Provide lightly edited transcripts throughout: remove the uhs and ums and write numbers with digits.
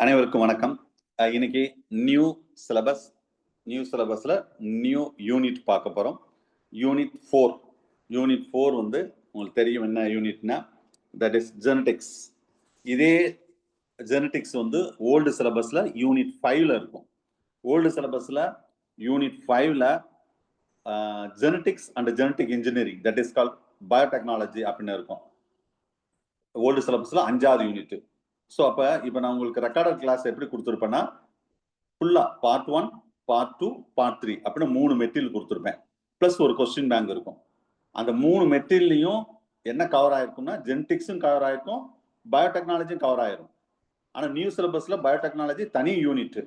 அனைவருக்கும் வணக்கம். இன்னைக்கு நியூ சிலபஸ் சிலபஸ்ல நியூ யூனிட் பார்க்க போறோம். யூனிட் 4 வந்து உங்களுக்கு தெரியும் என்ன யூனிட்னா, தட் இஸ் ஜெனடிக்ஸ். இதே ஜெனடிக்ஸ் வந்து ஓல்டு சிலபஸ்ல யூனிட் 5ல இருக்கும். ஓல்டு சிலபஸ்ல யூனிட் 5ல genetics and genetic engineering, that is called biotechnology அப்படின்னு இருக்கும். ஓல்டு சிலபஸ்ல 5வது யூனிட். ஸோ அப்போ இப்போ நான் உங்களுக்கு ரெக்கார்டட் கிளாஸ் எப்படி கொடுத்துருப்பேன்னா, ஃபுல்லாக பார்ட் 1, பார்ட் 2, பார்ட் 3 அப்படின்னு 3 மெட்டீரியல் கொடுத்துருப்பேன். ப்ளஸ் ஒரு கொஸ்டின் பேங்க் இருக்கும். அந்த 3 மெட்டீரியல்லையும் என்ன கவர் ஆயிருக்கும்னா, ஜெனடிக்ஸும் கவர் ஆயிருக்கும், பயோடெக்னாலஜியும் கவர் ஆயிரும். ஆனால் நியூ சிலபஸ்ல பயோடெக்னாலஜி தனி unit,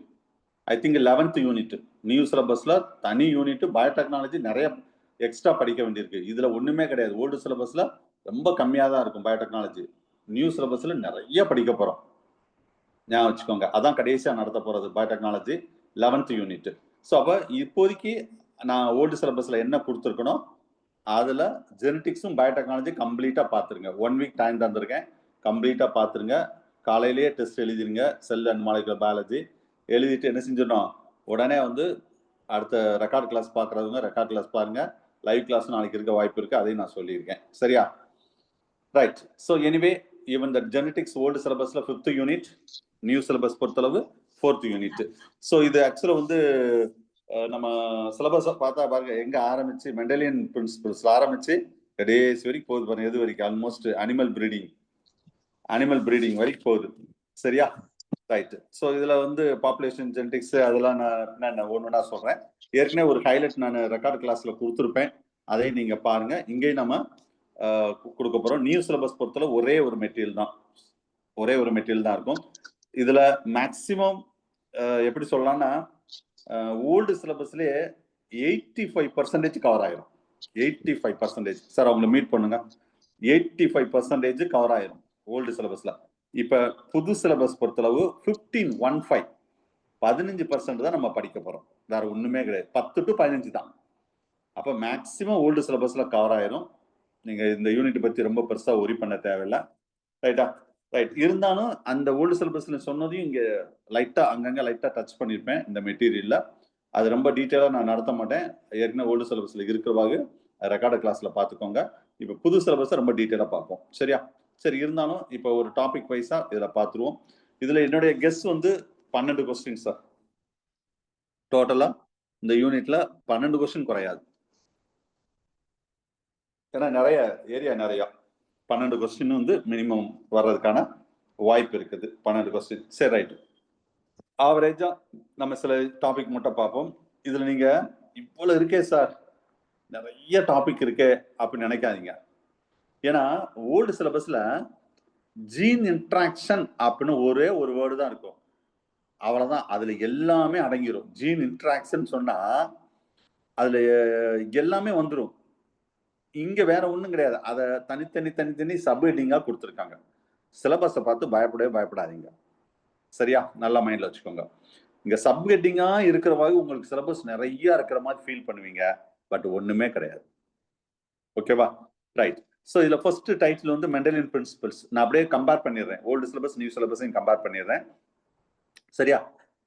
I think 11th unit. New சிலபஸ்ல தனி யூனிட், பயோடெக்னாலஜி நிறைய எக்ஸ்ட்ரா படிக்க வேண்டியிருக்கு. இதுல ஒண்ணுமே கிடையாது. ஓல்டு சிலபஸ்ல ரொம்ப கம்மியாக தான் இருக்கும் பயோடெக்னாலஜி. நியூ சிலபஸ்ல நிறைய படிக்க போறோம், ஞாபகம் வச்சுக்கோங்க. அதான் கடைசியா நடத்த போறது பயோடெக்னாலஜி 11th யூனிட். ஸோ அப்போ இப்போதைக்கு நான் ஓல்டு சிலபஸ்ல என்ன கொடுத்துருக்கணும், அதுல ஜெனடிக்ஸும் பயோடெக்னாலஜி கம்ப்ளீட்டா பார்த்துருங்க. 1 வீக் டைம் தந்திருக்கேன், கம்ப்ளீட்டா பார்த்துருங்க. காலையிலேயே டெஸ்ட் எழுதிருங்க, செல் அண்ட் மாலிகுலர் பயாலஜி எழுதிட்டு என்ன செஞ்சிடணும், உடனே வந்து அடுத்த ரெக்கார்ட் கிளாஸ் பார்க்குறவங்க ரெக்கார்ட் கிளாஸ் பாருங்க. லைவ் கிளாஸ் நாளைக்கு இருக்க வாய்ப்பு இருக்கு, அதையும் நான் சொல்லியிருக்கேன். சரியா? Right. So anyway, even the genetics old சிலபஸ்ல 5th யூனிட், நியூ சிலபஸ் பொறுத்தளவு 4th யூனிட். ஸோ இது ஆக்சுவலாக வந்து நம்ம சிலபஸை பார்த்தா பாருங்க, எங்க ஆரம்பிச்சு மெண்டலியன் பிரின்சிபல்ஸ்ல ஆரம்பிச்சு கடைசி வரைக்கும் போகுது பாருங்க. எது வரைக்கும்? ஆல்மோஸ்ட் அனிமல் பிரீடிங் வரைக்கும் போகுது. சரியா? ரைட். ஸோ இதுல வந்து பாப்புலேஷன், ஜெனடிக்ஸ் அதெல்லாம் நான் ஒன்னொன்னா சொல்றேன். ஏற்கனவே ஒரு ஹைலைட் நான் ரெக்கார்ட் கிளாஸ்ல கொடுத்துருப்பேன், அதை நீங்க பாருங்க. இங்கேயும் நம்ம கொடுக்க போறோம். நியூ சிலபஸ் பொறுத்தல ஒரே ஒரு மெட்டீரியல் தான் இருக்கும். இதுல மேக்சிமம் எப்படி சொல்லலாம்னா, ஓல்டு சிலபஸ்லயே 85% கவர் ஆயிரும். 85%. சார் அவங்களை மீட் பண்ணுங்க. 85% கவர் ஆயிரும் ஓல்டு சிலபஸ்ல. இப்ப புது சிலபஸ் பொறுத்தளவு 15% தான் நம்ம படிக்க போறோம். வேற ஒண்ணுமே கிடையாது. 10 to 15 தான். அப்ப மேக்சிமம் ஓல்டு சிலபஸ்ல கவர் ஆயிரும். நீங்க இந்த யூனிட் பத்தி ரொம்ப பெருசா ஒரி பண்ண தேவையில்லை. ரைட்டா? ரைட். இருந்தாலும் அந்த ஓல்டு சிலபஸ்ல சொன்னதையும் இங்க அங்கங்க லைட்டா டச் பண்ணிருப்பேன் இந்த மெட்டீரியல்ல. அது ரொம்ப டீட்டெயிலா நான் நடத்த மாட்டேன். ஏற்கனவே ஓல்டு சிலபஸ்ல இருக்கிறவாக ரெக்கார்டு கிளாஸ்ல பாத்துக்கோங்க. இப்ப புது சிலபஸ் ரொம்ப டீட்டெயிலா பார்ப்போம். சரியா? சரி, இருந்தாலும் இப்ப ஒரு டாபிக் வைஸா இதுல பாத்துருவோம். இதுல என்னுடைய கெஸ் வந்து 12 கொஸ்டின் சார். டோட்டலா இந்த யூனிட்ல 12 கொஸ்டின் குறையாது. ஏன்னா நிறைய 12 கொஸ்டின் வந்து மினிமம் வர்றதுக்கான வாய்ப்பு இருக்குது. 12 கொஸ்டின். சரி, ரைட். ஆவரேஜா நம்ம சில டாபிக் மட்டும் பார்ப்போம். இதுல நீங்க இவ்வளவு இருக்கே சார், நிறைய டாபிக் இருக்கே அப்படின்னு நினைக்காதீங்க. ஏன்னா ஓல்டு சிலபஸ்ல ஜீன் இன்ட்ராக்ஷன் அப்படின்னு ஒரே ஒரு வேர்டு தான் இருக்கும். அவ்வளவுதான். அதுல எல்லாமே அடங்கிரும். ஜீன் இன்ட்ராக்ஷன் சொன்னா அதுல எல்லாமே வந்துடும். இங்க வேற ஒண்ணும் கிடையாது. அதை தனித்தனி சப்ஹெட்டிங்கா கொடுத்துருக்காங்க. சிலபஸை பார்த்து பயப்படாதீங்க. சரியா? நல்லா மைண்ட்ல வச்சுக்கோங்க. இங்க சப்ஹெட்டிங்கா இருக்கிறவாங்க உங்களுக்கு சிலபஸ் நிறைய இருக்கிற மாதிரி ஃபீல் பண்ணுவீங்க. பட் ஒண்ணுமே கிடையாது. ஓகேவா? ரைட். ஸோ இதுல ஃபர்ஸ்ட் டைட்டில் வந்து மெண்டலியன் பிரின்சிபல்ஸ். நான் அப்படியே கம்பேர் பண்ணிடுறேன். ஓல்டு சிலபஸ் நியூ சிலபஸையும் கம்பேர் பண்ணிடுறேன். சரியா?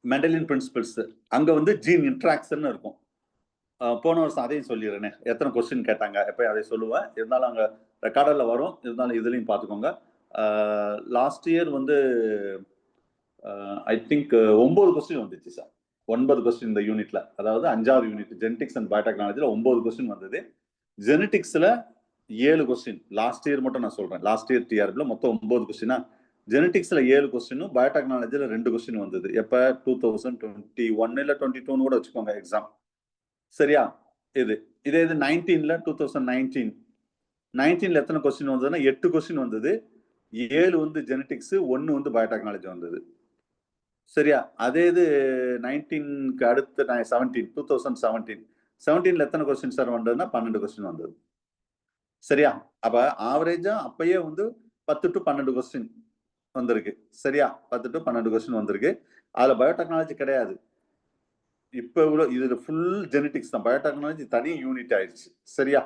மெண்டலியன் பிரின்சிபல்ஸ் அங்க வந்து ஜீன் இன்ட்ராக்ஷன் இருக்கும். போன வருஷம் அதையும் சொல்லிடுறேன். எத்தனை கொஸ்டின் கேட்டாங்க எப்பயும் அதை சொல்லுவேன். இருந்தாலும் அங்கே ரெக்கார்டர்ல வரும். இருந்தாலும் இதுலையும் பார்த்துக்கோங்க. லாஸ்ட் இயர் வந்து ஐ திங்க் 9 கொஸ்டின் வந்துச்சு சார். 9 கொஸ்டின் இந்த யூனிட்ல. அதாவது 5வது யூனிட் ஜெனடிக்ஸ் அண்ட் பயோடெக்னாலஜில 9 கொஸ்டின் வந்தது. ஜெனடிக்ஸ்ல 7 கொஸ்டின். லாஸ்ட் இயர் மட்டும் நான் சொல்றேன். லாஸ்ட் இயர் டிஆர்பில மொத்தம் 9 கொஸ்டினா, ஜெனடிக்ஸ்ல 7 கொஸ்டினும் பயோடெக்னாலஜில 2 கொஸ்டின் வந்தது. எப்ப? 2021 இல்ல 22 கூட வச்சுக்கோங்க எக்ஸாம். சரியா? இதே 2019 எத்தனை கொஸ்டின் வந்ததுன்னா 8 கொஸ்டின் வந்தது. 7 வந்து ஜெனடிக்ஸ், 1 வந்து பயோடெக்னாலஜி வந்தது. சரியா? அதே இது 19க்கு அடுத்து 2017 எத்தனை கொஸ்டின் சார் வந்ததுன்னா 12 கொஸ்டின் வந்தது. சரியா? அப்ப ஆவரேஜா அப்பயே வந்து 10 to 12 கொஸ்டின் வந்திருக்கு. சரியா? 10 to 12 கொஸ்டின் வந்திருக்கு. அதுல பயோடெக்னாலஜி கிடையாது. இப்ப இதுல ஃபுல் ஜெனடிக்ஸ் தான். பயோடெக்னாலஜி தனி யூனிட் ஆயிடுச்சு. சரியா?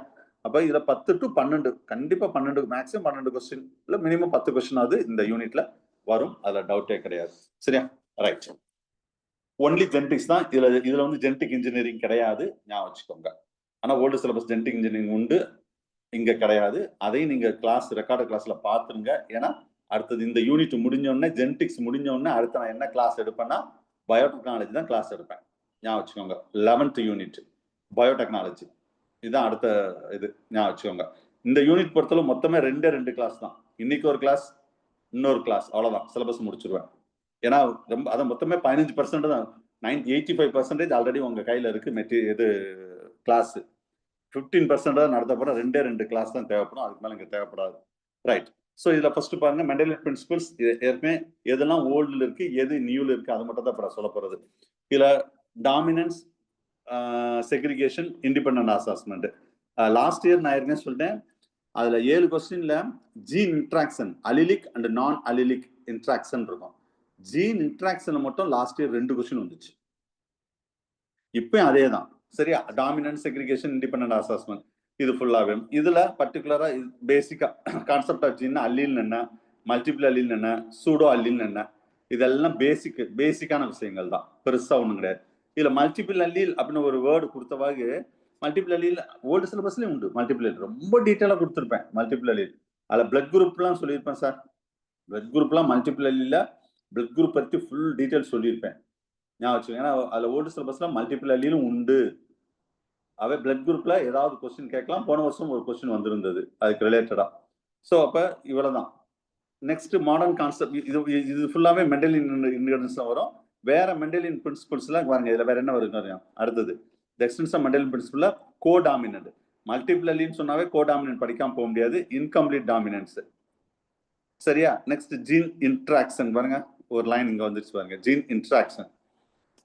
அப்ப இதுல 10 to 12 கண்டிப்பா 12, மேக்ஸிமம் 12 கொஸ்டின் இல்ல மினிமம் 10 கொஸ்டின் ஆகுது இந்த யூனிட்ல வரும், அதுல டவுட்டே கிடையாது. சரியா? ரைட். ஒன்லி ஜெனடிக்ஸ் தான் இதுல வந்து ஜெனடிக் இன்ஜினியரிங் கிடையாது, ஞாபகம் வச்சுக்கோங்க. ஆனா ஓல்டு சிலபஸ் ஜெனடிக் இன்ஜினியரிங் உண்டு, இங்க கிடையாது. அதையும் நீங்க ரெக்கார்டு கிளாஸ்ல பாத்துருங்க. ஏன்னா அடுத்தது இந்த யூனிட் முடிஞ்ச உடனே ஜெனடிக்ஸ் முடிஞ்ச உடனே அடுத்து நான் என்ன கிளாஸ் எடுப்பேன்னா பயோடெக்னாலஜி தான் கிளாஸ் எடுப்பேன். ஞாபகம் வச்சுக்கோங்க. 11th யூனிட் பயோடெக்னாலஜி, இதுதான் அடுத்த இது. ஞாபகம் வச்சுக்கோங்க. இந்த யூனிட் பொறுத்தளவு மொத்தமே 2 கிளாஸ் தான். இன்னைக்கு ஒரு கிளாஸ், இன்னொரு கிளாஸ், அவ்வளவுதான். சிலபஸ் முடிச்சிருவேன். ஏன்னா ரொம்ப அதை மொத்தமே 15% தான். 85% ஆல்ரெடி உங்க கையில இருக்கு இது கிளாஸ். 15% தான் நடத்தப்பட 2 கிளாஸ் தான் தேவைப்படும், அதுக்கு மேல இங்க தேவைப்படாது. ரைட். ஸோ இதுல ஃபர்ஸ்ட் பாருங்க மெண்டலியன் பிரின்சிபல்ஸ். ஏற்கனவே எதெல்லாம் ஓல்டுல இருக்கு எது நியூல இருக்கு அது மட்டும் தான் இப்ப சொல்ல போறது. இதுல dominance, segregation, independent assessment. Last year நான் ஏற்கனவே சொல்லிட்டேன், அதுல 7 கொஸ்டின்ல ஜீன் இன்ட்ராக்ஷன், அலிலிக் அண்ட் நான் அலிலிக் இன்ட்ராக்ஷன் இருக்கும். ஜீன் இன்ட்ராக்ஷன் மட்டும் லாஸ்ட் இயர் 2 கொஸ்டின் வந்துச்சு. இப்பயும் அதே தான். சரியா? டாமினன்ட், செக்ரிகேஷன், இண்டிபெண்டன்ட் அசஸ்மெண்ட், இது ஃபுல்லாவே. இதுல பர்டிகுலரா பேசிக்கா கான்செப்ட் ஆஃப் ஜீன், அல்லீல் என்ன, மல்டிபிள் அல்லீல் என்ன, சூடோ அல்லீல் என்ன, இதெல்லாம் பேசிக்கான விஷயங்கள் தான், பெருசா ஒண்ணும் கிடையாது. இதுல மல்டிபிள் அல்லீல் அப்படின்னு ஒரு வேர்டு கொடுத்தவாறு மல்டிபிள் அல்லீல் ஓல்டு சிலபஸ்லயும் உண்டு. மல்டிபிள் அல்லீல் ரொம்ப டீட்டெயிலா கொடுத்துருப்பேன். மல்டிபிள் அல்லீல் அதுல பிளட் குரூப்லாம் சொல்லியிருப்பேன் சார். பிளட் குரூப்லாம் மல்டிபிள் அல்லீல்ல பிளட் குரூப் பத்தி ஃபுல் டீட்டெயில் சொல்லியிருப்பேன். ஞாபகம் வச்சுக்கோங்க. ஏன்னா அதுல ஓல்டு சிலபஸ்ல மல்டிபிள் அல்லீலும் உண்டு. அவை பிளட் குரூப்ல ஏதாவது கொஸ்டின் கேட்கலாம். போன வருஷம் ஒரு கொஸ்டின் வந்திருந்தது அதுக்கு ரிலேட்டடா. ஸோ அப்ப இவ்வளவுதான். Next modern concept. இது ஃபுல்லாவே மெண்டலின் இன்ஹெரிடன்ஸ் வரும். வேற மெண்டலின் பிரின்சிபல்ஸ்லாம் பாருங்க. இதுல வேற என்ன வருது அடுத்தது எக்ஸ்டென்ஸ் ஆஃப் மெண்டலின் பிரின்சிபல்ல கோடாமினன்ட். மல்டிபிள் அல்லீல்னு சொன்னாவே கோடாமினன்ட் படிக்காம போக முடியாது. Incomplete dominance. சரியா? நெக்ஸ்ட் ஜீன் இன்ட்ராக்ஷன் பாருங்க, ஒரு லைன் இங்க வந்துருச்சு பாருங்க. Gene interaction.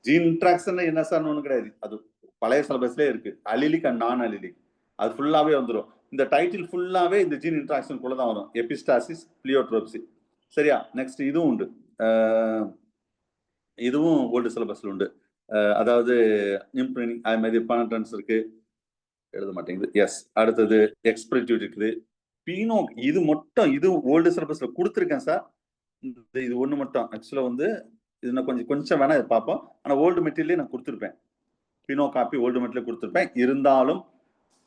ஜீன் இன்ட்ராக்ஷன் என்ன சார் ஒண்ணு கிடையாது, அது பழைய சிலபஸ்லயே இருக்கு. அலிலிக் அண்ட் நான் அலிலிக் அது ஃபுல்லாவே வந்துடும். இந்த டைட்டில் ஃபுல்லாவே இந்த ஜீன் இன்ட்ராக்ஷன் குள்ள தான் வரும். எபிஸ்டாசிஸ், பிளியோட்ரோப்சி. சரியா? நெக்ஸ்ட் இதுவும் உண்டு. இதுவும் ஓல்டு சிலபஸ்ல உண்டு. அதாவது இம்ப்ரினிங், அது மாதிரி பானட்ரன்ஸ் இருக்கு, எழுத மாட்டேங்குது. எஸ். அடுத்தது எக்ஸ்பிரட்டிவ் இருக்குது. பீனோ இது மட்டும் இது ஓல்டு சிலபஸ்ல கொடுத்துருக்கேன் சார். இது ஒண்ணு மட்டும் ஆக்சுவலா வந்து இது நான் கொஞ்சம் வேணா இதை பார்ப்போம். ஆனா ஓல்டு மெட்டீரியலே நான் கொடுத்துருப்பேன். பினோ காப்பி ஓல்டு மெட்டீரியல் கொடுத்துருப்பேன். இருந்தாலும்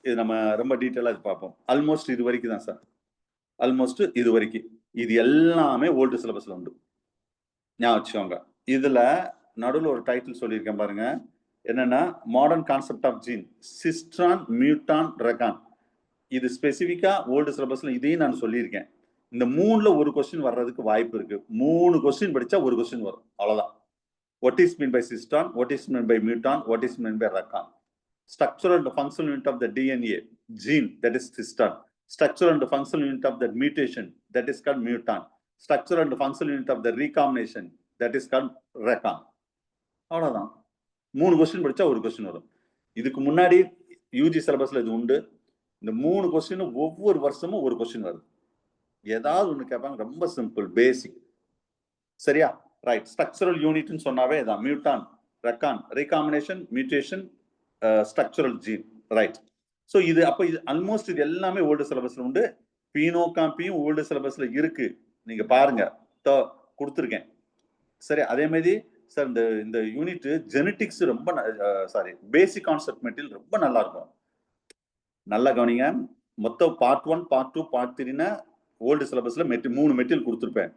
இது நம்ம ரொம்ப டீட்டெயிலா இது பார்ப்போம். ஆல்மோஸ்ட் இது வரைக்கும் தான் சார். ஆல்மோஸ்ட் இது வரைக்கும். இது எல்லாமே ஓல்டு சிலபஸ்ல உண்டு. ஞாபகம் வச்சுக்கோங்க. இதுல நடுவில் ஒரு டைட்டில் சொல்லியிருக்கேன் பாருங்க. என்னன்னா modern concept of gene, cistron, மியூட்டான், ரெகான். இது ஸ்பெசிபிக்கா ஓல்டு சிலபஸ்ல இதையும் நான் சொல்லியிருக்கேன். இந்த 3ல ஒரு கொஸ்டின் வர்றதுக்கு வாய்ப்பு இருக்கு. 3 கொஸ்டின் படிச்சா ஒரு கொஸ்டின் வரும், அவ்வளவுதான். What is meant by cistron? What is meant by mutant? What is meant by recan? Structural and functional unit of the DNA gene, that is cistron. Structural and functional unit of the mutation, that is called mutant. Structural and functional unit of the recombination, that is called recan. அவ்வளவுதான். 3 question படிச்சா ஒரு question வரும். இதுக்கு முன்னாடி UG சிலபஸ்ல இது உண்டு. இந்த 3 question ஒவ்வொரு வருஷமும் ஒரு கொஸ்டின் வருது. ஏதாவது ஒண்ணு கேட்பாங்க. ரொம்ப சிம்பிள், பேசிக். சரியா? ரைட். ஸ்ட்ரக்சரல் யூனிட்னு சொன்னாவே இதான். Muton, recon, recombination, mutation, structural gene. Right. So இது அப்போ இது ஆல்மோஸ்ட் இது எல்லாமே ஓல்டு சிலபஸ்ல உண்டு. பீனோ காப்பியும் ஓல்டு சிலபஸ்ல இருக்கு, நீங்க பாருங்க, கொடுத்துருக்கேன். சரி. அதே மாதிரி சார் இந்த யூனிட் ஜெனட்டிக்ஸ் ரொம்ப சாரி பேசிக் கான்செப்ட் மெட்டீரியல் ரொம்ப நல்லா இருக்கும். நல்லா கவனிங்க. மொத்தம் பார்ட் 1, பார்ட் 2, பார்ட் 3னா ஓல்டு சிலபஸ்ல 3 மெட்டீரியல் கொடுத்துருப்பேன்.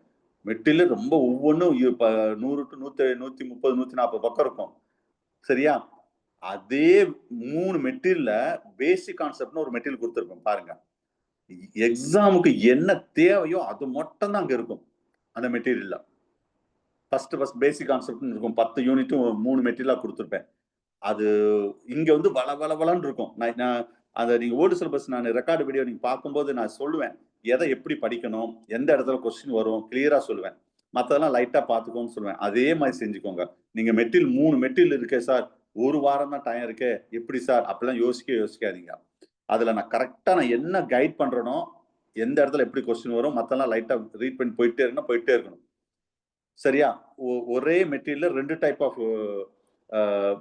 மெட்டீரியல் ரொம்ப ஒவ்வொன்றும் 100 to 130, 140 பக்கம் இருக்கும். சரியா? அதே 3 மெட்டீரியல்ல பேசிக் கான்செப்ட்னு ஒரு மெட்டீரியல் கொடுத்துருப்பேன் பாருங்க. எக்ஸாமுக்கு என்ன தேவையோ அது மட்டும் தான் அங்க இருக்கும் அந்த மெட்டீரியல்ல. ஃபர்ஸ்ட் பேசிக் கான்செப்ட் இருக்கும். 10 யூனிட்டும் 3 மெட்டீரியலா கொடுத்துருப்பேன். அது இங்க வந்து வளன்னு இருக்கும். நான் அதை நீங்க ஓல்டு சிலபஸ் நான் ரெக்கார்டு வீடியோ நீங்க பார்க்கும்போது நான் சொல்லுவேன் எதை எப்படி படிக்கணும், எந்த இடத்துல கொஸ்டின் வரும், கிளியரா சொல்லுவேன். மற்றதெல்லாம் லைட்டா பார்த்துக்கோன்னு சொல்லுவேன். அதே மாதிரி செஞ்சுக்கோங்க. நீங்க மெட்டீரியல் 3 மெட்டீரியல் இருக்கே சார், ஒரு வாரம் தான் டைம் இருக்கே, எப்படி சார் அப்படிலாம் யோசிக்காதீங்க. அதுல நான் கரெக்டா நான் என்ன கைட் பண்றேனோ, எந்த இடத்துல எப்படி கொஸ்டின் வரும், மற்றெல்லாம் லைட்டா ரீட் பண்ணி போயிட்டே இருக்கணும். சரியா? ஒரே material 2 type of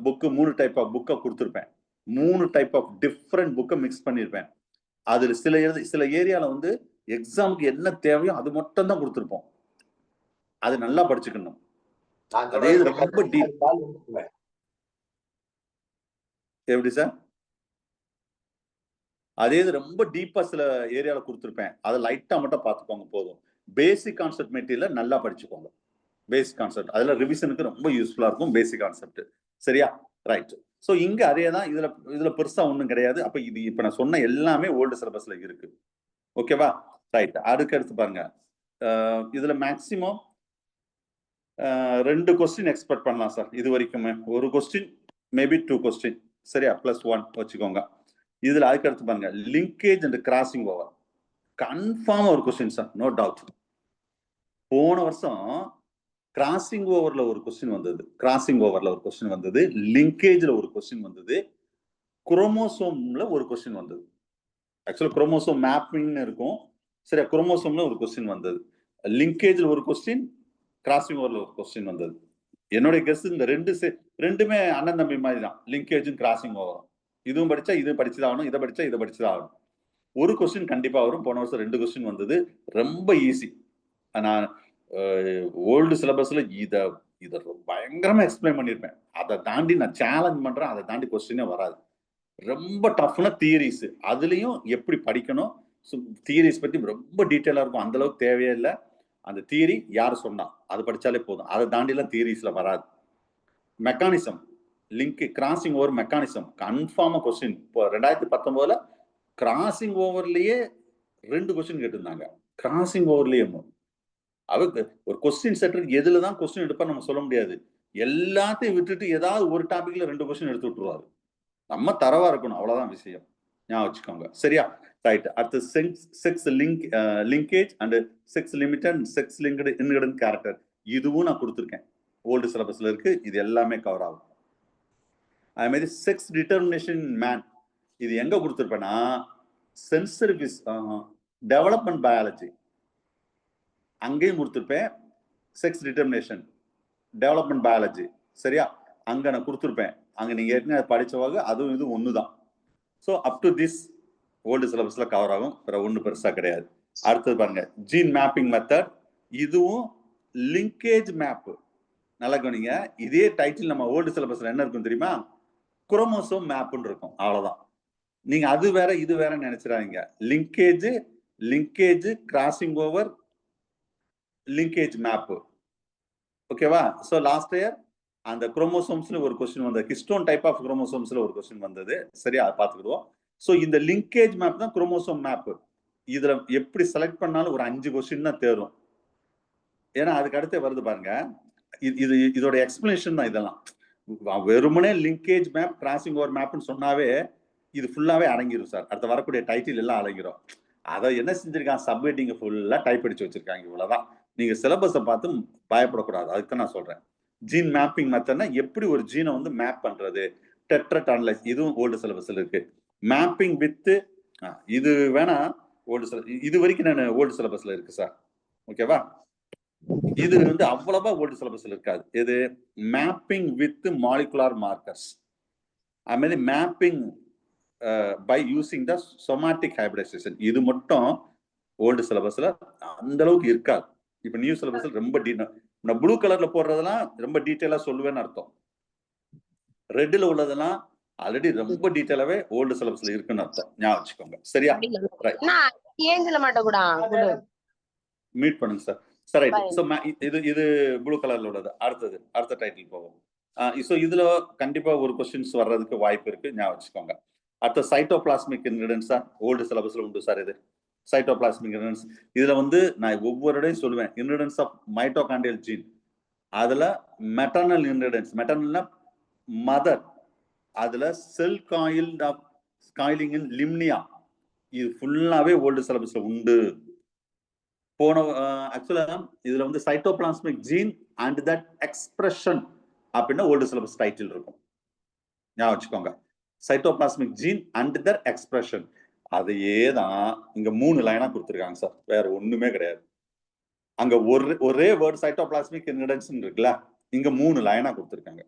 book, 3 type of புக்கை கொடுத்துருப்பேன். 3 டைப் ஆஃப் டிஃப்ரெண்ட் புக்கை மிக்ஸ் பண்ணியிருப்பேன். அதுல சில ஏரியால வந்து எக்ஸாமுக்கு என்ன தேவையோ அது மட்டும் தான் கொடுத்துருப்போம். அது நல்லா படிச்சுக்கணும். அதே ரொம்ப டீப். எப்படி சார்? அதே ரொம்ப டீப்பா சில ஏரியால கொடுத்துருப்பேன். அதை லைட்டா மட்டும் பார்த்துக்கோங்க போதும். பேசிக் கான்செப்ட் மெட்டீரியல் நல்லா படிச்சுக்கோங்க. பேசிக் கான்செப்ட் அதுல ரிவிஷனுக்கு ரொம்ப யூஸ்ஃபுல்லா இருக்கும். பேசிக் கான்செப்ட் சரியா? ரைட். ஸோ இங்க அதே தான். இதுல பெருசா ஒன்றும் கிடையாது. அப்ப இது இப்ப நான் சொன்ன எல்லாமே ஓல்டு சிலபஸ்ல இருக்கு. ஓகேவா? ரைட். அடுத்து பாருங்க. இதுல மேக்சிமம் 2 கொஸ்டின் எக்ஸ்பெக்ட் பண்ணலாம் சார். இது வரைக்குமே ஒரு கொஸ்டின் மேபி 2 கொஸ்டின் சரியா? +1 வச்சுக்கோங்க. இதுல அதுக்கடுத்து பாருங்க linkage and crossing over confirm ஒரு கொஸ்டின் சார், நோ டவுட். போன வருஷம் கிராசிங் ஓவர்ல ஒரு கொஸ்டின் வந்தது, லிங்கேஜ்ல ஒரு கொஸ்டின் வந்தது, குரோமோசோம்ல ஒரு கொஸ்டின் வந்தது. ஆக்சுவலா குரோமோசோம் மேப்பிங் இருக்கும் சரியா? குரோமோசோம்ல ஒரு கொஸ்டின் வந்தது, லிங்கேஜ்ல ஒரு கொஸ்டின், கிராசிங் ஓவர்ல ஒரு கொஸ்டின் வந்தது. என்னுடைய கெஸ் இந்த ரெண்டுமே அண்ணன் தம்பி மாதிரி தான், லிங்கேஜும் கிராசிங் ஓவரும். இதுவும் படிச்சா இது படிச்சுதான் ஆகணும், இதை படிச்சா இதை படிச்சுதான் ஆகணும். ஒரு கொஸ்டின் கண்டிப்பா வரும். போன வருஷம் 2 கொஸ்டின் வந்தது, ரொம்ப ஈஸி. நான் ஓல்டு சிலபஸ்ல இதை பயங்கரமா எக்ஸ்பிளைன் பண்ணிருப்பேன். அதை தாண்டி நான் சேலஞ்ச் பண்றேன், அதை தாண்டி கொஸ்டினே வராது. ரொம்ப டஃப்னா தியரிஸ், அதுலயும் எப்படி படிக்கணும், தியரிஸ் பத்தி ரொம்ப டீட்டெயிலா இருக்கும். அந்த அளவுக்கு தேவையே இல்லை. அந்த தியரி யார் சொன்னா அது படிச்சாலே போதும். அதை தாண்டிலாம் தியரிஸ்ல வராது. Mechanism, link crossing over mechanism கன்ஃபார்மா கொஸ்டின். இப்போ 2019 கிராசிங் ஓவர்லயே 2 கொஸ்டின் கேட்டிருந்தாங்க. கிராசிங் ஓவர்லயே அவருக்கு ஒரு கொஸ்டின் செட்டருக்கு எதுலதான் கொஸ்டின் எடுப்பா நம்ம சொல்ல முடியாது. எல்லாத்தையும் விட்டுட்டு ஏதாவது ஒரு டாபிக்ல 2 கொஸ்டின் எடுத்து விட்டுருவாரு. நம்ம தரவா இருக்கணும், அவ்வளவுதான் விஷயம். ஞாபகம் வச்சுக்கோங்க சரியா? ரைட். அடுத்து sex linkage and sex limited sex linked inheritance character, இதுவும் நான் கொடுத்துருக்கேன். ஓல்டு சிலபஸ்ல இருக்கு. இது எல்லாமே கவர் ஆகும். அதே மாதிரி செக்ஸ் டிட்டர்மினேஷன் மேன், இது எங்க கொடுத்துருப்பேன்னா சென்சரி டெவலப்மெண்ட் பயாலஜி அங்கேயும் கொடுத்துருப்பேன். செக்ஸ் டிட்டர்மினேஷன் டெவலப்மெண்ட் பயாலஜி சரியா? அங்க நான் கொடுத்துருப்பேன். அங்க நீங்க ஏற்கனவே படிச்சவாங்க, அதுவும் இது ஒண்ணுதான். So up to this old சிலபஸ்ல கவர் ஆகும். வேற ஒன்றும் பெருசா கிடையாது. அடுத்தது பாருங்க ஜீன் மேப்பிங் மெத்தட், இதுவும் லிங்கேஜ் மேப். நல்லா கவனிங்க, இதே டைட்டில் நம்ம ஓல்டு சிலபஸ்ல என்ன இருக்கும் தெரியுமா? குரோமோசோம் மேப்னு இருக்கும். அவ்வளவுதான். நீங்க அது வேற இது வேற நினைச்சிடாதீங்க. Linkage crossing over linkage map. ஓகேவா? ஸோ லாஸ்ட் இயர் அந்த குரோமோசோம்ஸ்ல ஒரு கொஸ்டின் வந்தது, ஹிஸ்டோன் டைப் ஆஃப் குரோமோசோம்ஸ்ல ஒரு கொஸ்டின் வந்தது சரியா? அதை பார்த்துக்கிடுவோம். ஸோ இந்த லிங்கேஜ் மேப் தான் குரோமோசோம் மேப். இதுல எப்படி செலக்ட் பண்ணாலும் ஒரு 5 கொஸ்டின் தான் தேரும். ஏன்னா அதுக்கு அடுத்து வருது பாருங்க, இதோட எக்ஸ்பிளனேஷன் தான் இதெல்லாம். வெறுமனே லிங்கேஜ் மேப் கிராசிங் ஓவர் மேப்னு சொன்னாவே இது ஃபுல்லாவே அடங்கிடும் சார். அடுத்த வரக்கூடிய டைட்டில் எல்லாம் அடங்கிடும். அதை என்ன செஞ்சிருக்காங்க, சப்மிட்டிங் ஃபுல்லா டைப் அடிச்சு வச்சிருக்காங்க. இவ்வளவுதான். நீங்க சிலபஸை பார்த்து பயப்படக்கூடாது. அதுக்கு நான் சொல்றேன். ஜீன் மேப்பிங் மெத்தட்னா எப்படி ஒரு ஜீனை வந்து மேப் பண்றது, டெட்ரட் அனலைஸ், இதுவும் ஓல்டு சிலபஸ்ல இருக்கு. மேப்பிங் வித் இது வேணா ஓல்டு இது வரைக்கும் நான் ஓல்டு சிலபஸ்ல இருக்கு சார். ஓகேவா? இது வந்து அவ்வளவா ஓல்டு சிலபஸ்ல இருக்காது. இது மேப்பிங் வித் மாலிகுலார் மார்க்கர்ஸ், அது மாதிரி mapping by using the somatic hybridization, இது மட்டும் ஓல்டு சிலபஸ்ல அந்த அளவுக்கு இருக்காது. இப்ப நியூ சிலபஸ்ல ரொம்ப நான் ப்ளூ கலர்ல போடுறதெல்லாம் ரொம்ப டீட்டெயிலா சொல்லுவேன்னு அர்த்தம். ரெட்ல உள்ளதெல்லாம் ஆல்ரெடி ரொம்ப டீட்டெயிலாவே ஓல்டு சிலபஸ்ல இருக்குன்னு அர்த்தம். ஞாபகம் வச்சுக்கோங்க சரியா? மீட் பண்ணுங்க சார். சரி ரைட். ஸோ இது ப்ளூ கலர்ல உள்ளது. அடுத்த டைட்டில் போவோம். ஸோ இதுல கண்டிப்பா ஒரு கொஸ்டின்ஸ் வர்றதுக்கு வாய்ப்பு இருக்கு, ஞாபகம் வச்சுக்கோங்க. அடுத்த சைட்டோபிளாஸ்மிக் இன்ஹிரிடன்ஸ் தான் ஓல்டு சிலபஸ்ல உண்டு சார். இது சைட்டோபிளாஸ்மிக் இன்ஹிரிடன்ஸ். இதுல வந்து நான் ஒவ்வொருடையும் சொல்லுவேன், இன்ஹிரிடன்ஸ் ஆஃப் மைட்டோகாண்ட்ரியல் ஜீன். அதுல மெட்டர்னல் இன்ஹிரிடன்ஸ், மெட்டர்னல்னா மதர், அதுல செல் காயிலிங் இன் லிம்னியா, இது ஃபுல்லாவே ஓல்டு சிலபஸ்ல உண்டு. போன ஆக்சுவலா இதுல வந்து cytoplasmic gene and that expression அப்படின்னா ஓல்டு சிலபஸ் டைட்டில் இருக்கும். ஞாபகம் வச்சுக்கோங்க. Cytoplasmic gene and that expression, அதையே தான் இங்க 3 லைனா கொடுத்துருக்காங்க சார். வேற ஒண்ணுமே கிடையாது. அங்க ஒரே வேர்ட் சைட்டோபிளாஸ்மிக் இன்ஹிரிடன்ஸ் இருக்குல்ல, இங்க 3 லைனா கொடுத்துருக்காங்க.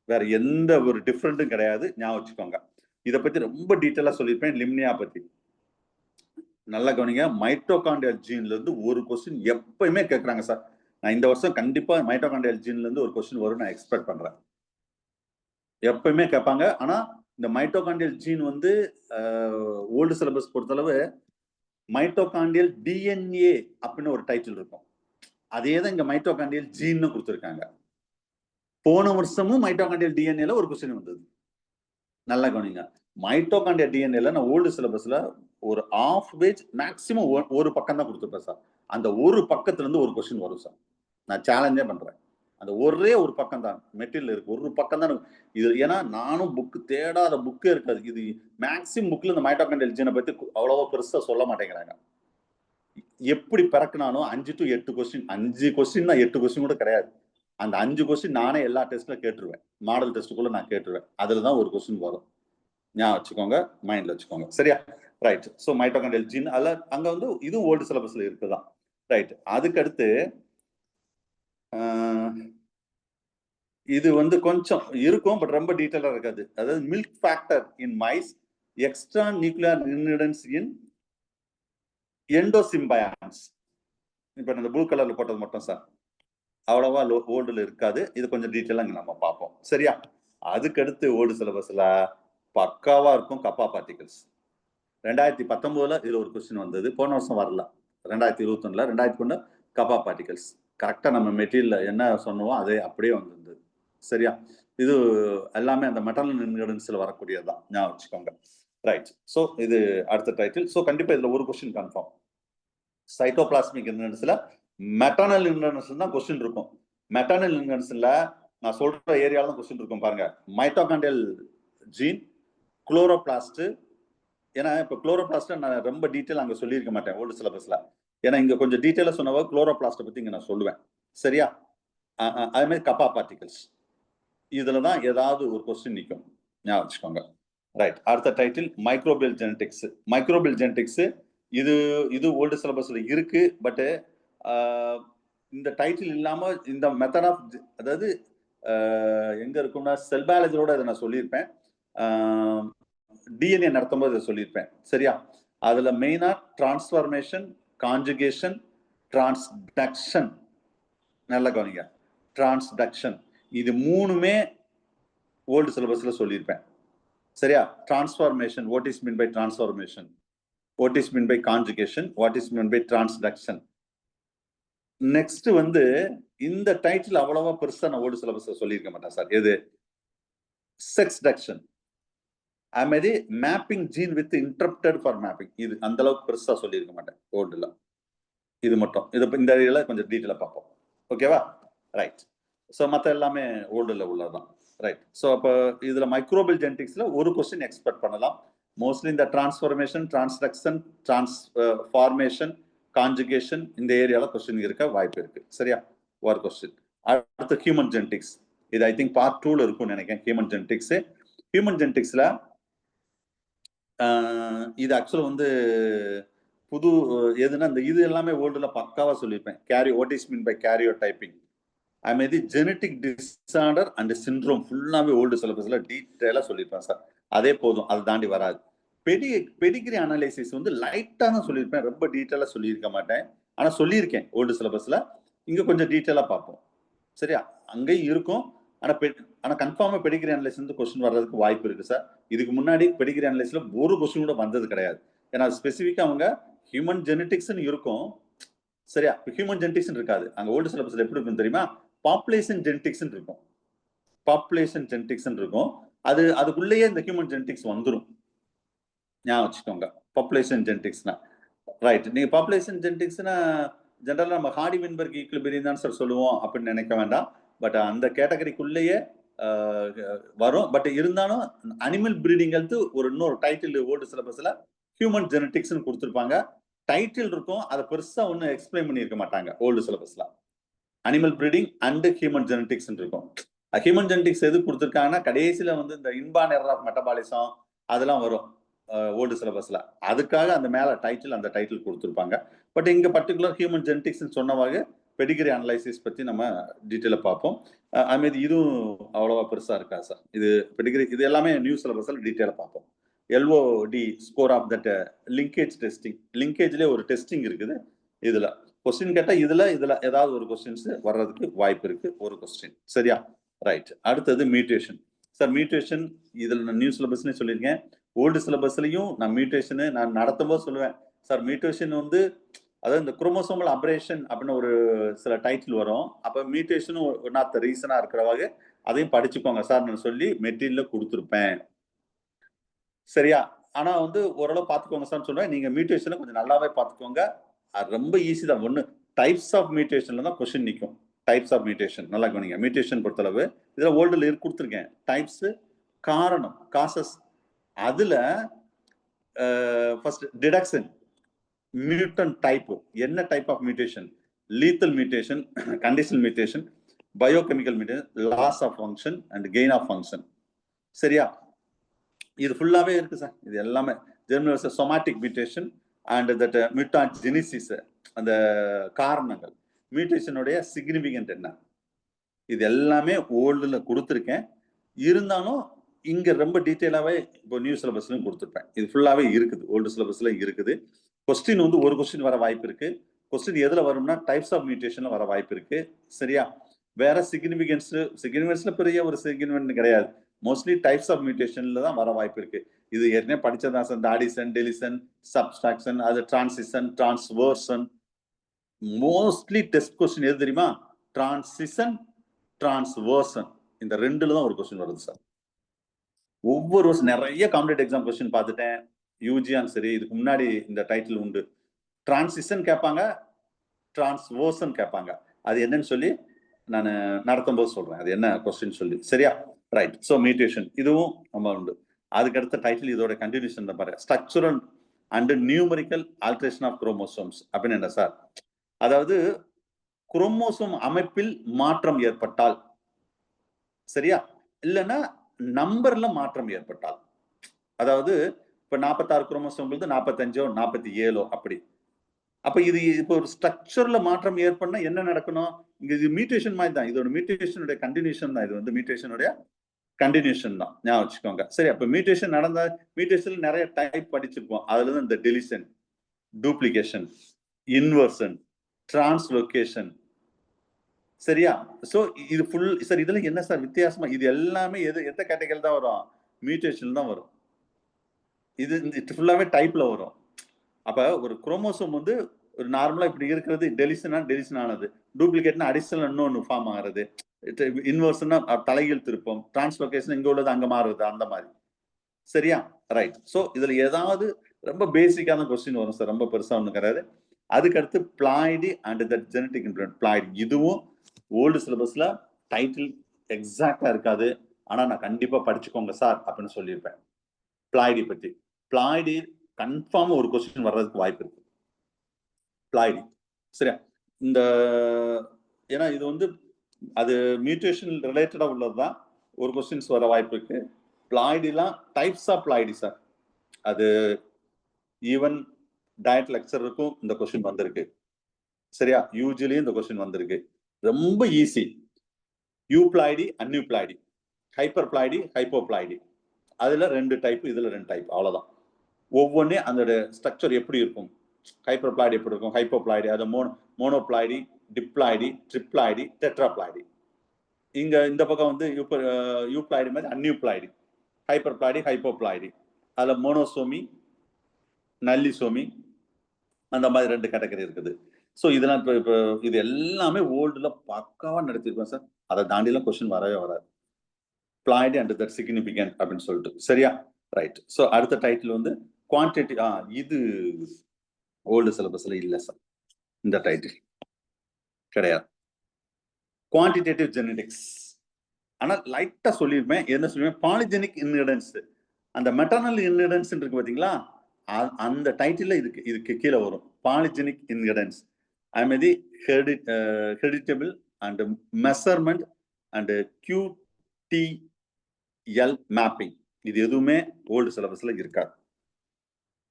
வேற எந்த ஒரு டிஃபரெண்ட்டும் கிடையாது. ஞாபகம் வச்சுக்கோங்க. இதை பத்தி ரொம்ப டீட்டெயிலா சொல்லியிருப்பேன், லிம்னியா பத்தி. நல்லா கவனிங்க, மைட்டோகாண்ட்ரியல் ஜீன்ல இருந்து ஒரு கொஸ்டின் எப்பயுமே கேட்கறாங்க சார். நான் இந்த வருஷம் கண்டிப்பா மைட்டோகாண்ட்ரியல் ஜீன்ல இருந்து ஒரு கொஸ்டின் வரும் நான் எக்ஸ்பெக்ட் பண்றேன். எப்பயுமே கேட்பாங்க. ஆனா இந்த மைட்டோகாண்ட்ரியல் ஜீன் வந்து ஓல்டு சிலபஸ் பொறுத்தளவு மைட்டோகாண்ட்ரியல் டிஎன்ஏ அப்படின்னு ஒரு டைட்டில் இருக்கும். அதே தான் இங்க மைட்டோகாண்ட்ரியல் ஜீன்னு கொடுத்துருக்காங்க. போன வருஷமும் மைட்டோகாண்ட்ரியல் டிஎன்ஏல ஒரு கொஸ்டின் வந்தது. நல்லா கவனிங்க. மைட்டோகாண்ட்ரியல் டிஎன்ஏல நான் ஓல்டு சிலபஸ்ல ஒரு half பேஜ் மேக்ஸிமம் ஒரு பக்கம் தான் கொடுத்துருப்பேன் சார். அந்த ஒரு பக்கத்துல இருந்து ஒரு கொஸ்டின் வரும் சார். நான் சேலஞ்சே பண்றேன். அந்த ஒரே ஒரு பக்கம் தான் மெட்டீரியல் இருக்கு. ஒரு பக்கம் தான் இது. ஏன்னா நானும் புக் தேடாத புக்கே இருக்காது. இது மேக்ஸிமம் புக்ல இந்த மைட்டோகாண்ட்ரியல் ஜீனை பத்தி அவ்வளவா பெருசா சொல்ல மாட்டேங்கிறாங்க. எப்படி பிறக்குனாலும் 5 to 8 கொஸ்டின், 5 கொஸ்டின் தான் 8 கொஸ்டின் கூட கிடையாது. அந்த 5 கொஸ்டின் நானே எல்லா டெஸ்ட்ல கேட்டுருவேன். மாடல் டெஸ்ட்டுக்குள்ள நான் கேட்டுருவேன். அதுல தான் ஒரு கொஸ்டின் வரும். ஞாபகம் வச்சுக்கோங்க, மைண்ட்ல வச்சுக்கோங்க. சரியா? ரைட். ஸோ மைட்டோகாண்ட்ரியல் ஜீன் அங்க வந்து இது ஓல்டு சிலபஸ்ல இருக்குதான். ரைட். அதுக்கு அடுத்து இது வந்து கொஞ்சம் இருக்கும், பட் ரொம்ப டீட்டெயிலா இருக்காது. அதாவது milk factor in mice, extra nuclear inheritance in endosymbionts. இப்ப இந்த ப்ளூ கலர்ல போட்டது மட்டும் சார். அவ்வளவா ஓல்டுல இருக்காது. இது கொஞ்சம் டீட்டெயிலா நம்ம பார்ப்போம். சரியா? அதுக்கு அடுத்து ஓல்டு சிலபஸ்ல பக்காவா இருக்கும் கப்பா பார்ட்டிகல்ஸ். 2019ல இதுல ஒரு கொஸ்டின் வந்தது. போன வருஷம் வரல. 2021ல 2001 கப்பா பார்ட்டிகல்ஸ். கரெக்டா நம்ம மெட்டீரியல்ல என்ன சொன்னோமோ அதே அப்படியே வந்திருந்தது. சரியா? இது எல்லாமே அந்த மெட்டர்னல் இன்ஹிபிட்டன்ஸ்ல வரக்கூடியதுதான். ஞாபகம் வச்சுக்கோங்க. ரைட். ஸோ இது அடுத்த டைட்டில். ஸோ கண்டிப்பா இதுல ஒரு கொஸ்டின் கன்ஃபார்ம். சைட்டோபிளாஸ்மிக் இன்ஹிபிட்டன்ஸ்ல மெட்டர்னல் இன்ஹிபிட்டன்ஸ் தான் கொஸ்டின் இருக்கும். மெட்டர்னல் இன்ஹிபிட்டன்ஸ்ல நான் சொல்ற ஏரியால தான் கொஸ்டின் இருக்கும் பாருங்க. Mitochondrial gene, chloroplast. ஏன்னா இப்ப குளோரோபிளாஸ்ட் நான் ரொம்ப டீட்டெயில் அங்க சொல்லியிருக்க மாட்டேன் ஓல்டு சிலபஸ்ல. ஏன்னா இங்க கொஞ்சம் டீட்டெயிலா சொன்னவா குளோரோபிளாஸ்ட் பத்தி இங்க நான் சொல்லுவேன். சரியா? அதே மாதிரி கப்பா பார்ட்டிகல்ஸ். இதுல தான் ஏதாவது ஒரு கொஸ்டின் நிற்கும். ஞாபகம் வச்சுக்கோங்க. ரைட். அடுத்த title microbial genetics. Microbial genetics இது ஓல்டு சிலபஸ்ல இருக்கு. பட் இந்த டைட்டில் இல்லாம இந்த மெத்தட் ஆஃப் அதாவது எங்க இருக்கும்னா செல் பயாலஜியோட இதை நான் சொல்லியிருப்பேன். டிஎன்ஏ நடத்தும் போது இதை சொல்லியிருப்பேன். சரியா? அதுல மெயினா டிரான்ஸ்ஃபர்மேஷன், கான்ஜுகேஷன், டிரான்ஸ்டக்ஷன். நல்ல கவனிங்க. டிரான்ஸ்டக்ஷன் இது மூணுமே ஓல்டு சிலபஸ்ல சொல்லியிருப்பேன். சரியா? Transformation, what is mean by transformation, what is mean by conjugation, what is mean by transduction. Next வந்து இந்த டைட்டில் அவ்வளவா பெருசா நான் ஓல்டு சிலபஸ்ல சொல்லியிருக்க மாட்டேன் சார். எது? செக்ஸ்டக்ஷன். அது மாதிரி mapping gene with interrupted for mapping. இது அந்த அளவுக்கு பெருசா சொல்லியிருக்க மாட்டேன் ஓல்டுல. இது மட்டும். இது இந்த ஏரியால கொஞ்சம் டீட்டெயிலா பார்ப்போம். ஓகேவா? ரைட். ஸோ மற்ற எல்லாமே ஓல்டுல உள்ளதுதான். ரைட். ஸோ அப்போ இதுல மைக்ரோபியல் ஜெனடிக்ஸ்ல ஒரு கொஸ்டின் எக்ஸ்பெக்ட் பண்ணலாம். மோஸ்ட்லி இந்த டிரான்ஸ்ஃபர்மேஷன், டிரான்ஸ்டக்ஷன், டிரான்ஸ்ஃபார்மேஷன், கான்ஜுகேஷன் இந்த ஏரியால கொஸ்டின் இருக்க வாய்ப்பு இருக்கு. சரியா? ஒரு கொஸ்டின். அடுத்து ஹியூமன் ஜெனடிக்ஸ். இது ஐ திங்க் பார்ட் 2ல இருக்கும்னு நினைக்கிறேன். Human genetics. ஹியூமன் ஜெனடிக்ஸ்ல இது ஆக்சுவலா வந்து புது எதுனா இந்த இது எல்லாமே ஓல்டுல பக்காவா சொல்லியிருப்பேன். What is mean by karyotyping. அது மாதிரி ஜெனட்டிக் டிஸார்டர் அண்ட் சிண்ட்ரோம் ஃபுல்லாவே ஓல்டு சிலபஸ்ல டீட்டெயிலா சொல்லியிருப்பேன் சார். அதே போதும், அதை தாண்டி வராது. பெடிகிரி அனாலிசிஸ் வந்து லைட்டா தான் சொல்லியிருப்பேன். ரொம்ப டீட்டெயிலா சொல்லியிருக்க மாட்டேன். ஆனா சொல்லியிருக்கேன் ஓல்டு சிலபஸ்ல. இங்க கொஞ்சம் டீட்டெயிலா பார்ப்போம். சரியா? அங்கேயும் இருக்கும். ஆனா கன்ஃபார்மா பெடிகிரி அனலைசிஸ் வந்து கொஸ்டின் வர்றதுக்கு வாய்ப்பு இருக்கு சார். இதுக்கு முன்னாடி பெடிகிரி அனலைசிஸ்ல ஒரு கொஸ்டின் கூட வந்தது கிடையாது. ஏன்னா ஸ்பெசிஃபிக்கா அவங்க ஹியூமன் ஜெனடிக்ஸ்னு இருக்கும். சரியா? ஹியூமன் ஜெனடிக்ஸ் இருக்காது. அங்க ஓல்டு சிலபஸ்ல எப்படி இருக்கும் தெரியுமா? பாப்புலேஷன் ஜெனடிக்ஸ் இருக்கும். பாப்புலேஷன் ஜெனடிக்ஸ் இருக்கும். அதுக்குள்ளேயே இந்த ஹியூமன் ஜெனடிக்ஸ் வந்துடும். ஞாபகம் வச்சுக்கோங்க. பாப்புலேஷன் ஜெனடிக்ஸ்னா. ரைட். நீங்க பாப்புலேஷன் ஜெனடிக்ஸ்னா ஜெனரலா நம்ம ஹார்டி வின்பர்க் ஈக்குலிபிரியம் தான் சார் சொல்லுவோம் அப்படின்னு நினைக்க வேண்டாம். பட் அந்த கேட்டகரிக்குள்ளேயே வரும். பட் இருந்தாலும் அனிமல் பிரீடிங் ஹெல்த் ஒரு இன்னொரு டைட்டில் ஓல்டு சிலபஸ்ல ஹியூமன் ஜெனடிக்ஸ்னு கொடுத்துருப்பாங்க. டைட்டில் இருக்கும். அதை பெருசா ஒன்றும் எக்ஸ்பிளைன் பண்ணியிருக்க மாட்டாங்க ஓல்டு சிலபஸ்ல. Animal breeding and human genetics இருக்கும். ஹியூமன் ஜெனடிக்ஸ் எது கொடுத்துருக்காங்கன்னா கடைசியில வந்து இந்த இன்பார்ன் எரர் ஆஃப் மெட்டபாலிசம் அதெல்லாம் வரும் ஓல்டு சிலபஸ்ல. அதுக்காக அந்த மேல அந்த டைட்டில் கொடுத்துருப்பாங்க. பட் இங்க பர்டிகுலர் ஹியூமன் ஜெனடிக்ஸ் சொன்னவாக பெடிகிரி அனலைசிஸ் பத்தி நம்ம டீட்டெயிலா பார்ப்போம். அதுமாதிரி இதுவும் அவ்வளவா பெருசா இருக்கா சார். இது பெடிகிரி இது எல்லாமே நியூ சிலபஸ்ல டீட்டெயிலா பார்ப்போம். LOD score of that linkage testing. லிங்கேஜ்லேயே ஒரு டெஸ்டிங் இருக்குது இதுல. கொஸ்டின் கேட்டா இதுல ஏதாவது ஒரு கொஸ்டின்ஸ் வர்றதுக்கு வாய்ப்பு இருக்கு. ஒரு கொஸ்டின் சரியா? ரைட். அடுத்தது மியூட்டேஷன். சார் மியூட்டேஷன் இதுல நான் நியூ சிலபஸ்னே சொல்லியிருக்கேன். ஓல்டு சிலபஸ்லயும் நான் மியூட்டேஷன் நான் நடத்தும்போது சொல்லுவேன். சார் மியூட்டேஷன் வந்து அதாவது இந்த குரோமோசோமல் அபரேஷன் அப்படின்னு ஒரு சில டைட்டில் வரும். அப்ப மியூட்டேஷனும் ஒன் ஆஃப் த ரீசனா இருக்கிறவாக அதையும் படிச்சுக்கோங்க சார் நான் சொல்லி மெட்டீரியல்ல கொடுத்துருப்பேன். சரியா? ஆனா வந்து ஓரளவு பாத்துக்கோங்க சார் சொல்றேன். நீங்க மியூட்டேஷனை கொஞ்சம் நல்லாவே பாத்துக்கோங்க. அது ரொம்ப ஈஸி தான். ஒண்ணு டைப்ஸ் ஆஃப் மியூட்டேஷன்ல தான் கொஸ்டின் நிக்கும். டைப்ஸ் ஆஃப் மியூட்டேஷன் நல்லா கவனிங்க. மியூட்டேஷன் பொறுத்தளவு இதுல ஓல்டுல கொடுத்துருக்கேன். டைப்ஸ், காரணம், காசஸ். அதுல ஃபர்ஸ்ட் டிடக்ஷன், மியூட்டன்ட் டைப், என்ன type of mutation, lethal mutation, conditional mutation, biochemical mutation, loss of function and gain of function. சரியா? இது ஃபுல்லாவே இருக்கு சார். இது எல்லாமே germinal somatic mutation and that mutagenesis அந்த காரணங்கள், மியூட்டேஷனுடைய சிக்னிஃபிகன்ட் என்ன, இது எல்லாமே ஓல்டுல கொடுத்துருக்கேன். இருந்தாலும் இங்க ரொம்ப டீட்டெயிலாவே இப்போ நியூ சிலபஸ்லயும் கொடுத்துருப்பேன். இது ஃபுல்லாவே இருக்குது, ஓல்டு சிலபஸ்ல இருக்குது. கொஸ்டின் வந்து ஒரு கொஸ்டின் வர வாய்ப்பு இருக்கு. கொஸ்டின் எதுல வரும்னா டைப்ஸ் ஆஃப் மியூட்டேஷன்ல வர வாய்ப்பு இருக்கு. சரியா? வேற சிக்னிஃபிகன்ஸ்ல பெரிய ஒரு சிக்னிஃபிகன்ட் கிடையாது. மோஸ்ட்லி டைப்ஸ் ஆஃப் மியூட்டேஷன்ல தான் வர வாய்ப்பு இருக்கு. இது ஏற்கனவே படிச்சதான் சார். அடிஷன், டெலிஷன், சப்ஸ்ட்ராக்ஷன், அது டிரான்சிஷன், டிரான்ஸ்வர்ஷன். மோஸ்ட்லி டெஸ்ட் கொஸ்டின் எது தெரியுமா? டிரான்சிஷன், டிரான்ஸ்வர்ஷன். இந்த ரெண்டுல தான் ஒரு கொஸ்டின் வருது சார். ஒவ்வொரு வருஷம் நிறைய காம்படிட்டிவ் எக்ஸாம் கொஸ்டின் பார்த்துட்டேன். யூஜியான் சரி, இதுக்கு முன்னாடி இந்த டைட்டில் உண்டு. டிரான்சிஷன் கேட்பாங்க, டிரான்ஸ்வர்ஷன் கேட்பாங்க. அது என்னன்னு சொல்லி நான் நடத்தும் போது சொல்றேன். அது என்ன கொஸ்டின் சொல்லி. சரியா? ரைட். சோ மியூட்டேஷன் இதுவும் நம்ம உண்டு. அதுக்கு அடுத்த டைட்டில் இதோட கண்டினியூஷன் பாருங்க. Structural and numerical alteration of chromosomes அப்படின்னு என்ன சார்? அதாவது குரோமோசோம் அமைப்பில் மாற்றம் ஏற்பட்டால், சரியா? இல்லைன்னா நம்பர்ல மாற்றம் ஏற்பட்டால், அதாவது இப்ப 46 குரோமோசோம் 45 47 அப்படி. அப்ப இது இப்போ ஒரு ஸ்ட்ரக்சர்ல மாற்றம் ஏற்படனா என்ன நடக்கணும்? இங்க இது மியூட்டேஷன் மாதிரி தான். இதோட மியூட்டேஷனுடைய கண்டினியூஷன் தான். இது வந்து மியூட்டேஷனுடைய கண்டினியூஷன் தான். ஞாபகம் வச்சுக்கோங்க. சரி, அப்ப மியூட்டேஷன் நடந்தா மியூட்டேஷன்ல நிறைய டைப் படிச்சிருப்போம். அதுல தான் இந்த டெலிஷன், டூப்ளிகேஷன், இன்வர்ஷன், டிரான்ஸ்லோகேஷன். சரியா? சோ இது ஃபுல் சார். இதுல என்ன சார் வித்தியாசமா? இது எல்லாமே எந்த கேட்டகரியில தான் வரும்? மியூட்டேஷன் தான் வரும். இது ஃபுல்லாவே டைப்ல வரும். அப்ப ஒரு குரோமோசோம் வந்து ஒரு நார்மலா இப்படி இருக்கிறது டெலிஷன் ஆனது, டூப்ளிகேட்னா அடிஷனல் இன்னொன்னு ஃபார்ம் ஆகிறது, இன்வர்ஸ்னா தலைகீழ் திருப்பம், டிரான்ஸ்லோகேஷன் இங்க உள்ளது அங்க மாறுது, அந்த மாதிரி. சரியா? ரைட். சோ இதுல ஏதாவது ரொம்ப பேசிக்கான கொஸ்டின் வரும் சார். ரொம்ப பெருசா ஒண்ணு கிடையாது. அதுக்கு அடுத்து ploidy and the genetic influence. Ploidy இதுவும் ஓல்டு சிலபஸ்ல டைட்டில் எக்ஸாக்டா இருக்காது. ஆனா நான் கண்டிப்பா படிச்சுக்கோங்க சார் அப்படின்னு சொல்லியிருப்பேன். பிளாய்டி பத்தி. பிளாய்டி கன்ஃபார்ம் ஒரு கொஸ்டின் வர்றதுக்கு வாய்ப்பு இருக்கு. பிளாய்டி. சரியா? இந்த ஏன்னா இது வந்து அது மியூட்டேஷன் ரிலேட்டடா உள்ளதுதான். ஒரு கொஸ்டின்ஸ் வர வாய்ப்பு இருக்கு. பிளாய்டிலாம் டைப்ஸ் ஆஃப் பிளாய்டி சார். அது ஈவன் டயட் லெக்சருக்கும் இந்த கொஸ்டின் வந்திருக்கு. சரியா? யூஜிலையும் இந்த கொஸ்டின் வந்திருக்கு. ரொம்ப easy. Euploidy, aneuploidy, hyper ploidy, hypoploidy. அதுல 2 டைப், இதுல 2 டைப். அவ்வளவுதான். ஒவ்வொன்னே அதோட ஸ்ட்ரக்சர் எப்படி இருக்கும்? ஹைப்பர் பிளாய்டி எப்படி இருக்கும்? ஹைப்போபிளாய்டி, அது மோனோபிளாய்டி, டிப்ளாய்டி, ட்ரிப்ளாய்டி, டெட்ராபிளாய்டி. இங்க இந்த பக்கம் வந்து யூப்ளாய்டி மாதிரி அன்யூப்ளாய்டி, ஹைப்பர் பிளாய்டி, ஹைப்போபிளாய்டி. அதுல மோனோசோமி, நல்லிசோமி, அந்த மாதிரி 2 கேட்டகரி இருக்குது. சோ இதெல்லாம் இப்போ இது எல்லாமே ஓல்டுல பக்காவா நடத்திருப்பேன் சார். அதை தாண்டி எல்லாம் கொஸ்டின் வரவே வராது. பிளாய்டி அண்ட் தட் சிக்னிஃபிகன்ட் அப்படின்னு சொல்லிட்டு. சரியா? ரைட். சோ அடுத்த டைட்டில் வந்து குவான்டிட்டி. இது ஓல்டு சிலபஸ்ல இல்ல சார். இந்த டைட்டில் கிடையாது. Quantitative genetics. ஆனா லைட்டா சொல்லியிருப்பேன். என்ன சொல்லுவேன்? Polygenic inheritance. அந்த மெட்டர்னல் இன்ஹெரிடன்ஸ் இருக்கு பாத்தீங்களா? அந்த டைட்டில் இதுக்கு கீழே வரும். Polygenic inheritance. அது heritable and measurement and QTL mapping. இது எதுவுமே ஓல்டு சிலபஸ்ல இருக்காது.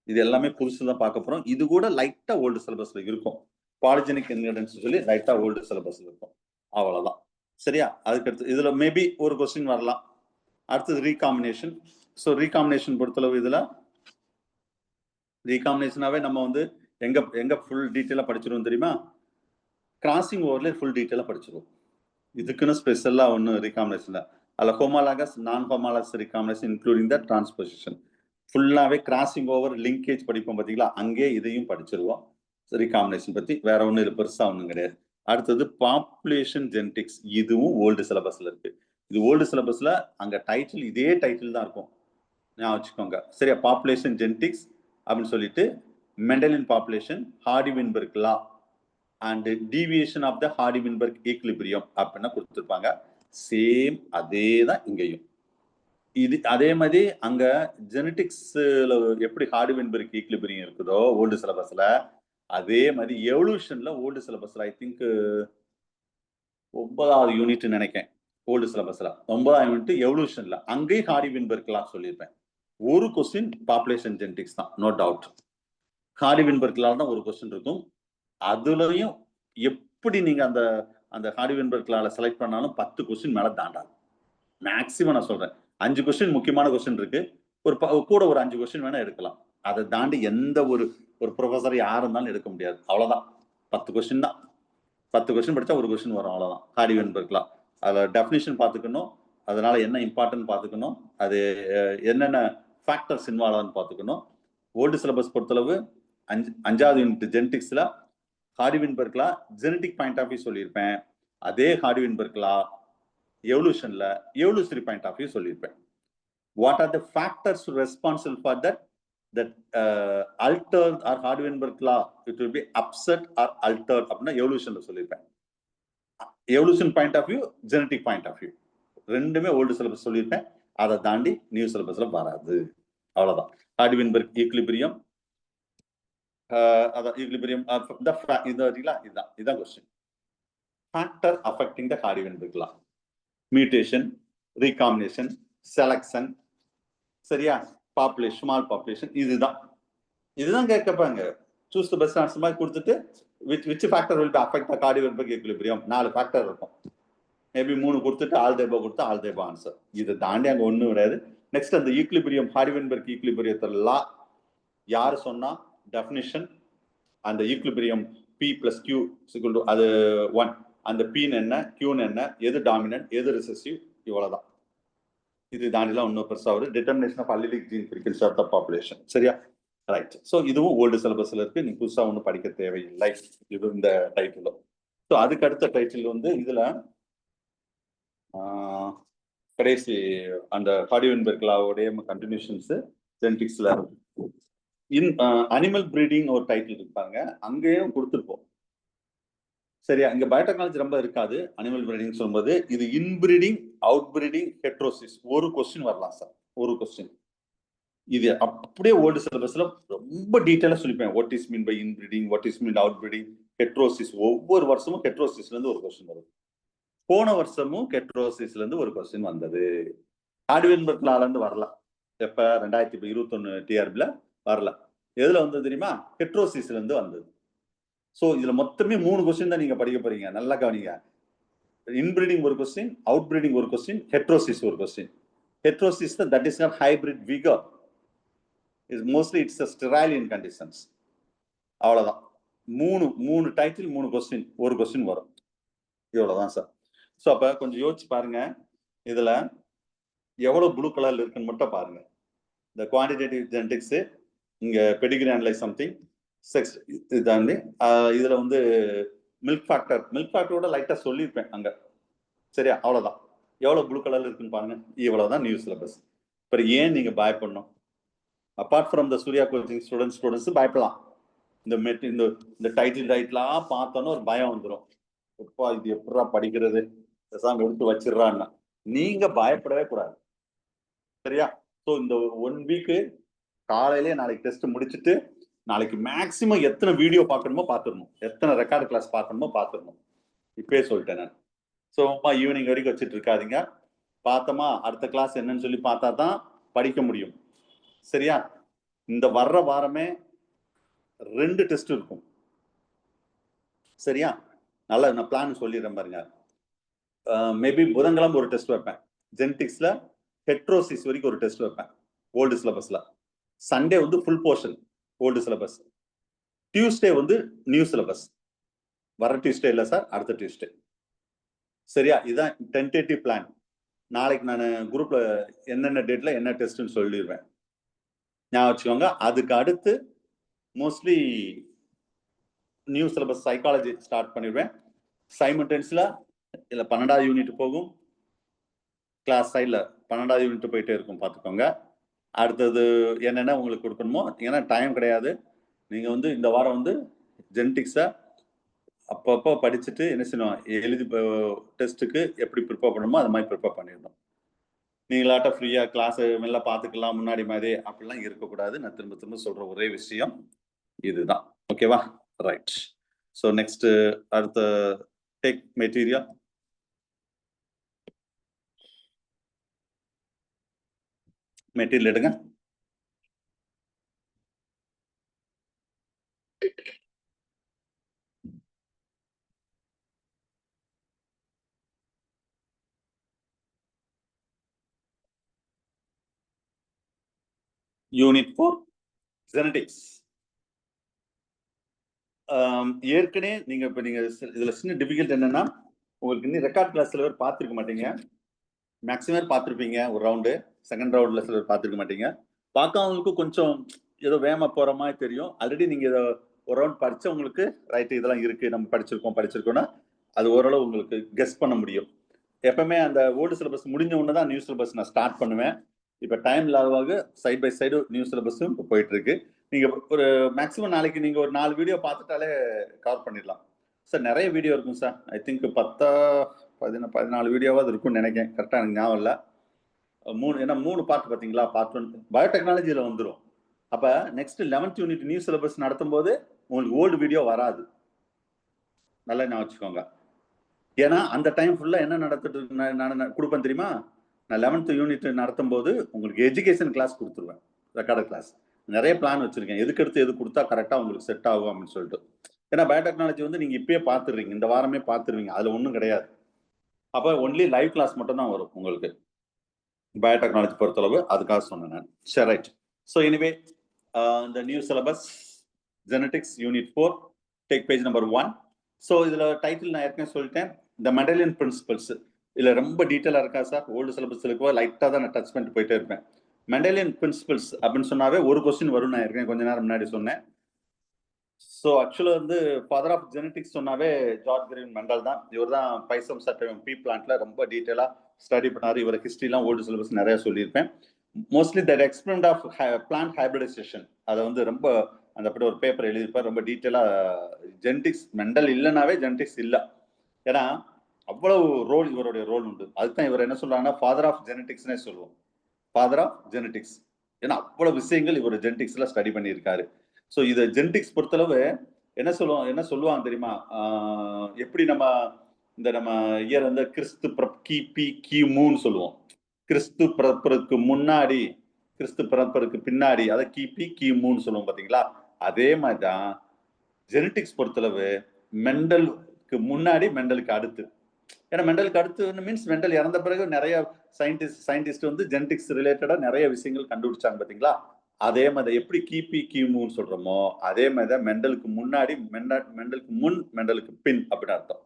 இது எல்லாமே புதுசு தான் பார்க்க போறோம். இது கூட லைட்டா ஓல்டு சிலபஸ்ல இருக்கும். பாலிஜெனிக் இன்ஹெரிடன்ஸ் சொல்லி லைட்டா ஓல்டு சிலபஸ்ல இருக்கும். அவ்வளவுதான். சரியா? அதுக்கடுத்து இதுல மேபி ஒரு கொஸ்டின் வரலாம். அடுத்தது ரீகாம்பினேஷன். ஸோ ரீகாம்பினேஷன் பொறுத்தளவு இதுல ரீகாம்பினேஷனாவே நம்ம வந்து எங்க ஃபுல் டீட்டெயிலா படிச்சிருவோம் தெரியுமா? கிராசிங் ஓவரில் ஃபுல் டீட்டெயிலாக படிச்சிருவோம். இதுக்குன்னு ஸ்பெஷலாக ஒன்றும் ரீகாம்பினேஷன் இல்லை. அதில் ஹோமாலாகஸ் நான் ஹோமாலாகஸ் ரீகாம்பினேஷன் இன்க்ளூடிங் த டிரான்ஸ்போசிஷன் ஃபுல்லாகவே கிராசிங் ஓவர் லிங்கேஜ் படிப்போம் பார்த்தீங்களா, அங்கே இதையும் படிச்சிருவோம். ரீகாம்பினேஷன் பற்றி வேற ஒன்றும் இது பெருசாக ஒன்றும் கிடையாது. அடுத்தது பாப்புலேஷன் ஜெனடிக்ஸ், இதுவும் ஓல்டு சிலபஸில் இருக்கு. இது ஓல்டு சிலபஸில் அங்கே டைட்டில் இதே டைட்டில் தான் இருக்கும், ஞாபகம் வச்சுக்கோங்க. சரியா, பாப்புலேஷன் ஜெனடிக்ஸ் அப்படின்னு சொல்லிட்டு Mendelian population, Hardy Weinberg law and deviation of the Hardy Weinberg equilibrium அப்படின்னா கொடுத்துருப்பாங்க. சேம் அதே தான் இங்கேயும். இது அதே மாதிரி அங்க ஜெனடிக்ஸ்ல எப்படி ஹார்டி-வின்பெர்க் ஈக்லிபிரியம் இருக்குதோ ஓல்டு சிலபஸ்ல, அதே மாதிரி எவல்யூஷன்ல ஓல்டு சிலபஸ்ல ஐ திங்க் 9வது யூனிட் நினைக்கிறேன். ஓல்டு சிலபஸ்ல 9வது யூனிட் எவல்யூஷன்ல அங்கேயும் ஹார்டி-வின்பெர்க் லா சொல்லியிருப்பேன். ஒரு கொஸ்டின் பாப்புலேஷன் ஜெனடிக்ஸ் தான், நோ டவுட். ஹார்டி-வின்பெர்க் லா தான் ஒரு கொஸ்டின் இருக்கும். அதுலயும் எப்படி நீங்க அந்த அந்த ஹார்டி-வின்பெர்க் லால செலக்ட் பண்ணாலும் 10 கொஸ்டின் மேல தாண்டாது. மேக்சிமம் நான் சொல்றேன் 5 கொஸ்டின் முக்கியமான கொஸ்டின் இருக்கு, ஒரு கூட ஒரு 5 கொஸ்டின் வேணா எடுக்கலாம். அதை தாண்டி எந்த ஒரு ப்ரொஃபஸர் யார் இருந்தாலும் எடுக்க முடியாது. அவ்வளவுதான், 10 கொஸ்டின் தான். 10 கொஸ்டின் படிச்சா ஒரு கொஸ்டின் வரும், அவ்வளவுதான். ஹார்டி-வின்பெர்க் லா அதுல டெஃபினிஷன் பார்த்துக்கணும், அதனால என்ன இம்பார்ட்டன்ட் பார்த்துக்கணும், அது என்னென்ன ஃபேக்டர்ஸ் இன்வால்வ் ஆகுன்னு பார்த்துக்கணும். ஓல்டு சிலபஸ் பொறுத்தளவு 5வது யூனிட் ஜெனடிக்ஸ்ல Hardy Weinberg law genetic point of view சொல்லியிருப்பேன். அதே ஹார்டி-வின்பெர்க் லா எவல்யூஷன்ல எவல்யூஷனரி பாயிண்ட் ஆஃப் வியூ சொல்லியிருப்பேன். What are the factors responsible for that alter or Hardy Weinberg law it will be upset or alter அப்படின்னா எவல்யூஷன்ல சொல்லியிருப்பேன். Evolution point of view, genetic point of view ரெண்டுமே old syllabus சொல்லியிருப்பேன். அதை தாண்டி new சிலபஸ்ல வராது, அவ்வளவுதான். ஹார்டி-வின்பெர்க் ஈக்லிபிரியம், அதான் ஈக்லிபிரியம் இதுதான் question. Factor affecting the ஹார்டி-வின்பெர்க் law, mutation, recombination, selection, சரியா, பாப்புலேஷன், ஸ்மால் பாப்புலேஷன், இதுதான் கேட்கப்பாங்க. சூஸ் தி பெஸ்ட் ஆன்சர் மாதிரி கொடுத்துட்டு which factor will affect the ஹார்டி-வின்பெர்க் equilibrium 4 factor இருக்கும். மேபி 3 கொடுத்துட்டு ஆல் தி அபவ் கொடுத்து ஆல் தி அபவ் ஆன்சர். இதை தாண்டி அங்க ஒண்ணும் கிடையாது. நெக்ஸ்ட் அந்த ஈக்லிபிரியம் ஹார்டி-வின்பெர்க் ஈக்லிபிரியத்தோட லா யாரு சொன்னா, டெஃபினிஷன், அந்த ஈக்லிபிரியம் P plus Q அது 1, அந்த P என்ன, Q என்ன, எது டாமினன்ட், எது ரிசெசிவ், இவ்வளவுதான். இது தாண்டிலாம் ஒன்றும் பெருசாக வருது. Determination of allelic gene frequency of the population, சரியா, ரைட். ஸோ இதுவும் ஓல்டு சிலபஸ்ல இருக்கு, நீ புதுசாக ஒன்றும் படிக்க தேவையில்லை. இது இந்த டைட்டில். ஸோ அதுக்கு அடுத்த டைட்டில் வந்து இதுல கடைசி அந்த ஹார்டி-வின்பெர்க் லாவோடைய கண்டினியூஷன்ஸ் ஜெனடிக்ஸ்ல அனிமல் பிரீடிங் ஒரு டைட்டில் இருப்பாங்க, அங்கேயும் கொடுத்துருப்போம். சரியா, இங்க பயோடெக்னாலஜி ரொம்ப இருக்காது. அனிமல் பிரீடிங் சொல்லும்போது இது இன்பிரீடிங், அவுட் பிரீடிங், ஹெட்ரோசிஸ் ஒரு கொஸ்டின் வரலாம் சார், ஒரு கொஸ்டின். இது அப்படியே ஓல்டு சிலபஸ்ல ரொம்ப டீட்டெயிலா சொல்லிப்பேன். What is mean by inbreeding, what is mean out breeding, heterosis. ஒவ்வொரு வருஷமும் ஹெட்ரோசிஸ்ல இருந்து ஒரு கொஸ்டின் வரும். போன வருஷமும் ஹெட்ரோசிஸ்ல இருந்து ஒரு கொஸ்டின் வந்தது. ஹார்டி-வின்பெர்க் லால இருந்து வரல. எப்ப 2021 டிஆர்பில வரல. எதுல வந்தது தெரியுமா, ஹெட்ரோசிஸ்ல இருந்து வந்தது. சோ இதுல மொத்தமே 3 கொஸ்டின் தான் நீங்க படிக்க போறீங்க, நல்லா கவனிங்க. இன்பிரீடிங் ஒரு கொஸ்டின், அவுட் பிரீடிங் ஒரு கொஸ்டின், ஹெட்ரோசிஸ் ஒரு question. Heterosis that is not hybrid vigour, is mostly it's sterile in conditions. அவ்வளவுதான். 3 டைட்டில், 3 கொஸ்டின், ஒரு கொஸ்டின் வரும், இவ்வளவுதான் சார். ஸோ அப்ப கொஞ்சம் யோசிச்சு பாருங்க, இதுல எவ்வளவு ப்ளூ கலர்ல இருக்குன்னு மட்டும் பாருங்க. இந்த குவான்டிடேட்டிவ் ஜெனடிக்ஸ், இங்க பெடிகிரி அனலைஸ் சம்திங், செக்ஸ், இதாண்டி இதுல வந்து மில்க் ஃபேக்டரோட லைட்டா சொல்லியிருப்பேன் அங்க, சரியா, அவ்வளவுதான். எவ்வளவு ப்ளூ கலர்ல இருக்குன்னு பாருங்க, இவ்வளவுதான் நியூ சிலபஸ். இப்போ ஏன் நீங்க பயப்படணும்? Apart from the Surya coaching students பயப்படலாம். இந்த டைட்டில் ரைட்லாம் பார்த்தோன்னா ஒரு பயம் வந்துடும், எப்பா இது எப்படா படிக்கிறது, பேசாம எடுத்து வச்சிடறான்னா. நீங்க பயப்படவே கூடாது, சரியா. ஸோ இந்த 1 வீக்கு காலையிலே நாளைக்கு டெஸ்ட் முடிச்சுட்டு நாளைக்கு மேக்சிமம் எத்தனை வீடியோ பார்க்கணுமோ பார்த்துடணும், எத்தனை ரெக்கார்டு கிளாஸ் பார்க்கணுமோ பார்த்துடணும். இப்பயே சொல்லிட்டேன் நான். ஸோ ஈவினிங் வரைக்கும் வச்சுட்டு இருக்காதீங்க. பார்த்தோமா, அடுத்த கிளாஸ் என்னன்னு சொல்லி பார்த்தா தான் படிக்க முடியும், சரியா. இந்த வர்ற வாரமே 2 டெஸ்ட் இருக்கும், சரியா. நல்லா நான் பிளான் சொல்லிடுறேன் பாருங்க. மேபி புதன்கிழமை ஒரு டெஸ்ட் வைப்பேன், ஜெனடிக்ஸ்ல ஹெட்ரோசிஸ் வரைக்கும் ஒரு டெஸ்ட் வைப்பேன் ஓல்டு சிலபஸ்ல. சண்டே வந்து full portion old syllabus, Tuesday வந்து நியூ சிலபஸ், வர டியூஸ்டே இல்லை சார், அடுத்த டியூஸ்டே. சரியா? இதுதான் டென்டேட்டிவ் பிளான். நாளைக்கு நான் குரூப்ல என்னென்ன டேட்ல என்ன டெஸ்ட்னு சொல்லிடுவேன், ஞாபகம் வச்சுக்கோங்க. அதுக்கு அடுத்து mostly new syllabus psychology start பண்ணிடுவேன். சைமல்டேனியஸ்ல இல்லை 12வது யூனிட் போகும், கிளாஸ் சைடில் 12வது யூனிட் போயிட்டே இருக்கும், பார்த்துக்கோங்க. அடுத்தது என்னென்ன உங்களுக்கு கொடுக்கணுமோ, ஏன்னா டைம் கிடையாது. நீங்கள் வந்து இந்த வாரம் வந்து ஜெனடிக்ஸை அப்பப்போ படிச்சுட்டு என்ன செய்யணும், எழுதி டெஸ்ட்டுக்கு எப்படி ப்ரிப்பேர் பண்ணணுமோ அது மாதிரி ப்ரிப்பேர் பண்ணிடணும். நீங்களாட்ட ஃப்ரீயாக கிளாஸ் மெல்ல பார்த்துக்கலாம் முன்னாடி மாதிரி அப்படிலாம் இருக்கக்கூடாது. நான் திரும்ப திரும்ப சொல்கிற ஒரே விஷயம் இதுதான். ஓகேவா? ரைட். ஸோ நெக்ஸ்ட் அடுத்த டேக் மெட்டீரியல். மெட்டீரியல் எடுங்க. Unit 4 genetics. ஏற்கனவே நீங்க இப்ப நீங்க இதுல சின்ன டிஃபிகல்ட் என்னன்னா, உங்களுக்கு இன்னும் ரெக்கார்ட் கிளாஸ் சில பேர் பார்த்துருக்க மாட்டீங்க. மேக்ஸிமம் பார்த்துருப்பீங்க ஒரு ரவுண்டு, செகண்ட் ரவுண்ட்ல சில பேர் பார்த்துருக்க மாட்டீங்க. பார்க்காதவங்களுக்கு கொஞ்சம் ஏதோ வேகமா போற மாதிரி தெரியும். ஆல்ரெடி நீங்க இதை ஒரு ரவுண்ட் படிச்சவங்களுக்கு ரைட் இதெல்லாம் இருக்கு, நம்ம படிச்சிருக்கோம்னா அது ஓரளவு உங்களுக்கு கெஸ் பண்ண முடியும். எப்பவுமே அந்த ஓல்டு சிலபஸ் முடிஞ்ச உடனே தான் நியூ சிலபஸ் நான் ஸ்டார்ட் பண்ணுவேன். இப்போ டைம் இல்லாதவாக சைட் பை சைடு நியூ சிலபஸும் இப்போ போயிட்டு இருக்கு. நீங்க ஒரு மேக்ஸிமம் நாளைக்கு நீங்க ஒரு 4 வீடியோ பார்த்துட்டாலே கவர் பண்ணிடலாம் சார். நிறைய வீடியோ இருக்கும் சார். ஐ திங்க் 14 வீடியோவாவது இருக்கும்னு நினைக்கிறேன். கரெக்டாக எனக்கு ஞாபகம் இல்லை. 3 பார்ட் பார்த்தீங்களா? பார்ட் 1 பயோடெக்னாலஜியில் வந்துடும். அப்போ next 11th unit new syllabus நடத்தும் போது உங்களுக்கு ஓல்டு வீடியோ வராது. நல்லா ஞாபகம் வச்சுக்கோங்க. ஏன்னா அந்த டைம் ஃபுல்லாக என்ன நடத்திட்டு நான் கொடுப்பேன் தெரியுமா? நான் 11th யூனிட் நடத்தும் போது உங்களுக்கு எஜுகேஷன் கிளாஸ் கொடுத்துருவேன், ரெக்கார்டு கிளாஸ். நிறைய பிளான் வச்சிருக்கேன், எதுக்கு எடுத்து எது கொடுத்தா கரெக்டாக உங்களுக்கு செட் ஆகும் அப்படின்னு சொல்லிட்டு. ஏன்னா பயோடெக்னாலஜி வந்து நீங்கள் இப்பயே பார்த்துடுறீங்க, இந்த வாரமே பார்த்துருவீங்க, அதில் ஒன்றும் கிடையாது. அப்போ ஒன்லி லைவ் கிளாஸ் மட்டும் தான் வரும் உங்களுக்கு பயோடெக்னாலஜி பொறுத்தளவு. அதுக்காக சொன்னேன் நான். சரி, ரைட். ஸோ எனிவே இந்த new syllabus genetics unit 4 take page number 1. So இதில் டைட்டில் நான் ஏற்கனவே சொல்லிட்டேன், த மெண்டலியன் பிரின்சிபல்ஸ். இதில் ரொம்ப டீட்டெயிலாக இருக்கா சார்? ஓல்டு சிலபஸ் இருக்கோ லைட்டாக தான் நான் டச் பண்ணிட்டு போயிட்டே இருப்பேன். மெண்டலியன் பிரின்சிபல்ஸ் அப்படின்னு சொன்னாவே ஒரு கொஸ்டின் வரும். நான் ஏற்கனவே கொஞ்ச நேரம் முன்னாடி சொன்னேன். ஸோ ஆக்சுவலாக வந்து ஃபாதர் ஆஃப் ஜெனடிக்ஸ் சொன்னாவே ஜார்ஜ் கிரீன் மெண்டல் தான். இவர் தான் பைசம் சட்டம் பீ பிளான்ட்ல ரொம்ப டீட்டெயிலாக ஸ்டடி பண்ணார். இவர் ஹிஸ்ட்ரிலாம் ஓல்டு சிலபஸ் நிறைய சொல்லியிருப்பேன். Mostly that experiment of plant hybridization அதை வந்து ரொம்ப அந்த அப்படி ஒரு பேப்பர் எழுதியிருப்பார் ரொம்ப டீட்டெயிலாக. ஜெனடிக்ஸ் மெண்டல் இல்லைனாவே ஜெனடிக்ஸ் இல்லை. ஏன்னா அவ்வளவு ரோல் இவருடைய ரோல் உண்டு. அதுதான் இவர் என்ன சொல்றாங்கன்னா ஃபாதர் ஆஃப் ஜெனடிக்ஸ்னே சொல்லுவோம், ஃபாதர் ஆஃப் ஜெனடிக்ஸ். ஏன்னா அவ்வளவு விஷயங்கள் இவர் ஜெனடிக்ஸ்ல ஸ்டடி பண்ணியிருக்காரு. ஸோ இதை ஜெனடிக்ஸ் பொறுத்தளவு என்ன சொல்லுவாங்க தெரியுமா? எப்படி நம்ம இயர் வந்து கிறிஸ்து கிபி கிமுன்னு சொல்லுவோம். கிறிஸ்து பிறப்பருக்கு முன்னாடி, கிறிஸ்து பிறப்பருக்கு பின்னாடி, அதை கிபி கிமுன்னு சொல்லுவோம் பார்த்தீங்களா? அதே மாதிரிதான் ஜெனடிக்ஸ் பொறுத்தளவு மெண்டலுக்கு முன்னாடி மெண்டலுக்கு அடுத்து. ஏன்னா மெண்டலுக்கு அடுத்து மீன்ஸ் மெண்டல் இறந்த பிறகு நிறைய சயின்டிஸ்ட் வந்து ஜெனடிக்ஸ் ரிலேட்டடா நிறைய விஷயங்கள் கண்டுபிடிச்சாங்க பார்த்தீங்களா? அதே மாதிரி எப்படி கிபி கிமுன்னு சொல்றோமோ அதே மாதிரி தான் மெண்டலுக்கு முன்னாடி, மெண்டலுக்கு முன், மெண்டலுக்கு பின் அப்படின்னு அர்த்தம்.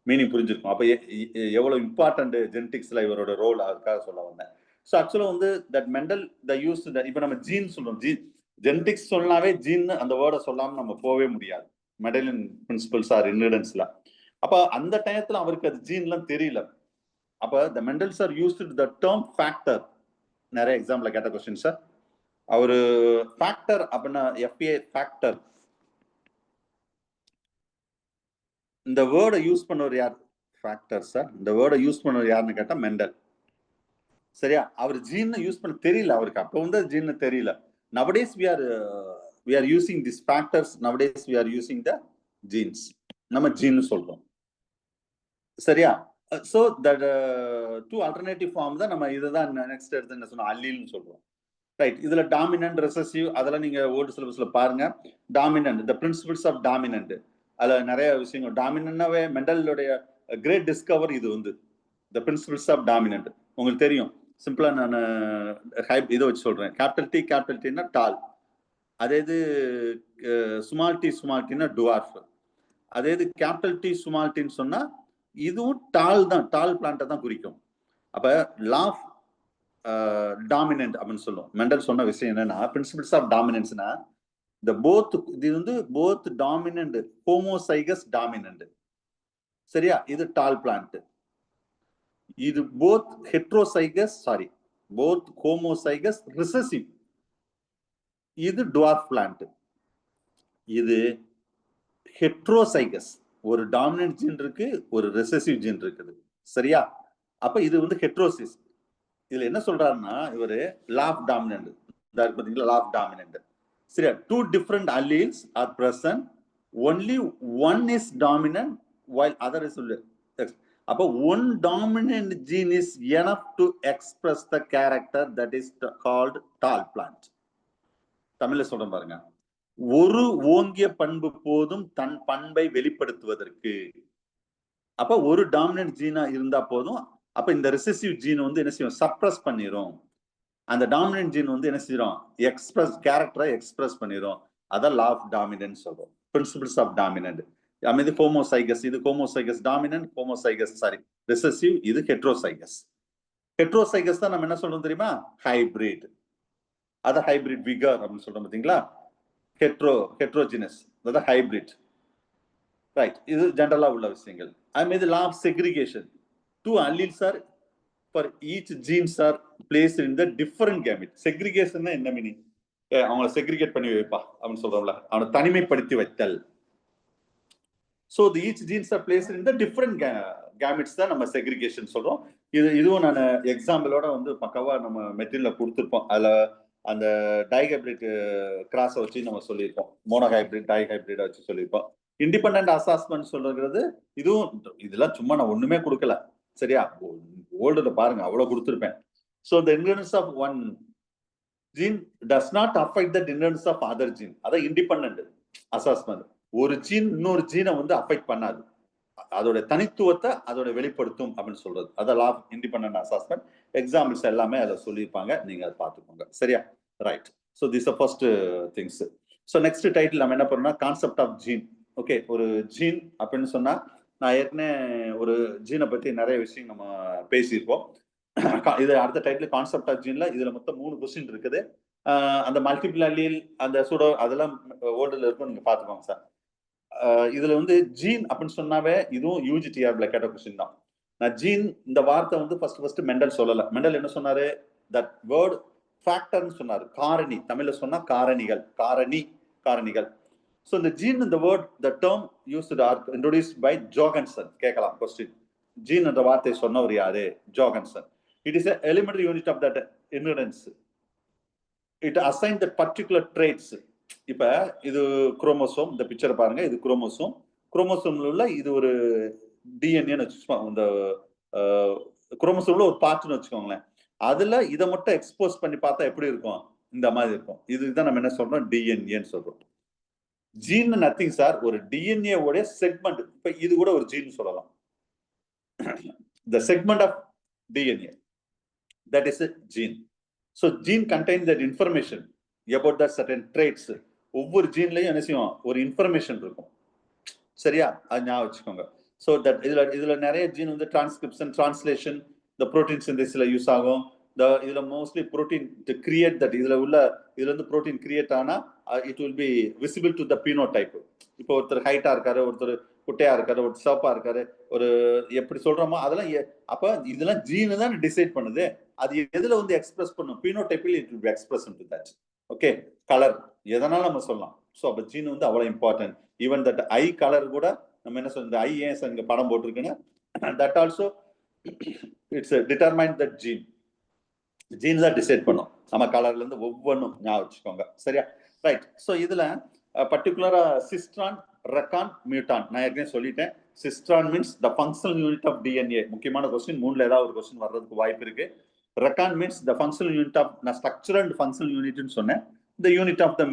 மீனிங் புரிஞ்சிருக்கும். அப்போ எவ்வளவு இம்பார்ட்டன்ட் ஜெனடிக்ஸ்ல இவரோட ரோல், அதுக்காக சொல்ல வந்தேன். ஸோ ஆக்சுவலா வந்து தட் மெண்டல் த யூஸ் இப்போ நம்ம ஜீன் சொல்றோம், ஜெனடிக்ஸ் சொன்னாவே ஜீன் அந்த வேர்டை சொல்லாம நம்ம போவே முடியாது. மெண்டலியன் பிரின்சிபல்ஸ் ஆர் இன்கிரிடியன்ட்ஸ்ல. அப்ப அந்த டயத்துல அவருக்கு அது ஜீன்லாம் தெரியல. அப்ப the Mendels are used the term factor. நிறைய எக்ஸாம்ல கேட்ட கொஸ்டின் சார். அவரு ஃபேக்டர் அப்படின்னா எஃப்ஏ ஃபேக்டர், இந்த வேர்டை யூஸ் பண்ணவர் யார்? Factor sir. இந்த வேர்டை யூஸ் பண்ணவர் யாருன்னு கேட்டா மெண்டல். சரியா? அவர் ஜீன் யூஸ் பண்ண தெரியல அவருக்கு. அப்ப வந்து ஜீன் தெரியல. Nowadays we are using these factors. Nowadays we are using the genes. நம்ம ஜீன் சொல்றோம். சரியா? So that two alternative form தான் நம்ம இதுதான் நெக்ஸ்ட் எடுத்து என்ன சொன்னோம், அல்லீல்னு சொல்றோம். ரைட். இதுல டாமினன்ட், ரெசசிவ் அதெல்லாம் நீங்க ஓல்டு சிலபஸ்ல பாருங்க. Dominant, the principles of dominant, அதுல நிறைய விஷயங்கள். டாமினன்ட்னாவே மெண்டலுடைய கிரேட் டிஸ்கவர் இது வந்து த பிரின்சிபல்ஸ் ஆஃப் டாமினன்ட். உங்களுக்கு தெரியும், சிம்பிளா நான் இதை வச்சு சொல்றேன். கேபிட்டல் டின்னா டால், அதே இது ஸ்மால் டின்னா டுவார்ஃப், அதே இது கேபிட்டல் டி ஸ்மால் டின்னு சொன்னா இதுவும் டால் தான், டால் பிளான்ட்டை தான் குறிக்கும். அப்ப லா ஆஃப் டாமினன்ட் அப்படின்னு சொல்லுவோம். மெண்டல் சொன்ன விஷயம் என்னன்னா, பிரின்சிபிள்ஸ் ஆஃப் டாமினன்ஸ்னா இந்த போத், இது வந்து போத் டாமினன்ட், ஹோமோசைகஸ் டாமினன்ட். சரியா? இது டால் பிளான்ட். இது both heterozygous, sorry, both homozygous recessive. இது டுவார்ஃப் பிளான்ட். இது ஹெட்ரோசைகஸ், ஒரு டாமினன்ட் ஜீன் இருக்கு, ஒரு ரிசசிவ் ஜீன் இருக்குது. சரியா? அப்ப இது வந்து ஹெட்ரோசிஸ். இதுல என்ன சொல்றாருன்னா, இவரு லா ஆஃப் டாமினன்ட், பாத்தீங்களா, லா ஆஃப் டாமினன்ட். சரியா? Two different alleles are present, only one is dominant while other is. அப்ப one dominant gene is enough to express the character that is called tall plant. தமிழ்ல சொல்றேன் பாருங்க, ஒரு ஓங்கிய பண்பு போதும் தன் பண்பை வெளிப்படுத்துவதற்கு. அப்ப ஒரு டாமினன்ட் ஜீனா இருந்தா போதும். அப்ப இந்த ரிசசிவ் ஜீன் வந்து என்ன செய்யும், சப்ரஸ் பண்ணிரும். அந்த டாமினன்ட் ஜீன் வந்து என்ன செய்யும், எக்ஸ்பிரஸ் கேரக்டரை எக்ஸ்பிரஸ் பண்ணிரும். அதான் லா ஆஃப் டாமினன்ட் சொல்றோம். Principles of dominant. இது ஹோமோசைகஸ், இது homozygous dominant, homozygous sorry recessive, இது ஹெட்ரோசைகஸ். ஹெட்ரோசைகஸ் தான் நம்ம என்ன சொல்றோம் தெரியுமா, ஹைபிரிட். அத ஹைபிரிட் விகர் அப்படின்னு சொல்றோம் பாத்தீங்களா. ஹெட்ரோஜினஸ், அதாவது ஹைபிரிட். ரைட், இது ஜெனரலா உள்ள விஷயங்கள். அது law of segregation. Two alleles are for each genes are placed in the different gamete. Segregation என்ன மீனிங்? அவங்கள செக்ரிகேட் பண்ணி வைப்பா அப்படின்னு சொல்றோம்ல, அவனை தனிமைப்படுத்தி வைத்தல். So the each genes are placed in the different gametes தான் நம்ம செக்ரிகேஷன் சொல்றோம். இதுவும் நான் எக்ஸாம்பிளோட வந்து பக்கவா நம்ம மெட்டீரியல்ல கொடுத்துருப்போம். அதுல அந்த டைஹைபிரிட் கிராஸை வச்சு நம்ம சொல்லியிருப்போம், மோனோஹைபிரிட் டைஹைபிரிட் வச்சு சொல்லியிருப்போம். இண்டிபெண்டன்ட் அசஸ்மெண்ட் சொல்றது இதுவும், இதெல்லாம் சும்மா நான் ஒண்ணுமே கொடுக்கல. சரியா? ஓல்டுல பாருங்க, அவ்வளவு கொடுத்திருப்பேன். So the independence of one gene does not affect the independence of other gene. அதான் இண்டிபெண்டன்ட் அசஸ்மெண்ட். ஒரு ஜீன் இன்னொரு ஜீனை வந்து அஃபெக்ட் பண்ணாது, அதோட தனித்துவத்தை அதோட வெளிப்படுத்தும் அப்படின்னு சொல்றது. அதான் law of independent assortment. Examples எல்லாமே அதை சொல்லியிருப்பாங்க, நீங்க அதை பார்த்துக்கோங்க. சரியா? Right. So this first things. So next title நம்ம என்ன பண்ணோம்னா, கான்செப்ட் ஆஃப் ஜீன். ஓகே, ஒரு ஜீன் அப்படின்னு சொன்னா, நான் ஏற்கனவே ஒரு ஜீனை பத்தி நிறைய விஷயம் நம்ம பேசியிருப்போம். இது அடுத்த டைட்டில் கான்செப்ட் ஆஃப் ஜீன்ல இதுல மொத்தம் 3 கொஸ்டின் இருக்குது. அந்த மல்டிபிள் அல்லீல், அந்த சூடோ, அதெல்லாம் ஓல்டுல இருக்கும், நீங்க பாத்துக்கோங்க சார். இதுல வந்து ஜீன் அப்படின்னு சொன்னாவே இதுவும் யூஜிடிஆர்ல கேட்ட கொஸ்டின் தான். நான் ஜீன் இந்த வார்த்தை வந்து ஃபர்ஸ்ட் மெண்டல் சொல்லல. மெண்டல் என்ன சொன்னாரு, தட் வேர்ட் ஃபேக்டர்னு சொன்னாரு. காரணி, தமிழ்ல சொன்னா காரணிகள், காரணிகள். So the gene in the word, the term used are introduced by Jorgensen. கேட்கலாம் கொஸ்டின். ஜீன் என்ற வார்த்தை சொன்னவர் யாரு? ஜோர்கன்சன். It is an elementary unit of that inheritance. It assigns the particular traits. இப்ப இது குரோமோசோம், இந்த பிக்சர் பாருங்க, இது குரோமோசோம். குரோமோசோம்ல உள்ள இது ஒரு டிஎன்ஏன்னு வச்சுக்கோங்க. இந்த குரோமோசோம்ல ஒரு பார்ட்னு வச்சுக்கோங்களேன். அதுல இதை மட்டும் எக்ஸ்போஸ் பண்ணி பார்த்தா எப்படி இருக்கும்? இந்த மாதிரி இருக்கும். இதுதான் நம்ம என்ன சொல்றோம், டிஎன்ஏன்னு சொல்றோம். ஜீன் நத்திங் சார், ஒரு டிஎன்ஏ உடைய செக்மெண்ட். இப்ப இது கூட ஒரு ஜீன் சொல்லலாம். The segment of DNA, that is a gene. So gene contains that information about the certain traits. ஒவ்வொரு ஜீன்லயும் என்ன செய்யும், ஒரு இன்ஃபர்மேஷன் இருக்கும். சரியா? அது ஞாபகம் வச்சுக்கோங்க. ஸோ தட் இதுல நிறைய ஜீன் வந்து டிரான்ஸ்கிரிப்ஷன், டிரான்ஸ்லேஷன், இந்த புரோட்டீன் சிந்தசிஸ்ல யூஸ் ஆகும். இதுல mostly protein to create that, இதுல இருந்து புரோட்டீன் கிரியேட் ஆனா it will B visible to the phenotype. இப்போ ஒருத்தர் ஹைட்டா இருக்காரு, ஒருத்தர் குட்டையா இருக்காரு, ஒருத்தர் சிவப்பா இருக்காரு, ஒரு எப்படி சொல்றோமோ அதெல்லாம். அப்ப இதெல்லாம் ஜீனு தான் டிசைட் பண்ணுது. அது எதுல வந்து எக்ஸ்பிரஸ் பண்ணும், பினோடைப்பில் it will be express to that. Okay, colour எதனால நம்ம சொல்லலாம். ஸோ அப்ப ஜீன் வந்து அவ்வளவு important. Even that eye colour கூட நம்ம என்ன சொல்ற, ஐ ஏன் சார் இங்க படம் போட்டிருக்குன்னு, that also it's determine that gene. Gene தான் டிசைட் பண்ணும் நம்ம கலர்ல இருந்து ஒவ்வொன்றும், ஞாபகம் வச்சுக்கோங்க. சரியா? ரைட். ஸோ இதுல பர்டிகுலரா சிஸ்ட்ரான், ரெக்கான், மியூட்டான் நான் ஏற்கனவே சொல்லிட்டேன். Cistron means the functional unit of DNA. முக்கியமான கொஸ்டின், 3ல ஏதாவது ஒரு கொஸ்டின் வர்றதுக்கு வாய்ப்பு இருக்கு. Recon means the functional unit of, நான் ஸ்ட்ரக்சர் அண்ட் ஃபங்க்ஷனல் யூனிட்னு சொன்னேன். The unit of the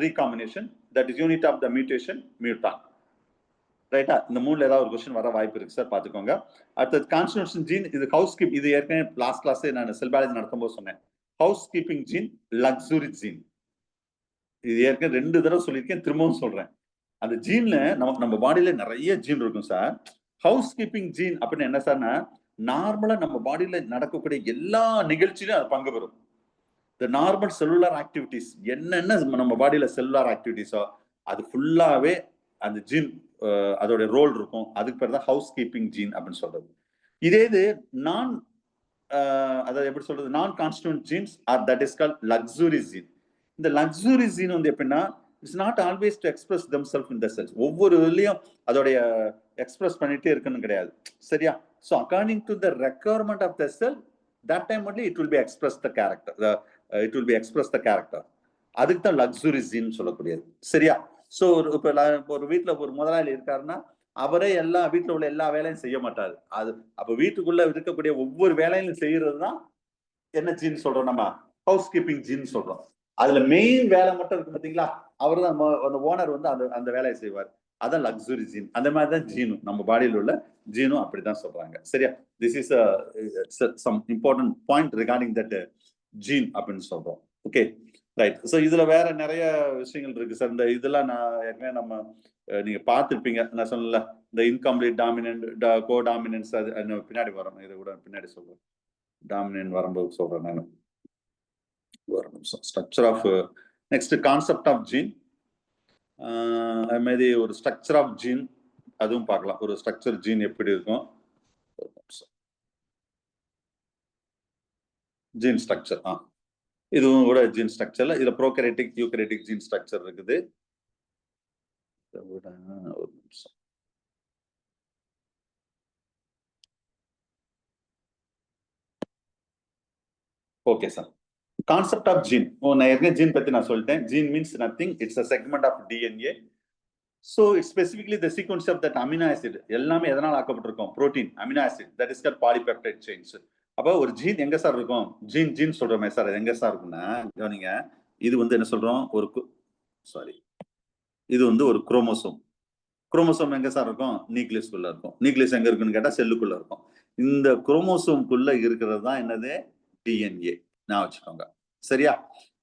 recombination, that is unit of the mutation, muton. ரைட்டா? இந்த 3ல ஏதாவது ஒரு கொஸ்டின் வர வாய்ப்பு இருக்கு சார், பாத்துக்கோங்க. அடுத்தது கான்ஸ்டிடியூஷன் ஜீன். இது ஹவுஸ் கீப், இது ஏற்கனவே லாஸ்ட் கிளாஸ் நான் செல் பயாலஜி நடத்தும் போது சொன்னேன். Housekeeping gene, luxury gene. இது ஏற்கனவே 2 தடவை சொல்லியிருக்கேன், திரும்பவும் சொல்றேன். அந்த ஜீன்ல நம்ம பாடியில நிறைய ஜீன் இருக்கும் சார். ஹவுஸ் கீப்பிங் ஜீன் அப்படின்னு என்ன சார்னா, நார்மலா நம்ம பாடியில நடக்கக்கூடிய எல்லா நிகழ்ச்சியிலும் அது பங்கு பெறும். இந்த நார்மல் செல்லுலார் ஆக்டிவிட்டிஸ் என்னென்ன நம்ம பாடியில செல்லுலார் ஆக்டிவிட்டிஸோ அது ஃபுல்லாவே அந்த ஜீன் அதோட ரோல் இருக்கும். அதுக்கு பேர் தான் ஹவுஸ் கீப்பிங் ஜீன் அப்படின்னு சொல்றது. இதே இது நான் அதாவது எப்படி சொல்றது, நான் constituent genes or that is called luxury gene. இந்த லக்ஸுரி ஜீன் வந்து எப்படின்னா, it's not always to express them self in the cells. ஒவ்வொரு இதுலயும் அதோடைய எக்ஸ்பிரஸ் பண்ணிட்டே இருக்குன்னு கிடையாது. சரியா? So according to the requirement of the cell, that time only it will be express the character. It will be express the character. அதுக்கு தான் luxury gene சொல்லக்கூடியது. சரியா? ஸோ இப்போ ஒரு வீட்டுல ஒரு முதலாளி இருக்காருன்னா, அவரே எல்லா வீட்டுல உள்ள எல்லா வேலையும் செய்ய மாட்டாரு. அது அப்ப வீட்டுக்குள்ள இருக்கக்கூடிய ஒவ்வொரு வேலையும் செய்யறது தான் என்ன ஜீன் சொல்றோம், நம்ம ஹவுஸ் கீப்பிங் ஜீன் சொல்றோம். அதுல மெயின் வேலை மட்டும் இருக்கு பாத்தீங்களா, அவர் தான் அந்த ஓனர் வந்து அந்த வேலையை செய்வார். அதான் லக்ஸுரி ஜீன். அந்த மாதிரி தான் ஜீனும், நம்ம பாடியில் உள்ள ஜீனும் அப்படிதான் சொல்றாங்க. சரியா? This is some important point regarding that gene அப்படின்னு சொல்றோம். Okay, right. ஸோ இதுல வேற நிறைய விஷயங்கள் இருக்கு சார். இந்த இதெல்லாம் நான் ஏற்கனவே நம்ம நீங்க பார்த்துருப்பீங்க. நான் சொன்னல இந்த இன்கம்ப்ளீட் டாமினன்ட், கோ டாமினன்ஸ், அது பின்னாடி வரும். இதை கூட பின்னாடி சொல்றேன். டாமினன்ட் வரும்போது சொல்றேன் நான். ஒரு நிமிஷம். Structure of next concept of gene. அது மாதிரி ஒரு ஸ்ட்ரக்சர் ஆஃப் ஜீன் அதுவும் பார்க்கலாம். ஒரு ஸ்ட்ரக்சர் ஜீன் எப்படி இருக்கும். ஜீன் ஸ்ட்ரக்சர் இதுவும் கூட ஜீன் ஸ்ட்ரக்சர்ல இதுல ப்ரோகேரியோட்டிக், யூகேரியோட்டிக் ஜீன் ஸ்ட்ரக்சர் இருக்குது. ஒரு நிமிஷம். Okay sir. Concept of gene. நான் ஏற்கனவே ஜீன் பத்தி நான் சொல்லிட்டேன். Gene means nothing, it's a segment of DNA. So it's specifically the sequence of that amino acid. எல்லாமே எதனால ஆக்கப்பட்டிருக்கும்? Protein, amino acid, that is called polypeptide chains. அப்ப ஒரு ஜீன் எங்க சார் இருக்கும்? ஜீன் சொல்றோமே சார், எங்க சார் இருக்குன்னா, கவனிங்க, இது வந்து என்ன சொல்றோம், ஒரு இது வந்து ஒரு குரோமோசோம். குரோமோசோம் எங்க சார் இருக்கும்? நியூக்ளியஸ்குள்ள இருக்கும். நியூக்ளியஸ் எங்க இருக்குன்னு கேட்டா செல்லுக்குள்ள இருக்கும். இந்த குரோமோசோம்குள்ள இருக்கிறது தான் என்னது? டிஎன்ஏ. நான் வச்சுக்கோங்க. சரியா?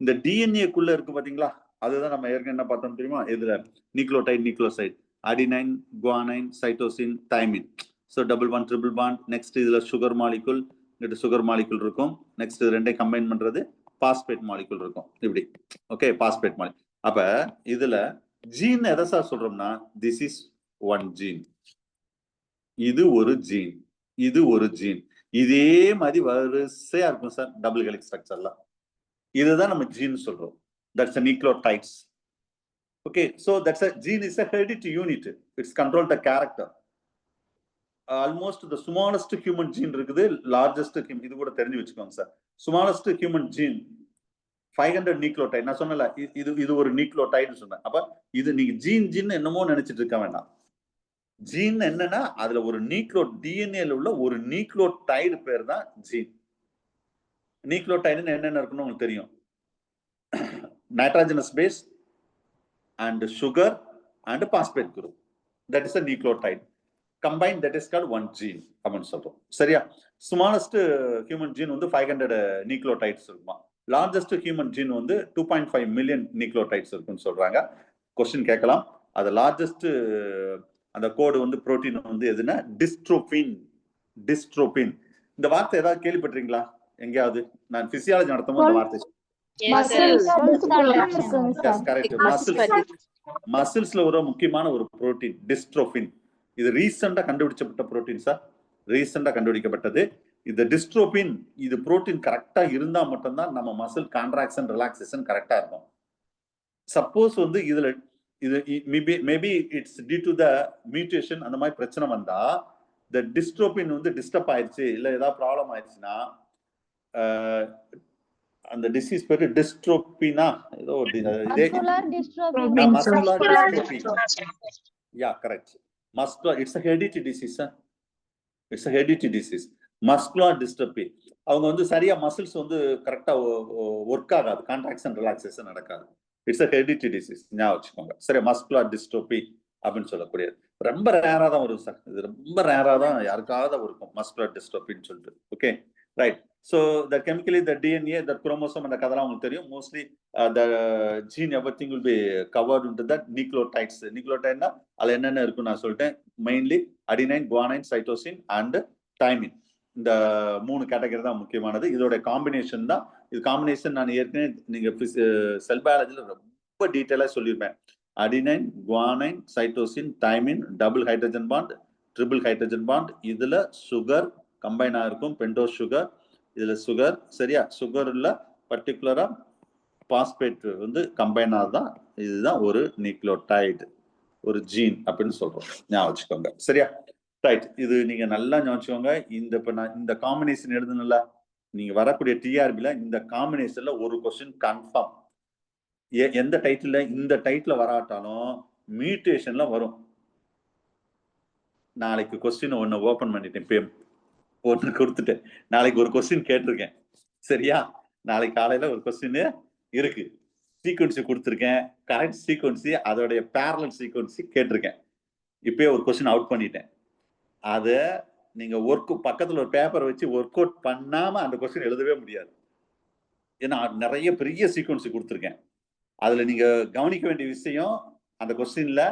இந்த டிஎன்ஏக்குள்ள இருக்கு பாத்தீங்களா, அதுதான் நம்ம ஏற்கனவே என்ன பார்த்தோம் தெரியுமா? இதுல nucleotide, nucleoside, adenine, guanine, cytosine, thymine. So double bond, triple bond. Next இதுல சுகர் மாலிகுல், இங்கிட்ட சுகர் மாலிகுல் இருக்கும். நெக்ஸ்ட் ரெண்டே கம்பைன் பண்றது பாஸ்பேட் மாலிகுல் இருக்கும். இப்படி. Okay, phosphate molecule. அப்ப இதுல ஜீன் எதை சார் சொல்றோம்னா, திஸ் இஸ் ஒன் ஜீன். இது ஒரு ஜீன், இது ஒரு ஜீன். இதே மாதிரி வரிசையா இருக்கும் சார் டபுள் ஹெலிக்ஸ் ஸ்ட்ரக்சர்ல. இதுதான் நம்ம ஜீன் சொல்றோம். That's a nucleotides. Okay, so that's a gene is a hereditary unit. It's control the character. Almost the smallest human gene இருக்குது, largest இது கூட தெரிஞ்சு வச்சுக்கோங்க sir. smallest human gene 500 nucleotide. நான் சொன்னல இது ஒரு நியூக்ளியோடைடு சொன்னேன். அப்ப இது நீங்க ஜீன் என்னமோ நினைச்சிட்டு இருக்க வேண்டாம். ஜீன் என்னன்னா அதுல ஒரு டிஎன்ஏல உள்ள ஒரு நியூக்ளியோடைடு பேர் தான் ஜீன். நியூக்ளியோடைடுன்னு என்னென்ன இருக்குன்னு உங்களுக்கு தெரியும். nitrogenous base and sugar and phosphate group, that is a nucleotide combined, that is called one gene அப்படின்னு சொல்றோம். சரியா? smallest human gene வந்து 500 nucleotides இருக்குமா. largest human gene வந்து 2.5 million nucleotides இருக்குன்னு சொல்றாங்க. क्वेश्चन கேட்கலாம். அது largest அந்த கோடு வந்து புரோட்டீன் வந்து எதுனா டிஸ்ட்ரோபின். இந்த வார்த்தை ஏதாவது கேள்விப்பட்டிருக்கீங்களா எங்கேயாவது? நான் பிசியாலஜி நடத்தும்போது இந்த வார்த்தை மசில்ஸ்ல ஒரு முக்கியமான ஒரு புரோட்டீன் டிஸ்ட்ரோபின். இது ரீசெண்டா கண்டுபிடிக்கப்பட்ட புரோட்டீன் சார். ரீசெண்டா கண்டுபிடிக்கப்பட்டது இந்த டிஸ்ட்ரோபின். இது புரோட்டீன் கரெக்டா இருந்தா மட்டும்தான் நம்ம மசில் கான்ட்ராக்ஷன், ரிலாக்ஸேஷன் கரெக்டா இருக்கும். சப்போஸ் வந்து இதுல இது maybe it's due to the mutation, அந்த மாதிரி பிரச்சனை வந்தா இந்த டிஸ்ட்ரோபின் வந்து டிஸ்டர்ப் ஆயிடுச்சு, இல்ல ஏதாவது ப்ராப்ளம் ஆயிடுச்சுன்னா அந்த டிசீஸ் பேரு டிஸ்ட்ரோபினா ஏதோ muscular dystrophy. Yeah, correct. Muscular, it's a hereditary disease. It's a hereditary disease. Muscular dystrophy. அவங்க வந்து சரியா மசில்ஸ் வந்து கரெக்டா ஒர்க் ஆகாது, கான்ட்ராக்ஷன் ரிலாக்ஸேஷன் நடக்காது. It's a hereditary disease. ஞாபகம் வச்சுக்கோங்க. சரி, மஸ்குலர் டிஸ்ட்ரோபி அப்படின்னு சொல்லக்கூடியது ரொம்ப ரேரா தான் வரும் சார். இது ரொம்ப ரேரா தான் யாருக்காவது இருக்கும் மஸ்குலர் டிஸ்ட்ரோபின்னு சொல்லிட்டு. Okay, right. So the chemically the DNA, the chromosome and the கதெல்லாம் உங்களுக்கு தெரியும். Mostly the gene everything will be covered into that nucleotides. Nucleotide அதுல என்னென்ன இருக்குன்னு நான் சொல்லிட்டேன். Mainly adenine, guanine, cytosine and thymine. இந்த 3 கேட்டகரி தான் முக்கியமானது. இதோட காம்பினேஷன் தான். இது காம்பினேஷன் நான் ஏற்கனவே நீங்க செல் பயாலஜில ரொம்ப டீடைலா சொல்லியிருப்பேன். Adenine, guanine, cytosine, thymine, double hydrogen bond, triple hydrogen bond. இதுல சுகர் கம்பைன் ஆயிருக்கும், பென்டோஸ் சுகர். இதுல சுகர், சரியா? சுகர்ல பர்டிகுலரா பாஸ்பேட் வந்து கம்பைன் ஆகுதான். இதுதான் ஒரு நியூக்ளியோடைடு, ஒரு ஜீன் அப்படின்னு சொல்றோம். ஞாபகம் வச்சுக்கோங்க, சரியா? ரைட். இது நீங்க நல்லா ஞாபகம் வச்சுக்கோங்க. இப்ப நான் இந்த காம்பினேஷன் எழுதுனல, நீங்க வரக்கூடிய டிஆர்பில இந்த காம்பினேஷன்ல ஒரு கொஸ்டின் கன்ஃபார்ம். எந்த டைட்டில், இந்த டைட்டில் வராட்டாலும் மியூட்டேஷன்ல வரும். நாளைக்கு கொஸ்டின் ஒன்னு ஓபன் பண்ணிட்டேன், ஒன்னு கொடுத்துட்டேன். நாளைக்கு ஒரு கொஸ்டின் கேட்டிருக்கேன், சரியா? நாளைக்கு காலையில ஒரு கொஸ்டின் இருக்கு, சீக்வன்ஸ் கொடுத்துருக்கேன். கரெக்ட் சீக்வன்ஸ், அதோடைய பேரலல் சீக்வன்ஸ் கேட்டிருக்கேன். இப்பயே ஒரு கொஸ்டின் அவுட் பண்ணிட்டேன். அத நீங்க பக்கத்துல ஒரு பேப்பர் வச்சு ஒர்க் அவுட் பண்ணாம அந்த கொஸ்டின் எழுதவே முடியாது. ஏன்னா நிறைய பெரிய சீக்வன்ஸ் கொடுத்துருக்கேன். அதுல நீங்க கவனிக்க வேண்டிய விஷயம், அந்த கொஸ்டின்ல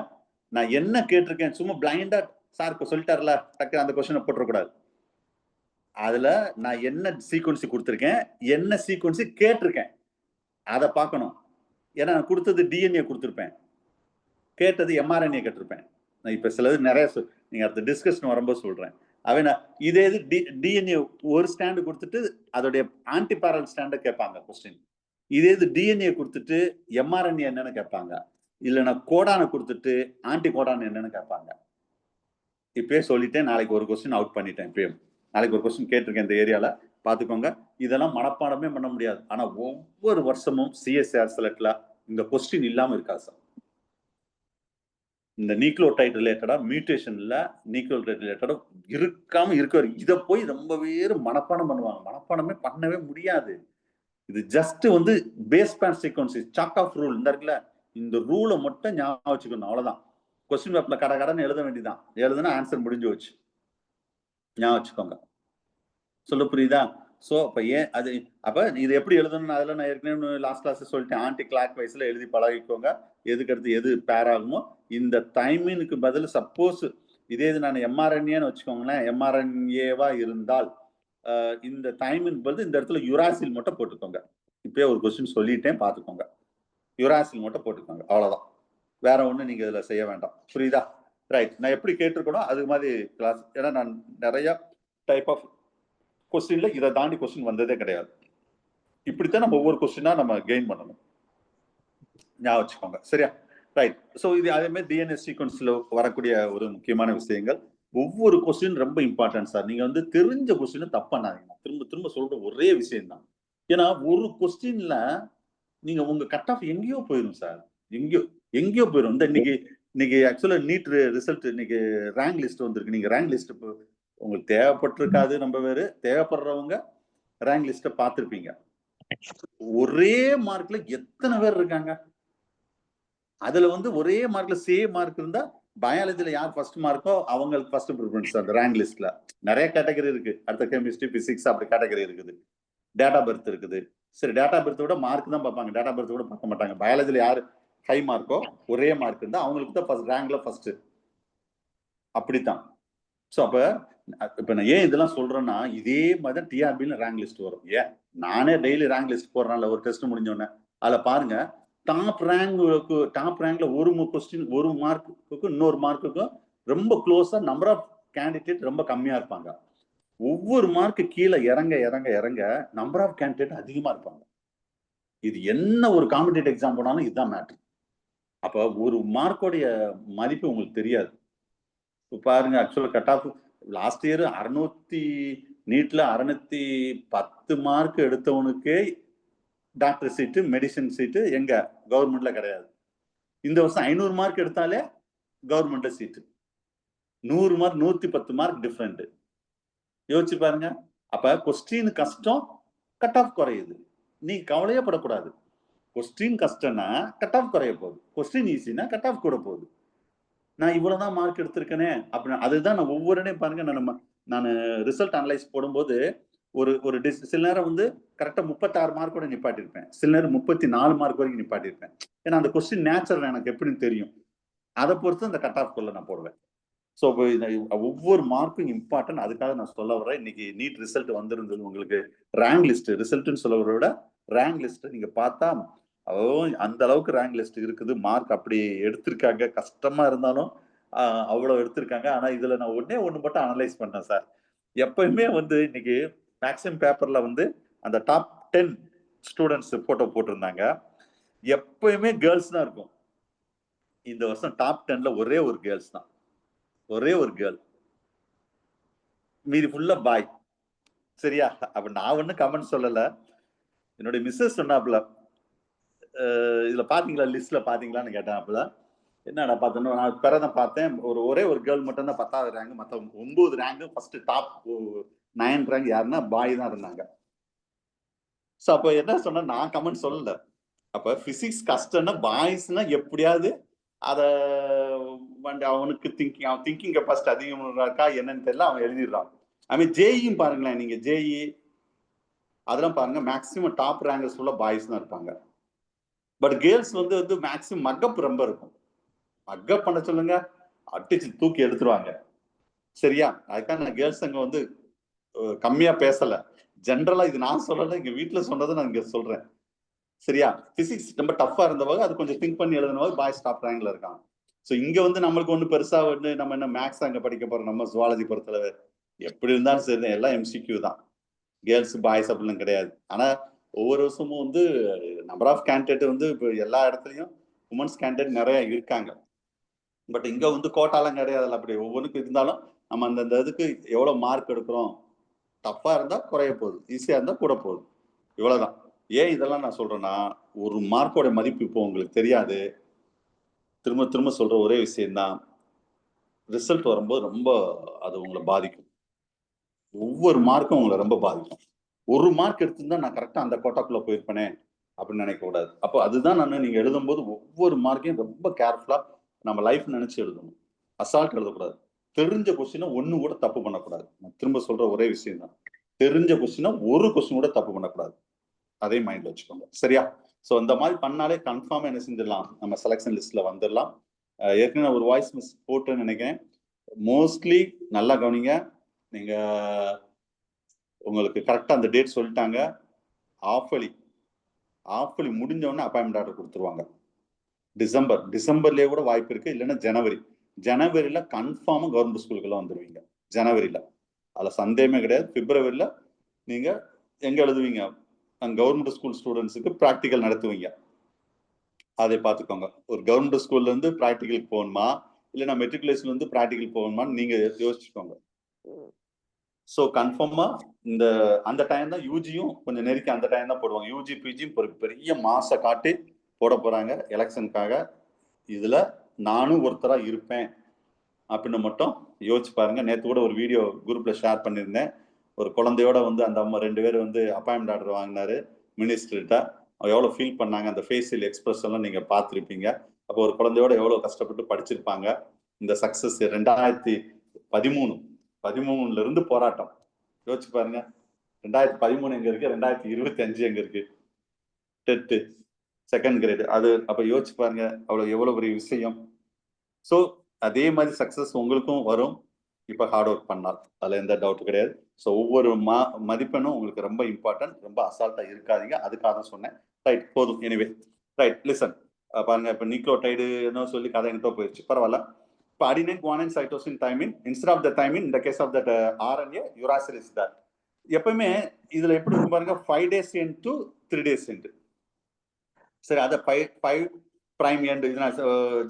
நான் என்ன கேட்டிருக்கேன் சும்மா பிளைண்டா சார் சொல்லிட்டார்ல டக்கு அந்த கொஸ்டினை போட்டுறக்கூடாது. அதுல நான் என்ன சீக்வன்ஸ் கொடுத்துருக்கேன், என்ன சீக்வன்ஸ் கேட்டிருக்கேன், அதை பார்க்கணும். ஏன்னா நான் கொடுத்தது டிஎன்ஏ கொடுத்துருப்பேன், கேட்டது எம்ஆர்என்ஏ கேட்டிருப்பேன். நான் இப்ப சிலது நிறைய நீங்க அடுத்த டிஸ்கஷன் வரும்போது சொல்றேன். அவன் இதே இது டிஎன்ஏ ஒரு ஸ்டாண்டு கொடுத்துட்டு அதோடைய ஆன்டிபேரல் ஸ்டாண்டை கேட்பாங்க கொஸ்டின். இதே இது டிஎன்ஏ கொடுத்துட்டு எம்ஆர்என்ஏ என்னன்னு கேட்பாங்க, இல்லைன்னா கோடானை கொடுத்துட்டு ஆன்டி கோடான் என்னன்னு கேட்பாங்க. இப்பயே சொல்லிட்டேன், நாளைக்கு ஒரு கொஸ்டின் அவுட் பண்ணிட்டேன். இப்பயும் நாளைக்கு ஒரு கொஸ்டின் கேட்டிருக்கேன் இந்த ஏரியால, பாத்துக்கோங்க. இதெல்லாம் மனப்பாடமே பண்ண முடியாது. ஆனா ஒவ்வொரு வருஷமும் சிஎஸ்ஆர் செலக்ட்ல இந்த கொஸ்டின் இல்லாம இருக்காது சார். இந்த நியூக்ளியோடைட் ரிலேட்டடா, மியூட்டேஷன்ல நியூக்ளியோடைட் ரிலேட்டடா இருக்காம இருக்க, இதை போய் ரொம்ப பேர் மனப்பாடம் பண்ணுவாங்க. மனப்பாடமே பண்ணவே முடியாது. இது ஜஸ்ட் வந்து பேஸ் பேன் சீக்வன்ஸ், சாக் ஆஃப் ரூல் இந்த இருக்குல்ல, இந்த ரூலை மட்டும் ஞாபகம் வச்சுக்கணும், அவ்வளவுதான். கொஸ்டின் பேப்பர்ல கடன்னு எழுத வேண்டியதான். எழுதுனா ஆன்சர் முடிஞ்சு வச்சு ஞாபகம் வச்சுக்கோங்க. சொல்ல புரியுதா? சோ அப்ப இது எப்படி எழுதணும், அதெல்லாம் நான் ஏற்கனவே லாஸ்ட் கிளாஸ் சொல்லிட்டேன். ஆன்டி கிளாக் வைஸ்ல எழுதி பழகிக்கோங்க. எதுக்கு அடுத்து எது பேர் ஆகுமோ. இந்த தைமினுக்கு பதில் சப்போஸ் இதே இது நான் எம்ஆர்என்ஏன்னு வச்சுக்கோங்களேன், எம்ஆர்என்ஏவா இருந்தால் இந்த தைமின் பதில் இந்த இடத்துல யுராசில் மட்டும் போட்டுக்கோங்க. இப்பயே ஒரு கொஸ்டின் சொல்லிட்டேன், பாத்துக்கோங்க. யுராசில் மட்டும் போட்டுக்கோங்க, அவ்வளவுதான். வேற ஒண்ணு நீங்க இதுல செய்ய வேண்டாம். புரியுதா? ரைட். நான் எப்படி கேட்டிருக்கணும் அது மாதிரி கிளாஸ். ஏன்னா நான் நிறைய டைப் ஆஃப் கொஸ்டின்ல இதை தாண்டி கொஸ்டின் வந்ததே கிடையாது. இப்படித்தான் நம்ம ஒவ்வொரு கொஸ்டினா நம்ம கெயின் பண்ணணும், ஞாபகம் வச்சுக்கோங்க, சரியா? ரைட். ஸோ இது அதே மாதிரி டிஎன்ஏ சீக்வன்ஸ்ல வரக்கூடிய ஒரு முக்கியமான விஷயங்கள். ஒவ்வொரு கொஸ்டின் ரொம்ப இம்பார்ட்டன்ட் சார். நீங்க வந்து தெரிஞ்ச கொஸ்டினை தப்பு பண்ணாதீங்க. திரும்ப திரும்ப சொல்ற ஒரே விஷயம் தான். ஏன்னா ஒரு கொஸ்டின்ல நீங்க உங்க கட் ஆஃப் எங்கேயோ போயிடும் சார், எங்கேயோ போயிடும். இந்த இன்னைக்கு ஆக்சுவலா நீட் ரிசல்ட், இன்னைக்கு ரேங்க் லிஸ்ட் வந்திருக்கு. நீங்க ரேங்க் லிஸ்ட் உங்களுக்கு தேவைப்பட்டிருக்காது, நம்ம வேறு தேவைப்படுறவங்க ரேங்க் லிஸ்ட பார்த்திருப்பீங்க. ஒரே மார்க்ல எத்தனை பேர் இருக்காங்க. அதுல வந்து ஒரே மார்க்ல சேம் மார்க் இருந்தா பயாலஜில யார் ஃபர்ஸ்ட் மார்க்கோ அவங்களுக்கு ஃபர்ஸ்ட் ப்ரிஃபரன்ஸ். அந்த ரேங்க் லிஸ்ட்ல நிறைய கேட்டகரி இருக்கு. அடுத்த கெமிஸ்ட்ரி, பிசிக்ஸ் அப்படி கேட்டகரி இருக்குது. டேட்டா பர்த் இருக்குது. சரி, டேட்டா பர்த் விட மார்க் தான் பார்ப்பாங்க, டேட்டா பர்த் கூட பார்க்க மாட்டாங்க. பயாலஜில யாரு ஹை மார்க்கோ ஒரே மார்க் இருந்தா அவங்களுக்கு தான் ஃபர்ஸ்ட் ரேங்க்ல ஃபர்ஸ்ட். அப்படித்தான். ஸோ அப்ப இப்ப நான் ஏன் இதெல்லாம் சொல்றேன்னா, இதே மாதிரி தான் டிஆர்பில ரேங்க் லிஸ்ட் வரும். ஏன் நானே டெய்லி ரேங்க் லிஸ்ட் போடுறேன்ல, ஒரு டெஸ்ட் முடிஞ்சோடனே அதுல பாருங்க, டாப் ரேங்க்ல ஒரு கொஸ்டின் ஒரு மார்க்குக்கும் இன்னொரு மார்க்குக்கும் ரொம்ப க்ளோஸா நம்பர் ஆஃப் கேண்டிடேட் ரொம்ப கம்மியா இருப்பாங்க. ஒவ்வொரு மார்க்கு கீழே இறங்க இறங்க இறங்க நம்பர் ஆஃப் கேண்டிடேட் அதிகமா இருப்பாங்க. இது என்ன ஒரு காம்படிட்டிவ் எக்ஸாம் போனாலும் இதுதான் மேட்ரு. அப்ப ஒரு மார்க்கோடைய மதிப்பு உங்களுக்கு தெரியாது. பாருங்க, ஆக்சுவலா கட் ஆஃப் லாஸ்ட் இயர் 600 நீட்ல 610 மார்க் எடுத்தவனுக்கே டாக்டர் சீட்டு, மெடிசன் சீட்டு எங்க கவர்மெண்ட்ல கிடையாது. இந்த வருஷம் 500 மார்க் எடுத்தாலே கவர்மெண்ட்ல சீட்டு. 100 மார்க் 110 மார்க் டிஃபரெண்ட். யோசிச்சு பாருங்க. அப்ப கொஸ்டின் கஷ்டம், கட் ஆஃப் குறையுது. நீ கவலையே படக்கூடாது. கொஸ்டின் கஷ்டம்னா கட் ஆஃப் குறைய போகுது, கொஸ்டின் ஈஸினா கட் ஆஃப் கூட போகுது. நான் இவ்வளவுதான் மார்க் எடுத்திருக்கேனே அப்படின்னு அதுதான் நான் ஒவ்வொரு பாருங்க. நான் ரிசல்ட் அனலைஸ் போடும்போது ஒரு சில நேரம் வந்து கரெக்டா 36 மார்க்கோட நிப்பாட்டிருப்பேன், சில நேரம் 34 மார்க் வரைக்கும் நிப்பாட்டிருப்பேன். ஏன்னா அந்த கொஸ்டின் நேச்சர் எனக்கு எப்படின்னு தெரியும். அதை பொறுத்து அந்த கட் ஆஃப் குள்ள நான் போடுவேன். ஸோ ஒவ்வொரு மார்க்கும் இம்பார்ட்டன்ட். அதுக்காக நான் சொல்ல வரேன், இன்னைக்கு நீட் ரிசல்ட் வந்திருந்தது உங்களுக்கு. ரேங்க் லிஸ்ட் ரிசல்ட்னு சொல்ல விட ரேங்க் லிஸ்ட் நீங்க பார்த்தா அந்த அளவுக்கு ரேங்க் லிஸ்ட் இருக்குது. மார்க் அப்படி எடுத்திருக்காங்க, கஷ்டமா இருந்தாலும் அவ்வளவு எடுத்திருக்காங்க. ஆனா இதுல நான் ஒண்ணு மட்டும் அனலைஸ் பண்ணேன் சார். எப்பயுமே வந்து இன்னைக்கு மேக்ஸிமம் பேப்பர்ல வந்து அந்த டாப் 10 ஸ்டூடெண்ட்ஸ் போட்டோ போட்டிருந்தாங்க. எப்பயுமே கேர்ள்ஸ் தான் இருக்கும். இந்த வருஷம் டாப் 10ல ஒரே ஒரு கேர்ள்ஸ் தான், ஒரே ஒரு கேர்ள், மீதி ஃபுல்லா பாய். சரியா? அப்ப நான் ஒன்னும் கமெண்ட் சொல்லல. என்னுடைய மிஸ்ஸஸ் சொன்னாப்புல, இதுல பாத்தீங்களா, லிஸ்ட்ல பாத்தீங்களான்னு கேட்டாப்புல. என்னடா பார்த்தோன்னா, நான் பிறதான் பார்த்தேன், ஒரே ஒரு கேர்ள் மட்டும் தான் 10வது ரேங்க், மற்ற 9 ரேங்க் ஃபர்ஸ்ட் டாப் 9 ரேங்க் யாருன்னா பாய் தான் இருந்தாங்க. ஸோ அப்போ என்ன சொன்னா, நான் கமெண்ட் சொல்லல. அப்ப பிசிக்ஸ் கஷ்டம்னா பாய்ஸ்னா எப்படியாவது அத அவனுக்கு திங்கிங் கெப்பாசிட்டி அதிகமா இருக்கா என்னன்னு தெரியல, அவன் எழுதிடுறான். ஐ மீன் ஜேஇயும் பாருங்களேன், நீங்க ஜேஇ அதெல்லாம் பாருங்க, மேக்சிமம் டாப் ரேங்கர்ஸ் ஃபுல்லா பாய்ஸ் தான் இருப்பாங்க. பட் கேர்ள்ஸ் வந்து மேக்சிமம் மக்கப் ரொம்ப இருக்கும். மக்கப் பண்ண சொல்லுங்க, அடிச்சு தூக்கி எடுத்துருவாங்க. சரியா? அதுக்காக நான் கேர்ள்ஸ் அங்க வந்து கம்மியா பேசல. ஜென்ரலா இது நான் சொல்லல, எங்க வீட்டுல சொன்னதை நான் இங்க சொல்றேன். சரியா? பிசிக்ஸ் ரொம்ப டஃபா இருந்தவங்க அது கொஞ்சம் திங்க் பண்ணி எழுதினவங்க பாய்ஸ் டாப் ரேங்க்ல இருக்காங்க. ஸோ இங்க வந்து நம்மளுக்கு ஒண்ணு பெருசா வந்து நம்ம என்ன மேக்ஸ் அங்க படிக்க போறோம், நம்ம ஜுவாலஜி பொறுத்தளவு எப்படி இருந்தாலும் சரி எல்லாம் எம்சிக்யூ தான். கேர்ள்ஸ் பாய்ஸ் அப்படின்னு கிடையாது. ஆனா ஒவ்வொரு வருஷமும் வந்து நம்பர் ஆஃப் கேண்டிடேட் வந்து இப்போ எல்லா இடத்துலயும் உமன்ஸ் கேண்டிடேட் நிறைய இருக்காங்க. பட் இங்க வந்து கோட்டாலாம் கிடையாது. அப்படி ஒவ்வொன்றுக்கும் இருந்தாலும் நம்ம அந்த இதுக்கு எவ்வளவு மார்க் எடுக்கிறோம், டஃப்பா இருந்தா குறைய போகுது, ஈஸியா இருந்தா கூட போகுது, இவ்வளவுதான். ஏன் இதெல்லாம் நான் சொல்றேன்னா, ஒரு மார்க்கோட மதிப்பு இப்போ உங்களுக்கு தெரியாது. திரும்ப திரும்ப சொல்ற ஒரே விஷயம்தான், ரிசல்ட் வரும்போது ரொம்ப அது உங்களை பாதிக்கும். ஒவ்வொரு மார்க்கும் உங்களை ரொம்ப பாதிக்கும். ஒரு மார்க் எடுத்திருந்தா நான் கரெக்டா அந்த கோட்டாக்குள்ள போயிருப்பேனே அப்படின்னு நினைக்க கூடாது. அப்போ அதுதான் நீங்க எழுதும்போது ஒவ்வொரு மார்க்கையும் ரொம்ப கேர்ஃபுல்லா நம்ம லைஃப் நினைச்சு எழுதணும். அசால்ட் எழுதக்கூடாது. தெரிஞ்ச கொஸ்டினை ஒண்ணு கூட தப்பு பண்ணக்கூடாது. நான் திரும்ப சொல்ற ஒரே விஷயம் தான், தெரிஞ்ச கொஸ்டினை ஒரு கொஸ்டின் கூட தப்பு பண்ணக்கூடாது. அதே மைண்ட்ல வச்சுக்கோங்க. சரியா? ஸோ அந்த மாதிரி பண்ணாலே கன்ஃபார்மா என்ன செஞ்சிடலாம், நம்ம செலக்ஷன் லிஸ்ட்ல வந்துடலாம். ஏற்கனவே ஒரு வாய்ஸ் மிஸ் போட்டுன்னு நினைக்கிறேன். மோஸ்ட்லி நல்லா கவனிங்க. நீங்க உங்களுக்கு கரெக்டா அந்த டேட் சொல்லிட்டாங்க. ஆஃபலி முடிஞ்ச உடனே அப்பாயின்மெண்ட் ஆர்டர் கொடுத்துருவாங்க. டிசம்பர்லயே கூட வாய்ப்பு இருக்கு, இல்லைன்னா ஜனவரியில கன்ஃபார்மா கவர்மெண்ட் ஸ்கூலுக்குள்ள வந்துருவீங்க. ஜனவரியில அதுல சந்தேகமே கிடையாது. பிப்ரவரியில நீங்க எங்க எழுதுவீங்க, கவர்மெண்ட் ஸ்கூல் ஸ்டூடெண்ட்ஸுக்கு ப்ராக்டிக்கல் நடத்துவீங்க. அதை பார்த்துக்கோங்க. ஒரு கவர்மெண்ட் ஸ்கூல்ல இருந்து ப்ராக்டிக்கலுக்கு போகணுமா, இல்லைன்னா மெட்ரிகுலேஷன்ல இருந்து ப்ராக்டிக்கல் போகணுமான்னு நீங்க யோசிச்சுக்கோங்க. ஸோ கன்ஃபார்மா அந்த டைம் தான் யூஜியும் கொஞ்சம் நெருக்கி அந்த டைம் தான் போடுவாங்க. யூஜி பிஜியும் ஒரு பெரிய மாச காட்டி போட போறாங்க எலெக்ஷனுக்காக. இதுல நானும் ஒருத்தரா இருப்பேன் அப்படின்னு மட்டும் யோசிச்சு பாருங்க. நேற்று கூட ஒரு வீடியோ குரூப்ல ஷேர் பண்ணியிருந்தேன். ஒரு குழந்தையோட வந்து அந்த அம்மா 2 பேர் வந்து அப்பாயின்மெண்ட் ஆர்டர் வாங்கினாரு மினிஸ்டர்கிட்ட. எவ்வளவு ஃபீல் பண்ணாங்க, அந்த ஃபேஷியல் எக்ஸ்பிரஷன் எல்லாம் நீங்க பார்த்துருப்பீங்க. அப்போ ஒரு குழந்தையோட எவ்வளவு கஷ்டப்பட்டு படிச்சிருப்பாங்க. இந்த சக்சஸ் 2013 இருந்து போராட்டம். யோசிச்சு பாருங்க, 2013 எங்க இருக்கு, 2025 எங்க இருக்கு, டெட் செகண்ட் கிரேடு அது. அப்ப யோசிச்சு பாருங்க எவ்வளவு பெரிய விஷயம். ஸோ அதே மாதிரி சக்சஸ் உங்களுக்கும் வரும் இப்ப ஹார்ட் ஒர்க் பண்ணால், அதுல எந்த டவுட் கிடையாது. ஸோ ஒவ்வொரு மதிப்பெண்ணும் உங்களுக்கு ரொம்ப இம்பார்ட்டன்ட். ரொம்ப அசால்ட்டா இருக்காதீங்க, அதுக்காக தான் சொன்னேன். ரைட், போதும். Anyway right, listen. பாருங்க, இப்ப நியூக்ளியோடைடு என்ன சொல்லி கதை எங்கிட்ட போயிடுச்சு, பரவாயில்ல. இப்போ adenine guanine cytosine thymine, instead of the thymine இந்த case of that RNA uracil is that. எப்பவுமே இதுல எப்படி இருக்கும் பாருங்க, 5 days into 3 days into. சரி, அதை 5 பிரைம் எண்ட், இது நான்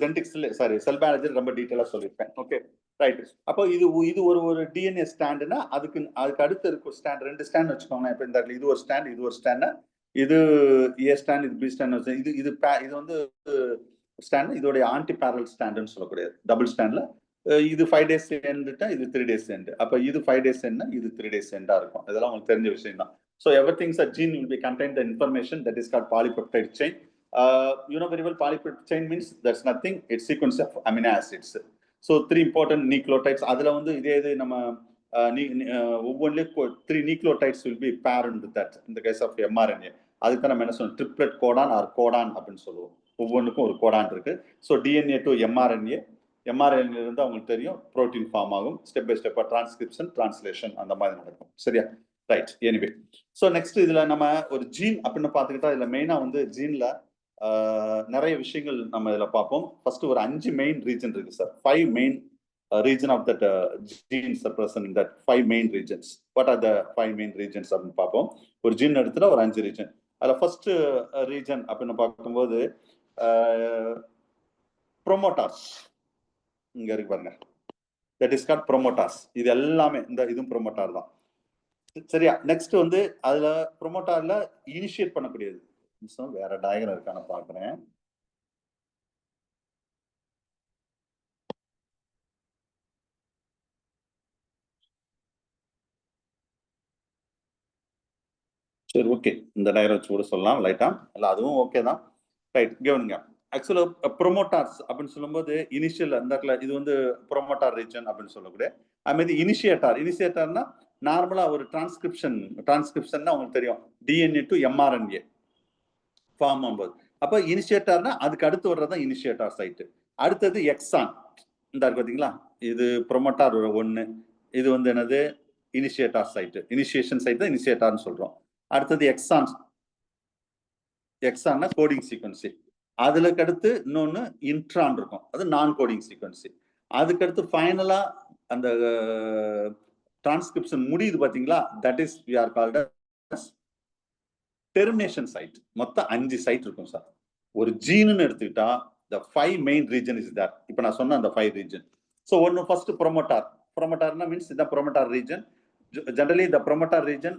ஜெனடிக்ஸ்ல செல் பயாலஜி ரொம்ப டீட்டெயிலா சொல்லியிருப்பேன். Okay, right. அப்போ இது ஒரு டிஎன்ஏ ஸ்டாண்டுனா அதுக்கு அடுத்து இருக்கும் ஸ்டாண்ட், 2 ஸ்டாண்ட் வச்சுக்கோங்களேன். இப்போ இந்த இது ஒரு ஸ்டாண்ட், இது ஒரு ஸ்டாண்ட், இது ஏ ஸ்டாண்ட், இது பி ஸ்டாண்ட். இது வந்து ஸ்டாண்ட், இதோடைய ஆன்டி பேரல் ஸ்டாண்டுன்னு சொல்லக்கூடியது. டபுள் ஸ்டாண்ட்ல இது 5 days எண்டுட்டா இது 3 days எண்டு. அப்போ இது 5 days எண்டுனா இது 3 days எண்டா இருக்கும். இதெல்லாம் உங்களுக்கு தெரிஞ்ச விஷயம் தான். So everything a gene will be contain the information that is called polypeptide chain. You know very well, polypeptide chain means that's nothing, it's sequence of amino acids. So 3 important nucleotides. அதுல வந்து இதே நம்ம ஒவ்வொன்றிலையும் 3 nucleotides will be paired that இந்த case of mRNA. அதுக்கு நம்ம என்ன சொல்லுவோம், ட்ரிப்ளெட் கோடான் ஆர் கோடான் அப்படின்னு சொல்லுவோம். ஒவ்வொன்றுக்கும் ஒரு கோடான் இருக்கு. So DNA to mRNA, mRNA இருந்து அவங்களுக்கு தெரியும் புரோட்டீன் ஃபார்ம் ஆகும். ஸ்டெப் பை ஸ்டெப்பா டிரான்ஸ்கிரிப்ஷன், டிரான்ஸ்லேஷன் அந்த மாதிரி நடக்கும். சரியா? ரைட். எனிவே, ஸோ நெக்ஸ்ட் இதுல நம்ம ஒரு ஜீன் அப்படின்னு பார்த்துக்கிட்டா இதுல மெயினா வந்து ஜீன்ல நிறைய விஷயங்கள் நம்ம இதுல பார்ப்போம். ஃபர்ஸ்ட் ஒரு 5 மெயின் ரீஜன் இருக்கு sir. 5 main region of that genes are present in that 5 main regions. What are the 5 main regions அப்படின்னு பார்ப்போம். ஒரு ஜீன் எடுத்துட்டா ஒரு 5 ரீஜன். அதில் ஃபர்ஸ்ட் ரீஜன் அப்படின்னு பார்க்கும்போது ப்ரோமோட்டார்ஸ் இங்க இருக்கு பாருங்க. That is called promoters. இது எல்லாமே இந்த இதுவும் ப்ரோமோட்டார் தான். சரியா? நெக்ஸ்ட் வந்து அதுல ப்ரோமோட்டார்ல இனிஷியேட் பண்ணக்கூடியது. வேற டயக்ராம் இருக்கான பாக்குறேன். சரி, ஓகே. இந்த டயக்ராம் வச்சு கூட சொல்லலாம் லைட்டா. இல்ல அதுவும் ஓகே தான். ரைட், கவனிங்க. ஆக்சுவலா ப்ரோமோட்டார்ஸ் அப்படின்னு சொல்லும்போது இனிஷியல் அந்த இடத்துல இது வந்து ப்ரோமோட்டார் ரீஜன் அப்படின்னு சொல்லக்கூடிய அது இனிஷியேட்டர்னா நார்மலா ஒரு டிரான்ஸ்கிரிப்ஷன் உங்களுக்கு தெரியும் டிஎன்ஏ டு mRNA ஃபார்ம் ஆகும்போது. அப்போ இனிஷியேட்டர்னா அதுக்கு அடுத்து வர்றதுதான் இனிஷியேட்டார் சைட்டு. அடுத்தது எக்ஸான் இந்த இருக்கு பார்த்தீங்களா, இது ப்ரோமோட்டார் 1, இது வந்து என்னது இனிஷியேட்டார் சைட்டு. இனிஷியேஷன் சைட் தான் இனிஷியேட்டார்னு சொல்றோம். அடுத்தது எக்ஸான்னா கோடிங் சீக்வன்சி. அதுக்கு அடுத்து இன்னொன்னு இன்ட்ரான் இருக்கும், அது நான் கோடிங் சீக்வன்சி. அதுக்கு அடுத்து ஃபைனலா அந்த டிரான்ஸ்கிரிப்ஷன் முடியுது பாத்தீங்களா, that is we are called termination site. மொத்தம் 5 சைட் இருக்கும் சார். ஒரு ஜீனுன்னு எடுத்துக்கிட்டா the 5 main region is there. இப்போ நான் சொன்ன அந்த 5 region. So ஒன்னு ஃபர்ஸ்ட் ப்ரோமோட்டார்னா மீன்ஸ் இந்த promoter region. Generally the promoter region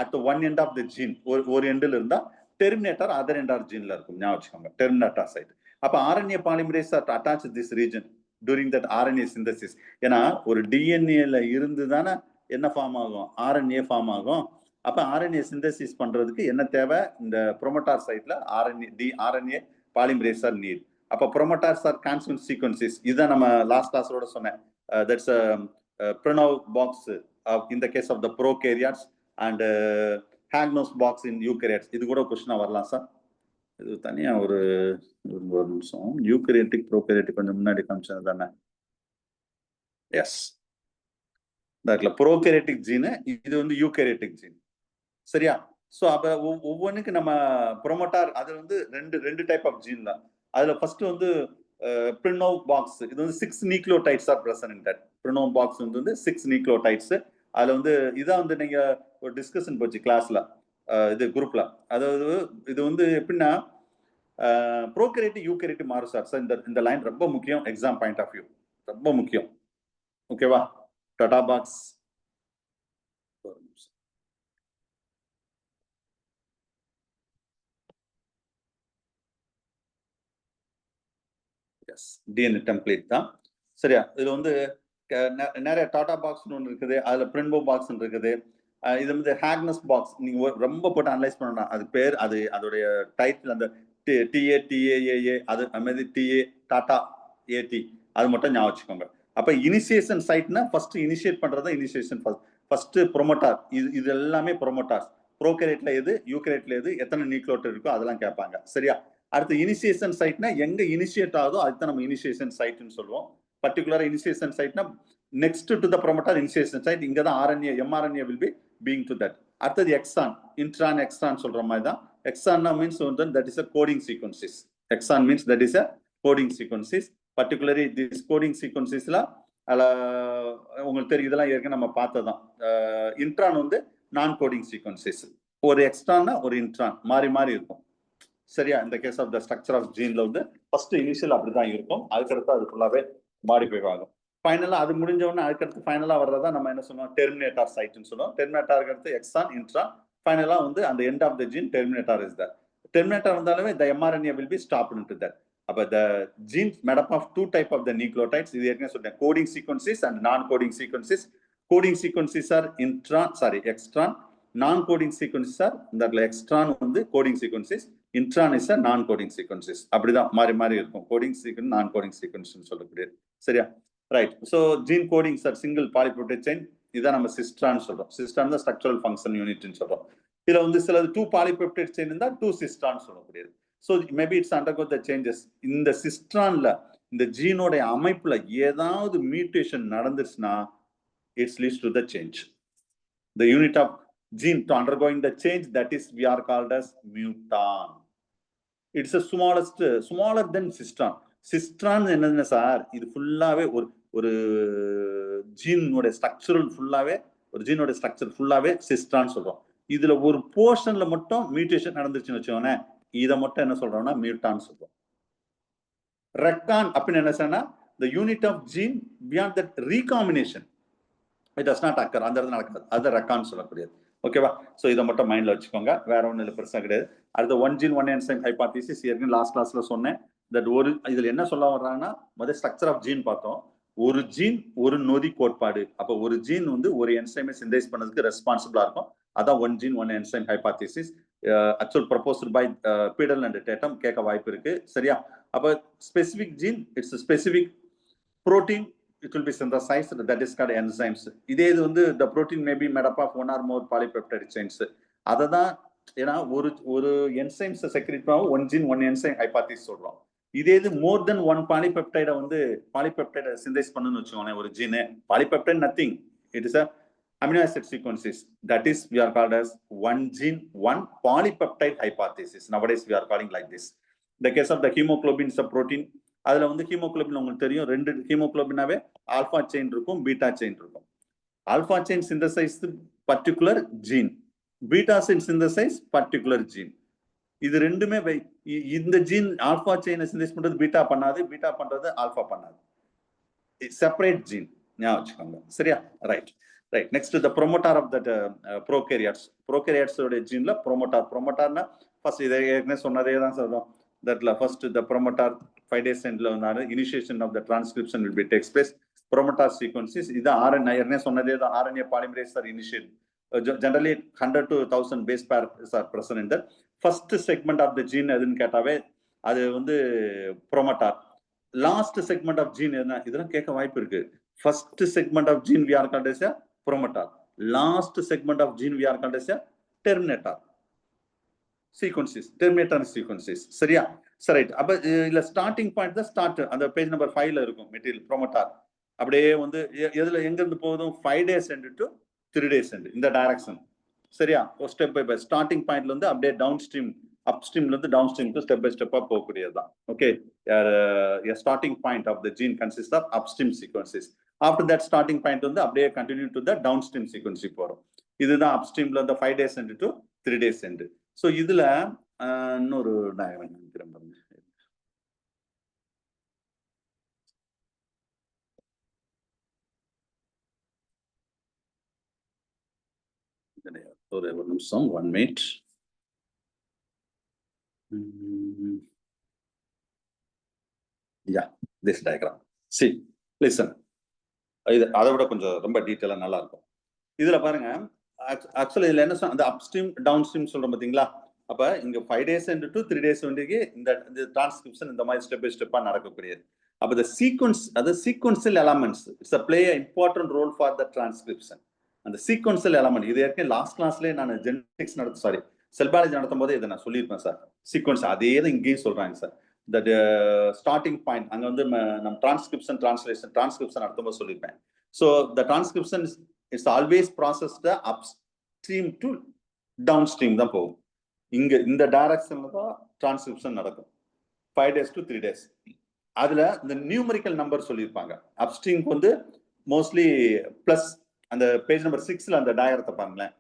at one end of the gene ஒரு எண்டில் இருந்தா terminator other end of gene ல இருக்கும். ஞாபகம் வச்சுக்கோங்க, terminator site. அப்ப RNA polymerase attach this region during that RNA synthesis. ஏன்னா ஒரு DNA ல இருந்து தானே என்ன ஃபார்ம் ஆகும், RNA ஃபார்ம் ஆகும். அப்ப RNA synthesis பண்றதுக்கு என்ன தேவை, இந்த promoter siteல RNA polymerase are need. அப்ப promoters are constant sequences. இதான் நம்ம லாஸ்ட் கிளாஸோட சொன்னேன். That's a Pranav box in the case of the prokaryotes and Hagnose box in eukaryotes. இது கூட क्वेश्चन வரலாம் சார். இது தனியா ஒரு நிமிஷம். யூகரியோட்டிக் ப்ரோகாரியோட்டிக் கொஞ்சம் முன்னாடி காமிச்சது தானே. எஸ், இந்த ப்ரோகாரியோட்டிக் ஜீன், இது வந்து யூகரியோட்டிக் ஜீன். சரியா? சோ அப்ப ஒவ்வொன்றுக்கு நம்ம ப்ரோமோட்டார் அது வந்து ரெண்டு டைப் ஆஃப் ஜீன் தான். அதுல ஃபர்ஸ்ட் வந்து Pranav box, இது வந்து 6 nucleotides R present in that. Pranav box வந்து 6 நியூக்ளியோடைட்ஸ். அதுல வந்து இதான் வந்து நீங்க ஒரு டிஸ்கஷன் போச்சு கிளாஸ்ல, இது குரூப்ல. அதாவது இது வந்து எப்படின்னா ப்ரோகாரியோட்டிக் யூகரியோட்டிக் மாறும் சார். இந்த லைன் ரொம்ப முக்கியம், எக்ஸாம் பாயிண்ட் ஆஃப் வியூ ரொம்ப முக்கியம். ஓகேவா? டாடா பாக்ஸ் டிஎன்ஏ டெம்ப்ளேட் தான். சரியா? இதுல வந்து நிறைய டாடா பாக்ஸ் ஒன்று இருக்குது, அதுல பிரின்போ பாக்ஸ் இருக்குது, இது வந்து ஹேக்னஸ் பாக்ஸ். நீங்க ரொம்ப போட்டு அனலைஸ் பண்ணணும். அது பேர், அது அதோடைய டைட்டில் அந்த TAA அது மாதிரி டிஏ டாடா ஏடி அது மட்டும் ஞாபகம் வச்சுக்கோங்க. அப்ப இனிஷியேஷன் சைட்னா ஃபர்ஸ்ட் இனிஷியேட் பண்றதா இனிஷியேஷன் ஃபர்ஸ்ட் ப்ரோமோட்டார். இது எல்லாமே ப்ரோமோட்டார்ஸ். ப்ரோகாரியோட்ல எது, யூகரியோட்ல எது, எத்தனை நியூக்ளியோடைட் இருக்கோ அதெல்லாம் கேட்பாங்க. சரியா? அடுத்து இனிஷியேஷன் சைட்னா எங்க இனிஷியேட் ஆகுதோ அதுதான் நம்ம இனிஷியேஷன் சைட்னு சொல்லுவோம். பர்டிகுலரா இனிஷியேஷன் சைட்னா next to the promoter initiation site. இங்க தான் mRNA will be being to that. அடுத்தது எக்ஸான், இன்ட்ரான் எக்ஸ்ட்ரான் சொல்ற மாதிரி தான். எக்ஸான்னா மீன்ஸ் வந்து that is a coding sequences. Exon means that is a coding sequences. particularly this coding sequencesல உங்களுக்கு தெரியும், இதெல்லாம் ஏற்கனவே நம்ம பார்த்ததான். இன்ட்ரான் வந்து நான் கோடிங் சீக்வன்சஸ். ஒரு எக்ஸ்ட்ரான்னா ஒரு இன்ட்ரான் மாறி இருக்கும். சரியா? இந்த case of the structure of ஜீன்ல வந்து ஃபர்ஸ்ட் இனிஷியல் அப்படிதான் இருக்கும். அதுக்கடுத்து அது ஃபுல்லாவே மாடிஃபை ஆகும். ஃபைனலா அது முடிஞ்ச உடனே அதுக்கடுத்து ஃபைனலா வர்றதா நம்ம என்ன சொல்லுவோம், டெர்மினேட்டார் சைட்னு சொல்லுவோம். டெர்மினேட்டாருக்கு அடுத்து எக்ஸான், இன்ட்ரான், ஃபைனலா வந்து அந்த end of the gene terminator is that. Terminator வந்தாலுமே the mRNA will be stopped into that. அப்ப the genes made up of 2 type of the nucleotides. இது ஏற்கனவே சொல்றேன், coding sequences and non coding sequences. Coding sequences are extran. Non coding sequences are that extran வந்து coding sequences, intran is a non coding sequences. அப்படிதான் மாறி இருக்கும். coding sequence, non coding sequence சொல்லக்கூடியது. சரியா? Right. So gene coding sir single polypeptide chain இதான் நம்ம சிஸ்ட்ரான்னு சொல்றோம். Cistron தான் ஸ்ட்ரக்சரல் ஃபங்க்ஷன் யூனிட்னு சொல்றோம். இதுல வந்து சிலது 2 பாலிபெப்டைட் செயின் இருந்தா 2 சிஸ்ட்ரான் சொல்லக்கூடியது. So maybe it's undergo the changes. இந்த சிஸ்ட்ரான்ல இந்த ஜீனோட அமைப்புல ஏதாவது மியூட்டேஷன் நடந்துச்சுன்னா it's leads to the change. The unit of gene to undergoing the change, that is we are called as muton. It's a smaller than cistron. Cistron என்னன்னா sir இது ஃபுல்லாவே ஒரு ஜீனோட ஸ்ட்ரக்சரல் ஃபுல்லாவே ஒரு ஜீனோட ஸ்ட்ரக்சர் ஃபுல்லாவே சிஸ்ட்ரான் சொல்றோம். இதுல ஒரு போர்ஷன்ல மட்டும் மியூட்டேஷன் நடந்துச்சுன்னு வச்சோன்னே இதை மட்டும் என்ன சொல்றோம்னா மியூட்டான் சொல்றோம். ரெக்கான் அப்படின்னு என்ன சொன்னா the unit of gene beyond that recombination it does not occur. அந்த இடத்துல நடக்காது. அது ரெக்கான் சொல்லக்கூடியது. ஓகேவா? ஸோ இதை மட்டும் மைண்ட்ல வச்சுக்கோங்க. வேற ஒன்றும் இல்லை, பெருசாக கிடையாது. அடுத்த 1 gene 1 enzyme ஹைபாத்திசிஸ் ஏற்கனவே லாஸ்ட் கிளாஸ்ல சொன்னேன். தட் ஒரு இதுல என்ன சொல்ல வர்றாங்கன்னா முதல் ஸ்ட்ரக்சர் ஆஃப் ஜீன் பார்த்தோம். ஒரு ஜீன் ஒரு நொதி கோட்பாடு. அப்போ ஒரு ஜீன் வந்து ஒரு என்சைமை சிந்தேஸ் பண்ணதுக்கு ரெஸ்பான்சிபிளா இருக்கும். அதான் 1 gene 1 enzyme hypothesis. Actual proposed by Beadle and Tatum கேட்க வாய்ப்பு இருக்கு. சரியா? அப்போ specific gene it's specific protein. It will be synthesized, that is called enzymes. இதே இது வந்து the protein may be made up of 1 or more polypeptide chains. அததான் ஏன்னா ஒரு enzymes செக்ரேட் பண்ண 1 gene 1 enzyme hypothesis சொல்றோம். இதே இது more than 1 polypeptide வந்து polypeptide synthesize பண்ணனும்னு வெச்சுக்கோங்க ஒரு gene. polypeptide nothing, it is a amino acid sequences. That is we are called as 1 gene 1 polypeptide hypothesis. Nowadays we are calling like this. The case of the hemoglobin is a protein. அதுல வந்து haemoglobin உங்களுக்கு தெரியும், 2 ஹீமோகுளோபினாவே alpha chain இருக்கும், beta chain இருக்கும். Alpha chain synthesise particular gene, beta chain synthesise particular gene. இது ரெண்டுமே இந்த ஜீன் ஆல்பா செயினை சிந்தசைஸ் பண்றது பீட்டா பண்ணாது, பீட்டா பண்றது ஆல்பா பண்ணாது. செப்பரேட் ஜீன் ஞாபகம் வச்சுக்கோங்க. சரியா? Right. Next the promoter of that prokaryotes. ப்ரோகேரியாட்ஸோட ஜீன்ல ப்ரோமோட்டார்னா ஃபர்ஸ்ட் இதை ஏற்கனவே சொன்னதே தான் சொல்றோம். Thatla first the promoter 5 days end la initiation of the transcription will be takes place. Promoter sequences ida RNA erne sonnade da RNA polymerase are initiated. Generally 100 to 1000 base pairs are present in the first segment of the gene edun ketave adu vandu promoter. Last segment of gene edna idella kekka vaaipu irukku. First segment of gene we are called as a promoter, last segment of gene we are called as a terminator sequences, terminator sequences. சரியா? சரி. அப்ப இல்ல starting point தான் start அந்த page number 5 ல இருக்கும் material promoter. அப்படியே வந்து எதுல எங்க இருந்து போகுதும் 5 days end to 3 days end இந்த டைரக்ஷன். சரியா? ஸ்டெப் பை ஸ்டார்டிங் பாயிண்ட்ல இருந்து அப்படியே டவுன் ஸ்ட்ரீம் அப் ஸ்ட்ரீம்ல இருந்து டவுன் ஸ்ட்ரீம்க்கு ஸ்டெப் பை ஸ்டெப்பா போகக்கூடியதுதான். Okay. a starting point of the gene consists of upstream sequences. After that starting point வந்து அப்படியே continue to the downstream sequence போறோம். இதுதான் அப்ஸ்ட்ரீம்ல இருந்து 5 days end to 3 days end. So இதுல இன்னொரு டயக்ராம் நினைக்கிறேன் பாருங்க. ஒரு நிமிஷம், 1 minute. Yeah, this diagram. See, listen. இது அதை விட கொஞ்சம் ரொம்ப டீட்டெயிலா நல்லா இருக்கும். இதுல பாருங்க, ஆக்சுவலி இதுல என்ன அந்த அப்ஸ்ட்ரீம் டவுன் ஸ்ட்ரீம் சொல்றோம் பாத்தீங்களா? அப்ப இங்க 5 days end to 3 days வரைக்கு இந்த டிரான்ஸ்கிரிப்ஷன் இந்த மாதிரி ஸ்டெப் பை ஸ்டெப்பா நடக்கக்கூடியது. அப்ப the sequence, அது sequential elements, it's a play an important role for the transcription. அந்த sequential element இது ஏற்கனவே லாஸ்ட் கிளாஸ்லயே நான் ஜெனடிக்ஸ் செல் பயாலஜி நடத்தும் போதே இதை நான் சொல்லியிருப்பேன் சார். சீக்வன்ஸ் அதே தான் இங்கேயும் சொல்றாங்க சார். தட் ஸ்டார்டிங் பாயிண்ட் அங்க வந்து நம்ம டிரான்ஸ்கிரிப்ஷன் டிரான்ஸ்கிரிப்ஷன் நடத்தும் போது சொல்லியிருப்பேன். So the transcription it's always process the upstream to downstream தான் போகும். இங்க இந்த டைரக்ஷன்ல தான் டிரான்ஸ்கிரிப்ஷன் நடக்கும் 5 days to 3 days. அதுல இந்த நியூமரிக்கல் நம்பர் சொல்லியிருப்பாங்க. அப்ஸ்ட்ரீம்க்கு வந்து மோஸ்ட்லி பிளஸ், அந்த பேஜ் நம்பர் 6ல அந்த டயக்ராத்தை பாருங்களேன்.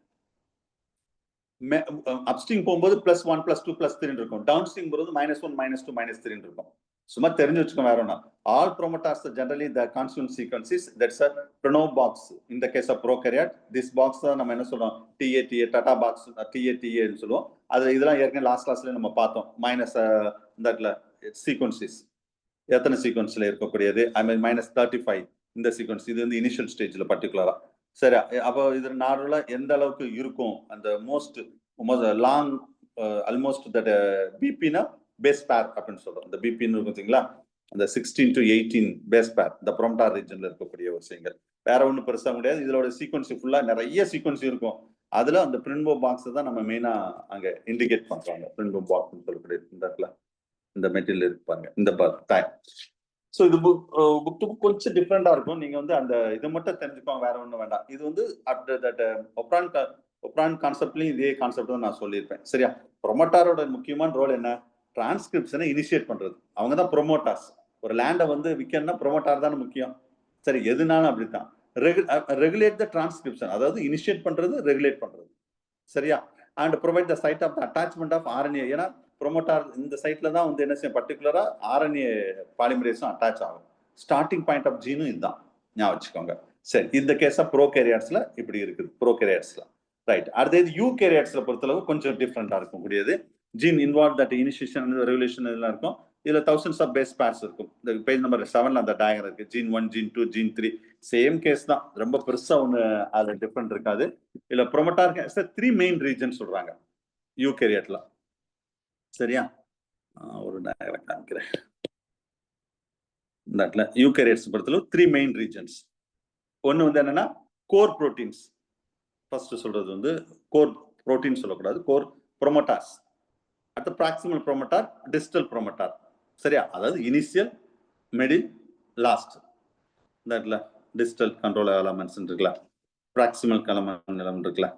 அப்ஸ்ட்ரீம் போகும்போது +1 +2 +3 இருக்கும். டவுன் ஸ்ட்ரீம் போகும்போது -1 -2 -3 இருக்கும். சும்மா தெரிஞ்சு வச்சுக்கோங்க, வேற ஒண்ணா. All promoters generally the constant sequences, that's a Prano box. In the case of prokaryote, this box தான் நம்ம என்ன சொல்றோம், TA டாடா பாக்ஸ், TA ன்னு சொல்லுவோம். அது இதெல்லாம் ஏற்கனவே லாஸ்ட் கிளாஸ்ல நம்ம பார்த்தோம். மைனஸ் இந்தல சீக்வன்சஸ் எத்தனை சீக்வன்ஸ்ல இருக்கக்கூடியது, ஐ மீன் -35 இந்த சீக்வன்ஸ். இது வந்து இனிஷியல் ஸ்டேஜ்ல பர்டிகுலரா. சரி, அப்போ இது நார்மலா எந்த அளவுக்கு இருக்கும், அந்த மோஸ்ட் லாங் ஆல்மோஸ்ட் தட் பிபினா பேஸ் பேர் அப்படின்னு சொல்றோம். இந்த பிபின்னு பார்த்தீங்களா, அந்த 16 to 18 பேஸ் பேர் இந்த ப்ரோமோட்டார் ரீஜன்ல இருக்கக்கூடிய விஷயங்கள். வேற ஒன்றும் பெருசா முடியாது. இதோட சீக்வன்ஸ் ஃபுல்லா நிறைய சீக்வன்ஸ் இருக்கும். அதுல அந்த பிரின்போ பாக்ஸ் தான் நம்ம மெயினா அங்க இண்டிகேட் பண்றாங்க. பிரின்போ பாக்ஸ் சொல்லக்கூடிய இந்த இடத்துல இந்த மெட்டீரியல் இருப்பாங்க இந்த டைம். ஸோ இது புக் டு புக் கொஞ்சம் டிஃப்ரெண்டா இருக்கும். நீங்க வந்து அந்த இதை மட்டும் தெரிஞ்சுக்கோங்க, வேற ஒன்றும் வேண்டாம். இது வந்து அட் தட் ஒப்ரான் கான்செப்ட்லயும் இதே கான்செப்ட் தான் நான் சொல்லியிருப்பேன். சரியா? ப்ரொமோட்டாரோட முக்கியமான ரோல் என்ன? டிரான்ஸ்கிரிப்ஷனை இனிஷியேட் பண்றது. அவங்க தான் ப்ரொமோட்டர்ஸ். ஒரு லேண்டை வந்து விற்கணும்னா ப்ரொமோட்டார் தானே முக்கியம். சரி, எதுனாலும் அப்படித்தான். ரெகுலேட் த டிரான்ஸ்கிரிப்ஷன், அதாவது இனிஷியேட் பண்றது, ரெகுலேட் பண்றது. சரியா? And provide the site of the attachment of RNA. ஏன்னா ப்ரொமோட்டார் இந்த சைட்ல தான் வந்து என்ன செய்யும், பர்டிகுலரா ஆர்என்ஏ பாலிமரேஸும் அட்டாச் ஆகும். ஸ்டார்டிங் பாயிண்ட் ஆஃப் ஜீனும் இதுதான், ஞாபகம் வச்சுக்கோங்க. சரி, இந்த கேஸ் ஆஃப் ப்ரோகேரியாட்ஸ்ல இப்படி இருக்குது. ப்ரோகேரியாட்ஸ்ல ரைட். அடுத்தது யூகேரியாட்ஸ்ல பொறுத்தளவு கொஞ்சம் டிஃப்ரெண்டா இருக்கும் கூடியது. Gene involve that initiation regulation இதெல்லாம் இருக்கும். இதுல தௌசண்ட்ஸ் ஆஃப் பேஸ் பேர்ஸ் இருக்கும். இந்த பேஜ் நம்பர் 7ல அந்த டயக்ராம் இருக்கு. Gene 1, gene 2, gene 3 same case தான். ரொம்ப பெருசா ஒண்ணு அதுல டிஃப்ரெண்ட் இருக்காது. இதுல ப்ரொமோட்டார் 3 மெயின் ரீஜன் சொல்றாங்க யூகேரியட்ல. சரியா? ஒரு டயக்ராம் காமிக்கிறேன். இந்த இடத்துல யூகேரியட்ஸ் பொறுத்தளவு 3 மெயின் ரீஜன்ஸ். ஒன்னு வந்து என்னன்னா கோர் புரோட்டீன்ஸ். ஃபர்ஸ்ட் சொல்றது வந்து கோர் புரோட்டீன் சொல்லக்கூடாது, கோர் ப்ரோமோட்டார்ஸ். அடுத்து ப்ராக்சிமல் ப்ரோமோட்டார், டிஸ்டல் ப்ரோமோட்டார். சரியா? அதாவது இனிஷியல், மிடில், லாஸ்ட். இந்த இடத்துல டிஸ்டல் கண்ட்ரோல் எலமெண்ட்ஸ் இருக்குல்ல, ப்ராக்சிமல் எலமெண்ட் இருக்குல்ல.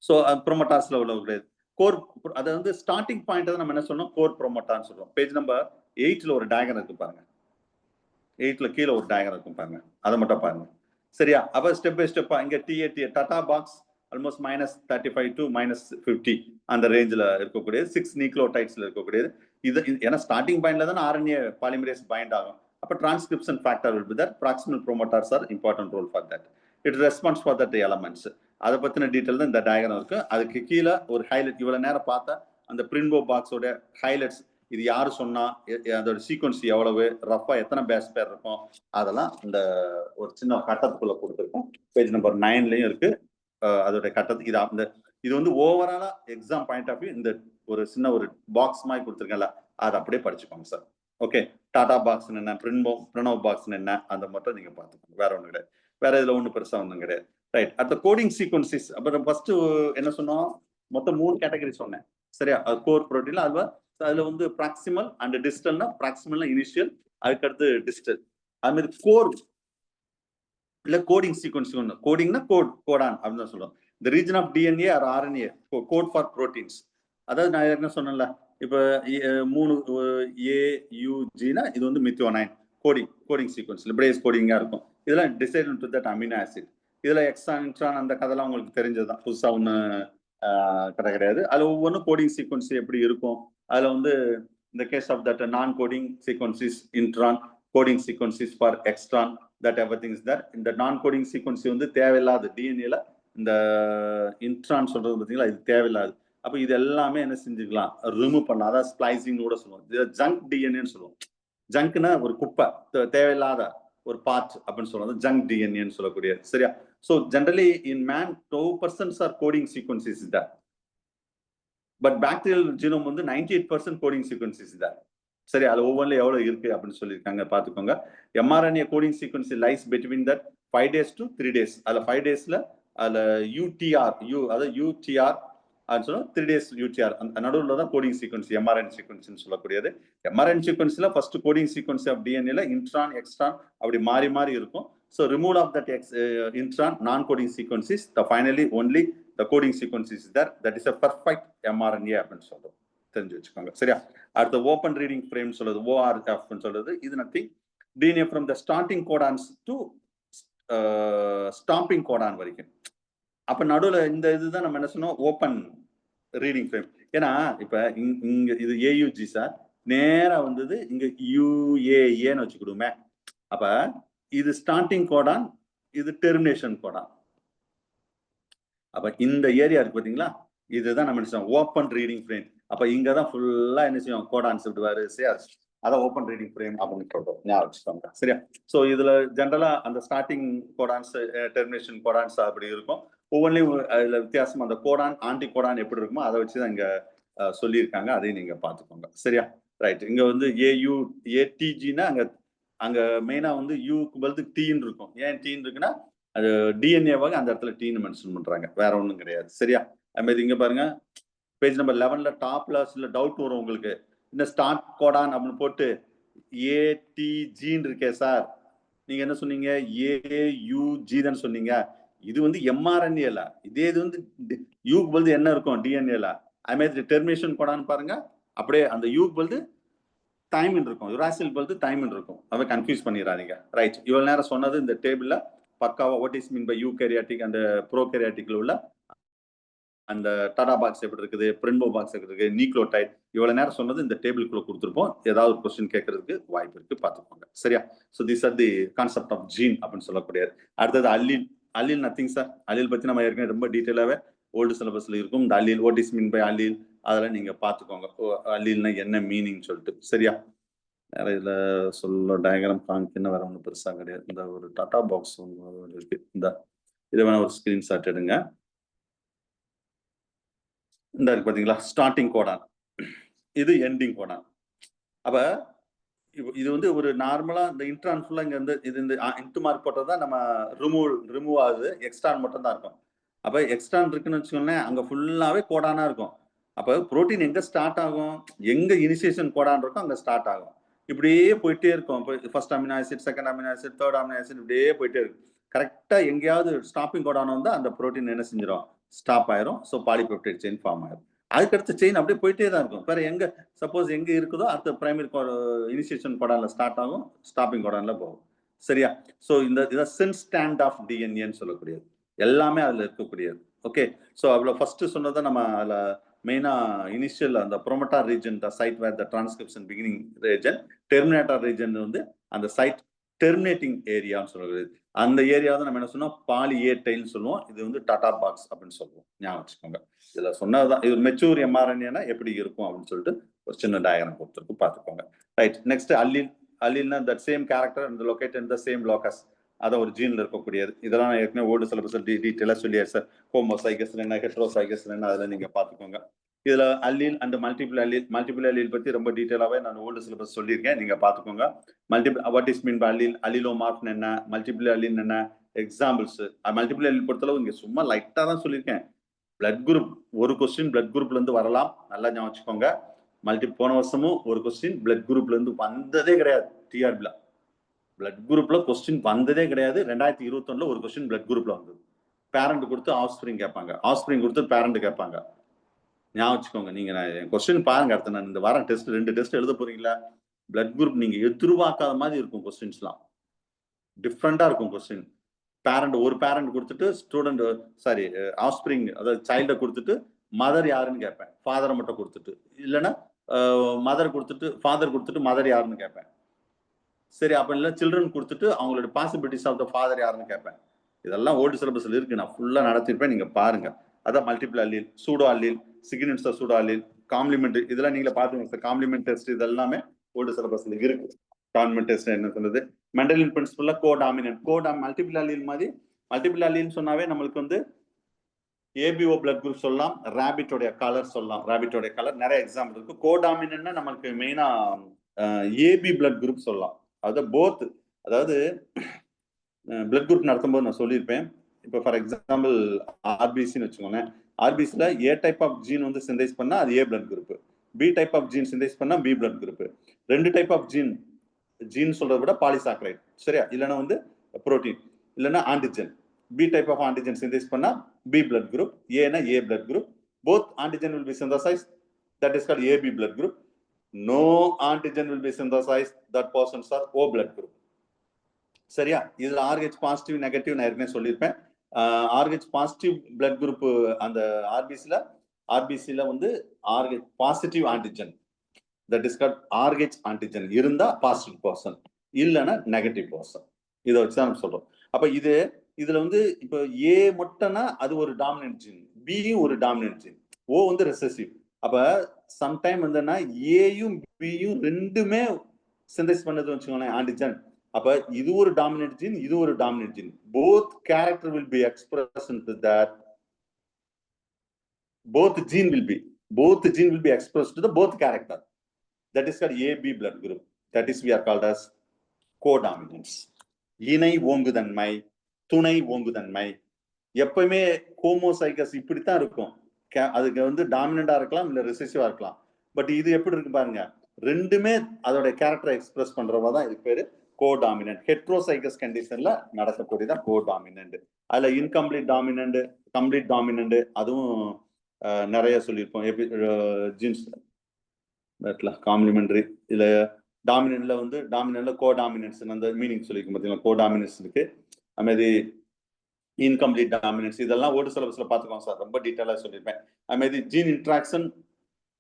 ஸோ ப்ரோமோட்டார்ஸ்ல உள்ள கோர், அதை வந்து ஸ்டார்டிங் பாயிண்ட் நம்ம என்ன சொன்னோம், கோர் ப்ரோமோட்டார்னு சொல்றோம். பேஜ் நம்பர் 8ல ஒரு டயக்ராம் இருக்கு பாருங்க. 8ல கீழே ஒரு டயக்ராம் இருக்கும் பாருங்க, அதை மட்டும் பாருங்க. சரியா? அப்ப ஸ்டெப் பை ஸ்டெப்பா இங்க டாடா பாக்ஸ் ஆல்மோஸ்ட் -35 to -50 அந்த ரேஞ்சில் இருக்கக்கூடியது. 6 நியூக்ளியோடைட்ஸ்ல இருக்கக்கூடியது. இது ஏன்னா ஸ்டார்டிங் பாயிண்ட்ல தான் ஆர்என்ஏ பாலிமரேஸ் பைண்ட் ஆகும். அப்ப transcription factor will be there. Proximal promoters are important role for that. It responds for that elements. அதை பத்தின டீடைல் தான் இந்த டயக்ராம் இருக்கு. அதுக்கு கீழே ஒரு ஹைலைட், இவ்வளவு நேரம் பார்த்தா அந்த பிரின்போ பாக்ஸோட ஹைலைட்ஸ், இது யாரு சொன்னா, அதோட சீக்வன்ஸ் எவ்வளவு, ரஃபா எத்தனை பேஸ் பேர் இருக்கும், அதெல்லாம் இந்த ஒரு சின்ன கட்டத்துக்குள்ள கொடுத்துருக்கோம். பேஜ் நம்பர் 9லயும் இருக்கு. அதோட கட்டத்து இது வந்து ஓவராலா எக்ஸாம் பாயிண்ட் ஆஃப் வியூ இந்த ஒரு சின்ன ஒரு பாக்ஸ் மாதிரி கொடுத்துருக்கேன்ல, அதை அப்படியே படிச்சுக்கோங்க சார். ஓகே, டாடா பாக்ஸ் என்ன, பிரணவ் பாக்ஸ் என்ன, அந்த மட்டும் நீங்க பார்த்துக்கோங்க. வேற ஒன்றும் கிடையாது. வேற இதுல ஒன்றும் பெருசா ஒன்றும் கிடையாது. ரைட். அடுத்த கோடிங் சீக்வன்சிஸ். அப்புறம் ஃபர்ஸ்ட் என்ன சொன்னோம், மொத்தம் 3 கேட்டகரி சொன்னேன். சரியா? கோர் புரோட்டீன்ல அதுல வந்து ப்ராக்சிமல் அண்ட் டிஸ்டல்னா, ப்ராக்சிமல்னா இனிஷியல், அதுக்கடுத்து டிஸ்டல். அது மாதிரி கோர் இல்ல கோடிங் சீக்வன்ஸ் ஒன்று. கோடிங்னா கோடான் அப்படின்னு தான் சொல்றோம். இந்த region of DNA or RNA code for proteins. அதாவது நான் என்ன சொன்னேன்ல, இப்போ 3 AUGனா இது வந்து மித்தியோனைன் கோடிங் சீக்வன்ஸ் பிரேஸ் கோடிங்கா இருக்கும். இதெல்லாம் decide to that amino acid. இதுல எக்ஸ்ட்ரான் இன்ட்ரான் அந்த கதைலாம் உங்களுக்கு தெரிஞ்சதுதான், புதுசா ஒண்ணு கிடையாது. அதுல ஒவ்வொன்றும் கோடிங் சீக்வன்ஸ் எப்படி இருக்கும். அதுல வந்து இந்த case of that non coding sequences intron, coding sequences for extron, that everything is there. இந்த நான் கோடிங் சீக்வன்ஸ் வந்து தேவையில்லாத டிஎன்ஏல இந்த இன்ட்ரான் சொல்றது பார்த்தீங்களா, இது தேவையில்லாது. அப்ப இது எல்லாமே என்ன செஞ்சுக்கலாம், ரிமூவ் பண்ணலாம். அதாவது ஸ்ப்ளைசிங் கூட சொல்லுவோம். இது ஜங்க் டிஎன்ஏன்னு சொல்லுவோம். ஜங்க்னா ஒரு குப்பை, தேவையில்லாத ஒரு பார்ட் அப்படின்னு சொல்லுவோம். ஜங்க் டிஎன்ஏன்னு சொல்லக்கூடிய. சரியா? So generally in man 2% are coding sequences is there. But bacterial genome வந்து 98% கோடிங் சீக்வன்சிஸ் இஸ் தேர். சரி, அது ஒவ்வொன்றும் எவ்வளவு இருக்கு அப்படின்னு சொல்லியிருக்காங்க, பார்த்துக்கோங்க. MRNA coding sequence lies between that 5 days to 3 days. அதில் 5 daysல அதில் யூடிஆர் அதாவது யூடிஆர் அப்படின்னு சொன்னா 3 days யூடிஆர் அந்த நடுவில் தான் கோடிங் சீக்வன்ஸ் எம்ஆர்என் சீக்வன்ஸ் சொல்லக்கூடியது. எம்ஆர்என் சீக்வன்ஸ்ல ஃபர்ஸ்ட் கோடிங் சீக்வன்ஸ் ஆஃப் டிஎன்ஏல இன்ட்ரான் எக்ஸ்ட்ரான் அப்படி மாறி மாறி இருக்கும். So remove of that intron non coding sequences, finally only the coding sequences is there. That is a perfect mRNA அப்படின்னு சொல்றோம். தெரிஞ்சு வச்சுக்கோங்க. சரியா? அடுத்த ஓப்பன் ரீடிங் ஃப்ரேம் சொல்றது ORF சொல்றது. இது nothing DNA from the starting codons to stamping codon வரைக்கும். அப்ப நடுவில் இந்த இதுதான் நம்ம என்ன சொன்னோம், ஓப்பன் ரீடிங் ஃப்ரேம். ஏன்னா இப்ப இங்க இது AUG சார், நேரா வந்தது இங்க UAAன்னு வச்சுக்கிடுமே. அப்ப இது ஸ்டார்டிங் கோடான், இது டெர்மினேஷன் கோடான். அப்ப இந்த ஏரியா இருக்கு பாத்தீங்களா, இதுதான் நம்ம என்ன ஓப்பன் ரீடிங் ஃப்ரேம். அப்ப இங்கதான் ஃபுல்லா என்ன செய்யும், கோடான்ஸ் விடுவாரு. அதான் ஓப்பன் ரீடிங் ஃப்ரேம் அப்படின்னு சொல்றோம். ஞாபகம் வச்சுக்கோங்க. சரியா? ஸோ இதுல ஜென்ரலா அந்த ஸ்டார்டிங் கோடான்ஸ், டெர்மினேஷன் கோடான்ஸ் அப்படி இருக்கும். ஒவ்வொன்றையும் அதுல வித்தியாசம், அந்த கோடான் ஆன்டி கோடான் எப்படி இருக்குமோ அதை வச்சுதான் இங்க சொல்லியிருக்காங்க. அதையும் நீங்க பாத்துக்கோங்க. சரியா? ரைட். இங்க வந்து ATGனா அங்க அங்க மெயினா வந்து யூக்கு பதில் டீன்னு இருக்கும். ஏன் டீன்னு இருக்குன்னா அது டிஎன்ஏவாக அந்த இடத்துல டீன்னு மென்ஷன் பண்றாங்க, வேற ஒன்றும் கிடையாது. சரியா? அது மாதிரி இங்க பாருங்க, பேஜ் நம்பர் 11ல டாப்ல சில டவுட் வரும் உங்களுக்கு. இந்த ஸ்டார்ட் கோடான் அப்படின்னு போட்டு ஏடிஜின்னு இருக்கே சார், நீங்க என்ன சொன்னீங்க? ஏயுஜி தான் சொன்னீங்க. இது வந்து எம்ஆர்என்ஏல, இதே இது வந்து யூக்கு பதில் என்ன இருக்கும் டிஎன்ஏல. அது மாதிரி டெர்மினேஷன் கோடான்னு பாருங்க, அப்படியே அந்த யூக்கு பதில் டைமின் இருக்கும், யுராசில் பதில் டைமின் இருக்கும். அதை கன்ஃபியூஸ் பண்ணிடாதீங்க. ரைட், இவ்வளவு நேரம் சொன்னது இந்த டேபிள்ல பக்காவா what is mean by eukaryotic and ப்ரோகேரியாட்டிக்ல உள்ள அந்த டாடா பாக்ஸ் எப்படி இருக்குது, பிரின்போ பாக்ஸ் எப்படி இருக்கு, நியூக்ளியோடைட், இவ்வளவு நேரம் சொன்னது இந்த டேபிளுக்குள்ள கொடுத்துருப்போம். ஏதாவது ஒரு கொஸ்டின் கேட்கறதுக்கு வாய்ப்பு இருக்கு, பார்த்துக்கோங்க. சரியா? So this are the concept of gene அப்படின்னு சொல்லக்கூடியது. அடுத்தது allele. Allele nothing sir. Allele பத்தி நம்ம ஏற்கனவே ரொம்ப டீட்டெயிலாவே ஓல்டு சிலபஸ்ல இருக்கும். இந்த allele, what is mean by allele, அதெல்லாம் நீங்க பார்த்துக்கோங்க. அல்லீல்னா என்ன மீனிங் சொல்லிட்டு. சரியா? வேற இதுல சொல்ல டயக்ராம் காமிக்கணும், வேற ஒன்றும் பெருசா கிடையாது. இந்த ஒரு டாடா பாக்ஸ் இருக்கு, இந்த இதை வேணா ஒரு ஸ்கிரீன்ஷாட் எடுங்க. இந்த இருக்கு பாத்தீங்களா, ஸ்டார்டிங் கோடான், இது எண்டிங் கோடான். அப்ப இது வந்து ஒரு நார்மலா இந்த இன்ட்ரான் ஃபுல்லா இங்க வந்து இது இந்த இன்டு மார்க் போட்டதான் நம்ம ரிமூவ் ஆகுது, எக்ஸ்ட்ரான் மட்டும் தான் இருக்கும். அப்ப எக்ஸ்ட்ரான் இருக்குன்னு வச்சுக்கோங்களேன், அங்க ஃபுல்லாவே கோடானா இருக்கும். அப்ப புரோட்டீன் எங்க ஸ்டார்ட் ஆகும், எங்க இனிஷியேஷன் கோடான் இருக்கும் அங்க ஸ்டார்ட் ஆகும். இப்படியே போயிட்டே இருக்கும். First amino acid, second amino acid, third amino acid, இப்படியே போயிட்டே இருக்கும். கரெக்டா எங்கேயாவது ஸ்டாப்பிங் கோடான் வந்து அந்த புரோட்டீன் என்ன செஞ்சிடும், ஸ்டாப் ஆயிரும். ஸோ பாலிபெப்டைட் செயின் ஃபார்ம் ஆயிரும். அதுக்கடுத்து செயின் அப்படியே போயிட்டே தான் இருக்கும். வேற எங்க சப்போஸ் எங்க இருக்குதோ அடுத்த பிரைமரி இனிஷியேஷன் கோடான்ல ஸ்டார்ட் ஆகும், ஸ்டாப்பிங் கோடான்ல போகும். சரியா? ஸோ இந்த சென்ஸ் ஸ்டாண்ட் ஆஃப் டிஎன்ஏன்னு சொல்லக்கூடியது எல்லாமே அதுல இருக்கக்கூடியது. ஓகே, ஸோ அவ்வளோ ஃபர்ஸ்ட் சொன்னதை நம்ம அதுல மெயினா இனிஷியல் அந்த promoter region, the site where the transcription beginning region, terminator region வந்து அந்த சைட் டெர்மினேட்டிங் ஏரியான்னு சொல்றது. அந்த ஏரியா தான் நம்ம என்ன சொன்னோம், பாலி ஏ டைல்னு சொல்லுவோம். இது வந்து டாடா பாக்ஸ் அப்படின்னு சொல்லுவோம். ஞாபகம் வச்சுக்கோங்க. இதுல சொன்னதுதான், இது மெச்சூர் எம்ஆர்என்ஏனா எப்படி இருக்கும் அப்படின்னு சொல்லிட்டு ஒரு சின்ன டயக்ராம் கொடுத்துருக்கு, பார்த்துக்கோங்க. Right, next allele. அல்லீல்னா that same character and located in the same locus, அதை ஒரு ஜீன்ல இருக்கக்கூடியது. இதெல்லாம் ஏற்கனவே ஓல்டு சிலபஸ் டீட்டெயிலா சொல்லியாச்சு சார். ஹோமோசைகஸ் என்ன, ஹெட்ரோசைகஸ் என்ன, அதில் நீங்க பார்த்துக்கோங்க. இதுல அல்லீல் அண்ட் மல்டிபிள் அல்லீல் பத்தி ரொம்ப டீட்டெயிலாவே நான் ஓல்டு சிலபஸ் சொல்லியிருக்கேன், நீங்க பார்த்துக்கோங்க. Multiple what is mean by allele, allelomorph என்ன, மல்டிபிள் அல்லீல் என்ன, எக்ஸாம்பிள்ஸ். மல்டிபிள் அல்லீல் பொறுத்தளவு இங்க சும்மா லைட்டா தான் சொல்லியிருக்கேன். பிளட் குரூப், ஒரு கொஸ்டின் பிளட் குரூப்ல இருந்து வரலாம், நல்லா ஞாபகம் வச்சுக்கோங்க. போன வருஷமும் ஒரு கொஸ்டின் பிளட் குரூப்ல இருந்து வந்ததே கிடையாது. டிஆர்பில பிளட் குரூப்ல கொஸ்டின் வந்ததே கிடையாது. 2021ல ஒரு கொஸ்டின் பிளட் குரூப்ல வந்தது. பேரண்ட் கொடுத்து ஆஃப்ஸ்பிரிங் கேட்பாங்க, ஆஃப்ஸ்பிரிங் கொடுத்து பேரண்ட் கேட்பாங்க. ஞாபகம் வச்சுக்கோங்க. நீங்க கொஸ்டின் பாருங்க, அடுத்த நான் இந்த வாரம் டெஸ்ட் 2 டெஸ்ட் எழுத போறீங்களா, பிளட் குரூப் நீங்க எதிர்பார்க்காத மாதிரி இருக்கும். கொஸ்டின்ஸ்லாம் டிஃப்ரெண்டா இருக்கும். கொஸ்டின் பேரண்ட், ஒரு பேரண்ட் கொடுத்துட்டு ஸ்டூடெண்ட் சாரி ஆஃப்ஸ்பிரிங் அதாவது சைல்டை கொடுத்துட்டு மதர் யாருன்னு கேட்பேன், ஃபாதரை மட்டும் கொடுத்துட்டு, இல்லைன்னா மதர் கொடுத்துட்டு ஃபாதர் கொடுத்துட்டு மதர் யாருன்னு கேட்பேன். சரி, அப்ப இல்லை சில்ட்ரன் கொடுத்துட்டு அவங்களோட பாசிபிலிட்டிஸ் ஆஃப் த ஃபாதர் யாருன்னு கேட்பேன். இதெல்லாம் ஓல்டு சிலபஸ்ல இருக்கு, நான் ஃபுல்லா நடத்திருப்பேன், நீங்க பாருங்க. அதான் multiple allele, pseudo allele, significance of pseudo allele, complement, இதெல்லாம் நீங்களே பாத்துங்க. காம்ப்ளிமெண்ட் டெஸ்ட் இதெல்லாமே ஓல்டு சிலபஸ்ல இருக்கு. காம்ப்ளிமெண்ட் டெஸ்ட் என்ன சொல்றது, மெண்டலின் பிரின்சிபல்ல கோடாமினன்ட், மல்டிபிள் அல்லீல் மாதிரி. மல்டிபிள் அல்லீல்னு சொன்னாவே நம்மளுக்கு வந்து ஏபிஓ பிளட் குரூப் சொல்லலாம், ரேபிட்டோடைய கலர் சொல்லலாம். ரேபிட்டோடைய கலர் நிறைய எக்ஸாம்பிள் இருக்கு. கோடாமினன்ட்னா நம்மளுக்கு மெயினா ஏபி பிளட் குரூப் சொல்லலாம். அது போத், அதாவது பிளட் குரூப் நடத்தும் போது நான் சொல்லியிருப்பேன். இப்போ ஃபார் எக்ஸாம்பிள் ஆர்பிசின்னு வச்சுக்கோங்களேன். ஆர்பிசில ஏ டைப் ஆஃப் ஜீன் வந்து சிந்தைஸ் பண்ணா அது A blood group, B type of gene synthesise பண்ணா B blood group. 2 type of gene சொல்றதை விட பாலிசாக்கரைட், சரியா? இல்லைன்னா வந்து புரோட்டீன், இல்லைன்னா antigen. B type of antigen synthesise பண்ணா பி பிளட் குரூப், ஏனா A blood group. Both antigen will be synthesized, that is called AB blood group. No antigen will be synthesized, that persons are O blood group. சரியா? இதுல RH positive negative நான் ஏற்கனவே சொல்லியிருப்பேன். RH positive blood group அந்த ஆர்பிசில வந்து RH positive antigen, that is called RH antigen இருந்தா positive person, இல்லைன்னா negative person. இதை வச்சுதான் நம்ம சொல்றோம். அப்ப இதுல வந்து இப்போ ஏ மட்டும்னா அது ஒரு டாமினன்ட் ஜீன், பியும் ஒரு டாமினன்ட் ஜீன், ஓ வந்து ரெசசிவ். அப்ப சம்டைம் வந்துன்னா ஏயும் பியும் ரெண்டுமே சிந்தசிஸ் பண்ணது வச்சுக்கோங்களேன் ஆன்டிஜன். அப்ப இது ஒரு டாமினன்ட் ஜீன், இது ஒரு dominant gene. Both character will be expressed into that. Both gene will be expressed to the both character. That is called AB blood group. That is we are called as codominance. இணை ஓங்குதன்மை, துணை ஓங்குதன்மை. எப்பவுமே homozygous இப்படித்தான் இருக்கும். அதுக்கு வந்து டாமினண்டா இருக்கலாம் இல்ல ரிசெசிவா இருக்கலாம். பட் இது எப்படி இருக்கு பாருங்க, ரெண்டுமே அதோட கேரக்டரை எக்ஸ்பிரஸ் பண்றவா தான் இதுக்கு பேரு கோடாமினன்ட். ஹெட்ரோசைகஸ் கண்டிஷன்ல நடக்கக்கூடியதான் கோடாமினன்ட். அதுல இன்கம்ப்ளீட் டாமினன்ட், கம்ப்ளீட் டாமினன்ட் அதுவும் நிறைய சொல்லியிருப்போம். Jeans complementary. இதுல டாமினன்ட்ல வந்து டாமினன்ட்ல கோடாமினன்ஸ் அந்த மீனிங் சொல்லியிருக்கோம் பார்த்தீங்களா, கோடாமினன்ஸ் இருக்கு. அது மாதிரி இன்கம்ப்ளீட் டாமினன்ஸ் இதெல்லாம் ஓல்டு சிலபஸ்ல பாத்துக்கோங்க சார், ரொம்ப டீட்டெயிலா சொல்லியிருப்பேன். அது மாதிரி ஜீன் இன்ட்ராக்ஷன்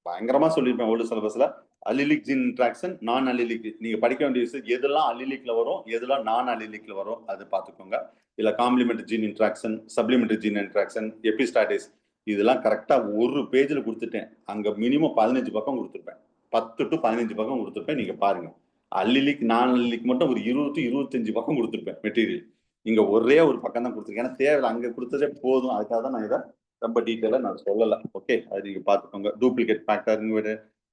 பயங்கரமா சொல்லியிருப்பேன் ஓல்டு சிலபஸ்ல. அல்லிலிக் ஜீன் இன்ட்ராக்ஷன், நான் அல்லிலிக். நீங்க படிக்க வேண்டிய விஷயம் எதெல்லாம் அல்லிலிக்ல வரும், எதெல்லாம் நான் அல்லிலிக்ல வரும் அது பாத்துக்கோங்க. இல்ல complement gene interaction, supplementary gene interaction, epistasis இதெல்லாம் கரெக்டா ஒரு பேஜ்ல கொடுத்துட்டேன். அங்க மினிமம் 15 பக்கம் கொடுத்துருப்பேன். 10 to 15 பக்கம் கொடுத்துருப்பேன். நீங்க பாருங்க. அல்லிலிக் நான் அல்லிலிக் மட்டும் ஒரு 20 to 25 பக்கம் கொடுத்துருப்பேன் மெட்டீரியல். இங்க ஒரே ஒரு பக்கம் தான் கொடுத்துருக்கேன். ஏன்னா தேவை அங்க கொடுத்ததே போதும். அதுக்காக தான் நான் இதை ரொம்ப டீட்டெயிலா நான் சொல்லல. ஓகே, அது நீங்க பாத்துக்கோங்க. டூப்ளிகேட் ஃபேக்டர்,